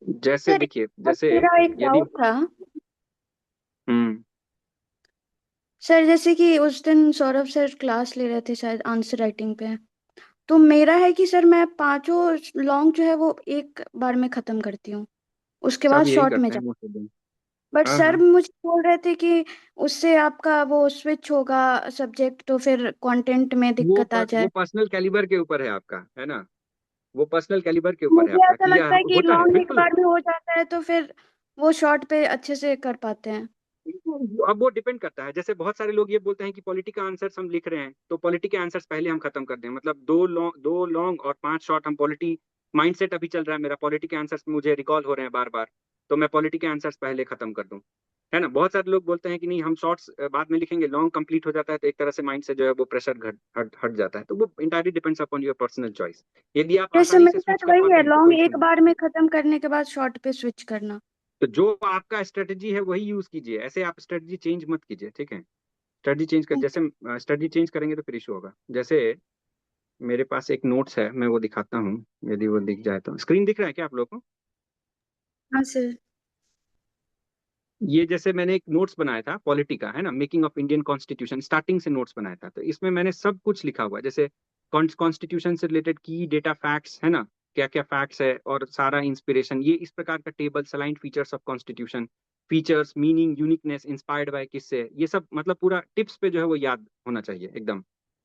जैसे सर देखिए, बस जैसे मेरा एक यदि डाउट था। हम्म सर जैसे कि उस दिन सौरभ सर क्लास ले रहे थे शायद आंसर राइटिंग पे, तो मेरा है कि सर मैं पांचों लॉन्ग जो है वो एक बार में खत्म करती हूँ, उसके बाद सब यही शॉर्ट में करते जा। हैं मोस्ट ऑफ them। बट हाँ सर हाँ, मुझे बोल रहे थे कि उससे आपका वो स्विच होगा सब्जेक्ट, तो फिर कंटेंट में दिक्कत आ वो जाए। पर्सनल कैलिबर के ऊपर है आपका, है ना। वो पर्सनल कैलिबर के ऊपर है मुझे आपका ऐसा कि लगता यह है कि होता है, लॉन्ग एक बिल्कुल। बार में हो जाता है तो फिर वो शॉर्ट पे अच्छे से कर पाते हैं। अब वो डिपेंड करता है, जैसे बहुत सारे लोग ये बोलते हैं कि पॉलिटी का आंसर्स हम लिख रहे हैं तो पॉलिटी के आंसर्स पहले हम खत्म कर दें, मतलब दो लॉन्ग और 5 शॉर्ट। हम पॉलिटी माइंडसेट अभी चल रहा है मेरा, पॉलिटी के आंसर्स मुझे रिकॉल हो रहे हैं बार बार, तो मैं पॉलिटी के आंसर्स पहले खत्म कर दूं, है ना। बहुत सारे लोग बोलते हैं कि नहीं हम शॉर्ट्स बाद में लिखेंगे, लॉन्ग कंप्लीट हो जाता है तो एक तरह से माइंड से जो है वो प्रेशर हट जाता है। तो वो entirely depends upon your personal choice. यदि आप जैसे आसानी मेरे से स्विच साथ कर वही पाते है, हैं तो लॉन्ग कोई इशू एक नहीं। बार में खत्म करने के बाद शॉर्ट पे स्विच करना। तो जो आपका स्ट्रेटेजी है वही यूज कीजिए, ऐसे आप स्ट्रेटेजी चेंज मत कीजिए, ठीक है। स्टडी चेंज कर, जैसे स्टडी चेंज करेंगे तो फिर इशू होगा। जैसे मेरे पास एक नोट्स है, मैं वो दिखाता हूँ, यदि वो दिख जाए तो। स्क्रीन दिख रहा है क्या आप लोगों को? हाँ सर। ये जैसे मैंने एक नोट्स बनाया था पॉलिटी का, है ना, making of Indian constitution, starting से नोट्स बनाया था। तो इसमें मैंने सब कुछ लिखा हुआ है, जैसे कॉन्स्टिट्यूशन से रिलेटेड की डेटा फैक्ट्स, है ना, क्या क्या फैक्ट्स है, और सारा इंस्पिरेशन, ये इस प्रकार का table, saline features of constitution, features, meaning, uniqueness, inspired by किससे, ये सब मतलब पूरा टिप्स पे जो है वो याद होना चाहिए एकदम।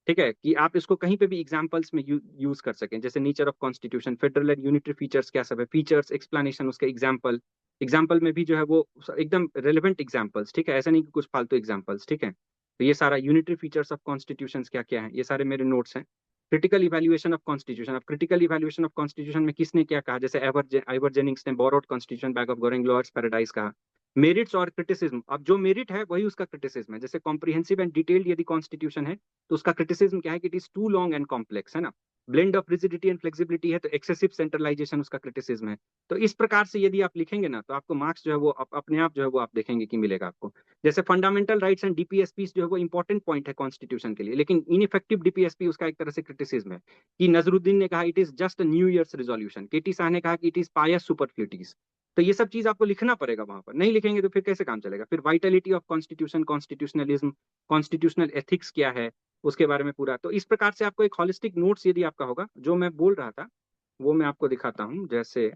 ठीक है, कि आप इसको कहीं पे भी एग्जांपल्स में यूज कर सकें, जैसे nature of constitution, federal and unitary features क्या सब है, फीचर्स, एक्सप्लेनेशन, उसके एग्जांपल, एग्जाम्पल में भी जो है वो एकदम रेलिवेंट एग्जाम्पल्स, ठीक है, ऐसा नहीं कि कुछ फालतू एग्जाम्पल्स, ठीक है। तो ये सारा यूनिटरी फीचर्स ऑफ कॉन्स्टिट्यूशन क्या क्या है, ये सारे मेरे नोट्स हैं। क्रिटिकल इवैल्यूएशन ऑफ कॉन्स्टिट्यूशन, अब क्रिटिकल इवैल्यूएशन ऑफ कॉन्स्टिट्यूशन में किसने क्या कहा, जैसे आइवर जेनिंग्स ने borrowed constitution bag of borrowing lawyers paradise कहा। मेरिट्स और क्रिटिसिज्म, अब जो मेरिट है वही उसका क्रिटिसिज्म है, जैसे कॉम्प्रिहेंसिव एंड डिटेल्ड यदि कॉन्स्टिट्यूशन है तो उसका क्रिटिसिज्म क्या है कि it is too long and complex, है ना। Blend of rigidity and flexibility है तो एक्सेसिव सेंट्रलाइजेशन उसका क्रिटिसिज्म है। तो इस प्रकार से यदि आप लिखेंगे ना तो आपको मार्क्स जो है वो अपने आप जो है वो आप देखेंगे कि मिलेगा आपको। जैसे फंडामेंटल राइट्स एंड डीपीएसपी जो है वो इंपॉर्टेंट पॉइंट है कॉन्स्टिट्यूशन के लिए, लेकिन इनइफेक्टिव डीपीएसपी उसका एक तरह से क्रिटिसिज्म है। कि नजरुद्दीन ने कहा it is just New Year's resolution, KT Shah ने कहा कि इट इज पायस सुपरफ्लूटिस। तो ये सब चीज आपको लिखना पड़ेगा वहां पर, नहीं लिखेंगे तो फिर कैसे काम चलेगा। फिर Vitality of constitution, constitutionalism, constitutional ethics क्या है, उसके बारे में पूरा। तो इस प्रकार से आपको एक हॉलिस्टिक नोट्स यदि आपका होगा, जो मैं बोल रहा था वो मैं आपको दिखाता हूँ। जैसे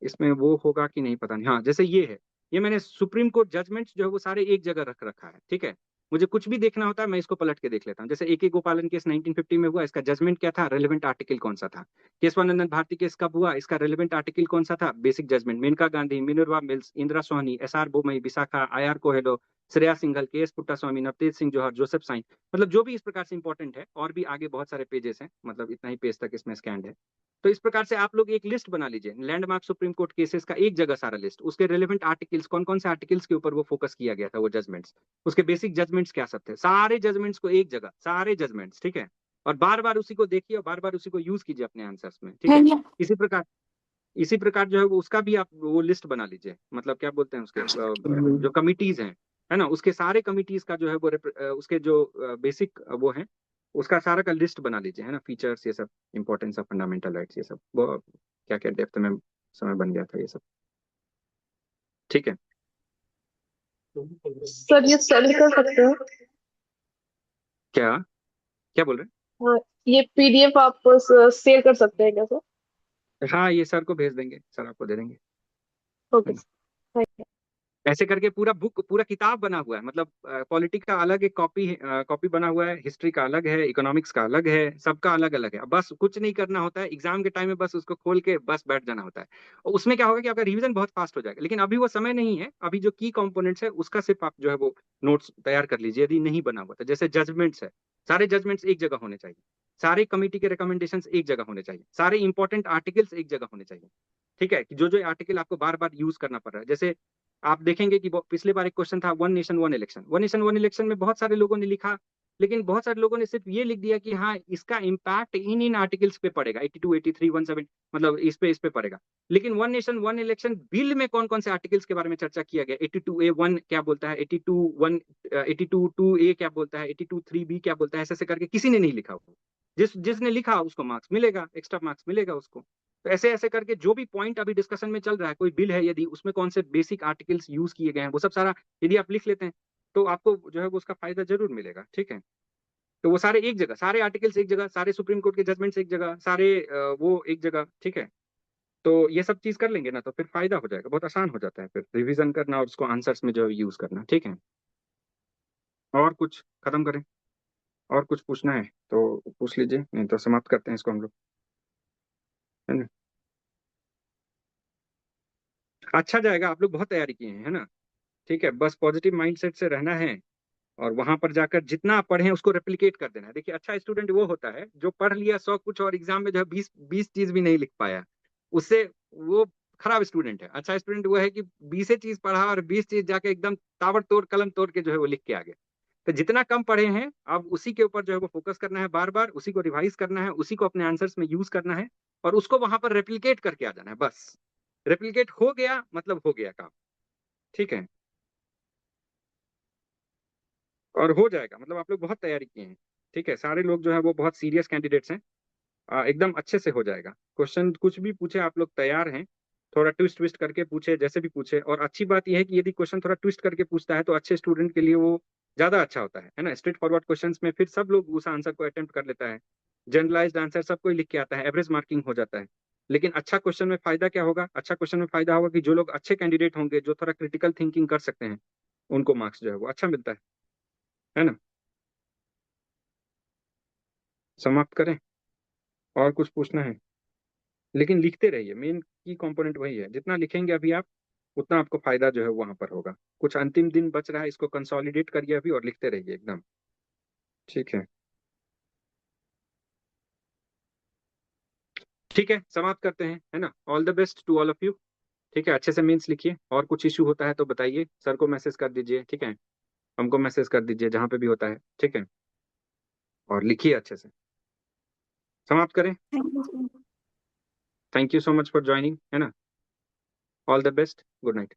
इसमें वो होगा कि नहीं पता नहीं, हाँ जैसे ये है, ये मैंने सुप्रीम कोर्ट जजमेंट्स जो है वो सारे एक जगह रख रखा है, ठीक है। मुझे कुछ भी देखना होता है मैं इसको पलट के देख लेता हूँ। जैसे ए के गोपालन केस 1950 में हुआ, इसका जजमेंट क्या था, रेलेवेंट आर्टिकल कौन सा था। केशवानंदन भारती केस कब हुआ, इसका रेलेवेंट आर्टिकल कौन सा था, basic judgement. Maneka Gandhi, Minerva Mills, Indra Sawhney, S R Bommai, Vishaka, I R Coelho, Shreya Singhal, K S Puttaswamy, Navtej Singh Johar, Joseph Shine, मतलब जो भी इस प्रकार से इंपॉर्टेंट है। और भी आगे बहुत सारे पेजेस हैं, मतलब इतना ही पेज तक इसमें स्कैंड है। तो इस प्रकार से आप लोग एक लिस्ट बना लीजिए, लैंडमार्क सुप्रीम कोर्ट केसेस का एक जगह सारा लिस्ट, उसके रेलेवेंट आर्टिकल्स, कौन कौन से आर्टिकल्स के ऊपर वो फोकस किया गया था, वो जजमेंट्स, उसके बेसिक जजमेंट्स क्या सब थे, सारे जजमेंट्स को एक जगह, सारे जजमेंट्स, ठीक है। और बार बार उसी को देखिए और बार बार उसी को यूज कीजिए अपने आंसर्स में, ठीक है। इसी प्रकार इसी प्रकार जो है वो उसका भी आप वो लिस्ट बना लीजिए, मतलब क्या बोलते हैं उसके जो कमिटीज हैं, है ना, उसके सारे कमिटीज का जो है वो उसके जो बेसिक वो है उसका सारा का लिस्ट बना लीजिए, है ना। फीचर्स ये सब, इंपॉर्टेंस ऑफ फंडामेंटल राइट्स, ये सब वो क्या क्या डेप्थ में समय बन गया था ये सब, ठीक है। सर ये सेंड कर सकते हो? क्या क्या बोल रहे हाँ, ये पीडीएफ आप शेयर कर सकते हैं क्या सर? हैं? हाँ ये सर को भेज देंगे, सर आपको दे देंगे, है ओके ना। Sir, thank you. ऐसे करके पूरा बुक, पूरा किताब बना हुआ है, मतलब पॉलिटिक्स का अलग एक कॉपी बना हुआ है, हिस्ट्री का अलग है, इकोनॉमिक्स का अलग है, सबका अलग अलग है। अब बस कुछ नहीं करना होता है एग्जाम के टाइम में, बस उसको खोल के बस बैठ जाना होता है। और उसमें क्या होगा कि आपका रिवीजन बहुत फास्ट हो जाएगा, लेकिन अभी वो समय नहीं है। अभी जो की कंपोनेंट्स है उसका सिर्फ आप जो है वो नोट्स तैयार कर लीजिए, यदि नहीं बना हुआ तो। जैसे जजमेंट्स है, सारे जजमेंट्स एक जगह होने चाहिए, सारे कमेटी के रिकमेंडेशन एक जगह होने चाहिए, सारे इंपॉर्टेंट आर्टिकल्स एक जगह होने चाहिए, ठीक है। कि जो जो आर्टिकल आपको बार बार यूज करना पड़ रहा है, जैसे आप देखेंगे कि पिछले बार एक क्वेश्चन था one nation one election, one nation one election में बहुत सारे लोगों ने लिखा लेकिन बहुत सारे लोगों ने सिर्फ ये लिख दिया कि हाँ इसका इम्पैक्ट इन आर्टिकल्स पे पड़ेगा, 82, 83, 17, मतलब इस पे पड़ेगा। लेकिन one nation one election bill में कौन कौन से आर्टिकल्स के बारे में चर्चा किया गया, 82A1 क्या बोलता है, 82(1)82(2)A क्या बोलता है, 82(3)B क्या बोलता है, ऐसे करके किसी ने नहीं लिखा हो। जिसने लिखा उसको मार्क्स मिलेगा, एक्स्ट्रा मार्क्स मिलेगा उसको। तो ऐसे ऐसे करके जो भी पॉइंट अभी डिस्कशन में चल रहा है, कोई बिल है यदि, उसमें कौन से बेसिक आर्टिकल्स यूज किए गए हैं, वो सब सारा यदि आप लिख लेते हैं तो आपको जो है वो उसका फायदा जरूर मिलेगा। ठीक है, तो वो सारे एक जगह, सारे आर्टिकल्स एक जगह, सारे सुप्रीम कोर्ट के जजमेंट्स एक जगह, सारे वो एक जगह। ठीक है, तो ये सब चीज कर लेंगे ना तो फिर फायदा हो जाएगा, बहुत आसान हो जाता है फिर रिवीजन करना और उसको आंसर्स में जो है यूज करना। ठीक है, और कुछ खत्म करें, और कुछ पूछना है तो पूछ लीजिए, नहीं तो समाप्त करते हैं इसको हम लोग, है ना। अच्छा जाएगा, आप लोग बहुत तैयारी किए हैं, है ना। ठीक है, बस पॉजिटिव माइंडसेट से रहना है और वहां पर जाकर जितना आप पढ़े उसको रेप्लिकेट कर देना है। देखिए, अच्छा स्टूडेंट वो होता है जो पढ़ लिया 100 कुछ और एग्जाम में जो है 20 चीज भी नहीं लिख पाया, उससे वो खराब स्टूडेंट है। अच्छा स्टूडेंट वो है कि 20 चीज पढ़ा और 20 चीज जाके एकदम ताबड़तोड़ कलम तोड़ के जो है वो लिख के आ गया। तो जितना कम पढ़े हैं अब उसी के ऊपर जो है वो फोकस करना है, बार बार उसी को रिवाइज करना है, उसी को अपने आंसर्स में यूज करना है और उसको वहां पर रेप्लिकेट करके आ जाना है। बस रेप्लिकेट हो गया मतलब हो गया काम। ठीक है, और हो जाएगा, मतलब आप लोग बहुत तैयारी किए हैं। ठीक है, सारे लोग जो है वो बहुत सीरियस कैंडिडेट्स हैं। एकदम अच्छे से हो जाएगा। क्वेश्चन कुछ भी पूछे आप लोग तैयार हैं, थोड़ा ट्विस्ट ट्विस्ट करके पूछे, जैसे भी पूछे। और अच्छी बात यह है कि यदि क्वेश्चन थोड़ा ट्विस्ट करके पूछता है तो अच्छे स्टूडेंट के लिए वो ज्यादा अच्छा होता है ना। स्ट्रेट फॉरवर्ड क्वेश्चंस में फिर सब लोग उस आंसर को अटेम्प्ट कर लेता है, जनरलाइज्ड आंसर सब कोई लिख के आता है, एवरेज मार्किंग हो जाता है। लेकिन अच्छा क्वेश्चन में फायदा क्या होगा, अच्छा क्वेश्चन में फायदा होगा कि जो लोग अच्छे कैंडिडेट होंगे, जो थोड़ा क्रिटिकल थिंकिंग कर सकते हैं, उनको मार्क्स जो है वो अच्छा मिलता है ना। समाप्त करें, और कुछ पूछना है। लेकिन लिखते रहिए, मेन की कंपोनेंट वही है, जितना लिखेंगे अभी आप उतना आपको फायदा जो है वहां पर होगा। कुछ अंतिम दिन बच रहा है, इसको कंसोलिडेट करिए अभी और लिखते रहिए एकदम। ठीक है, ठीक है, समाप्त करते हैं, है ना। All the best to all of you. ठीक है, अच्छे से मेंस लिखिए, और कुछ इशू होता है तो बताइए, सर को मैसेज कर दीजिए। ठीक है, हमको मैसेज कर दीजिए जहां पे भी होता है। ठीक है, और लिखिए अच्छे से। समाप्त करें। Thank you sir. Thank you so much for joining, है ना। All the best, good night.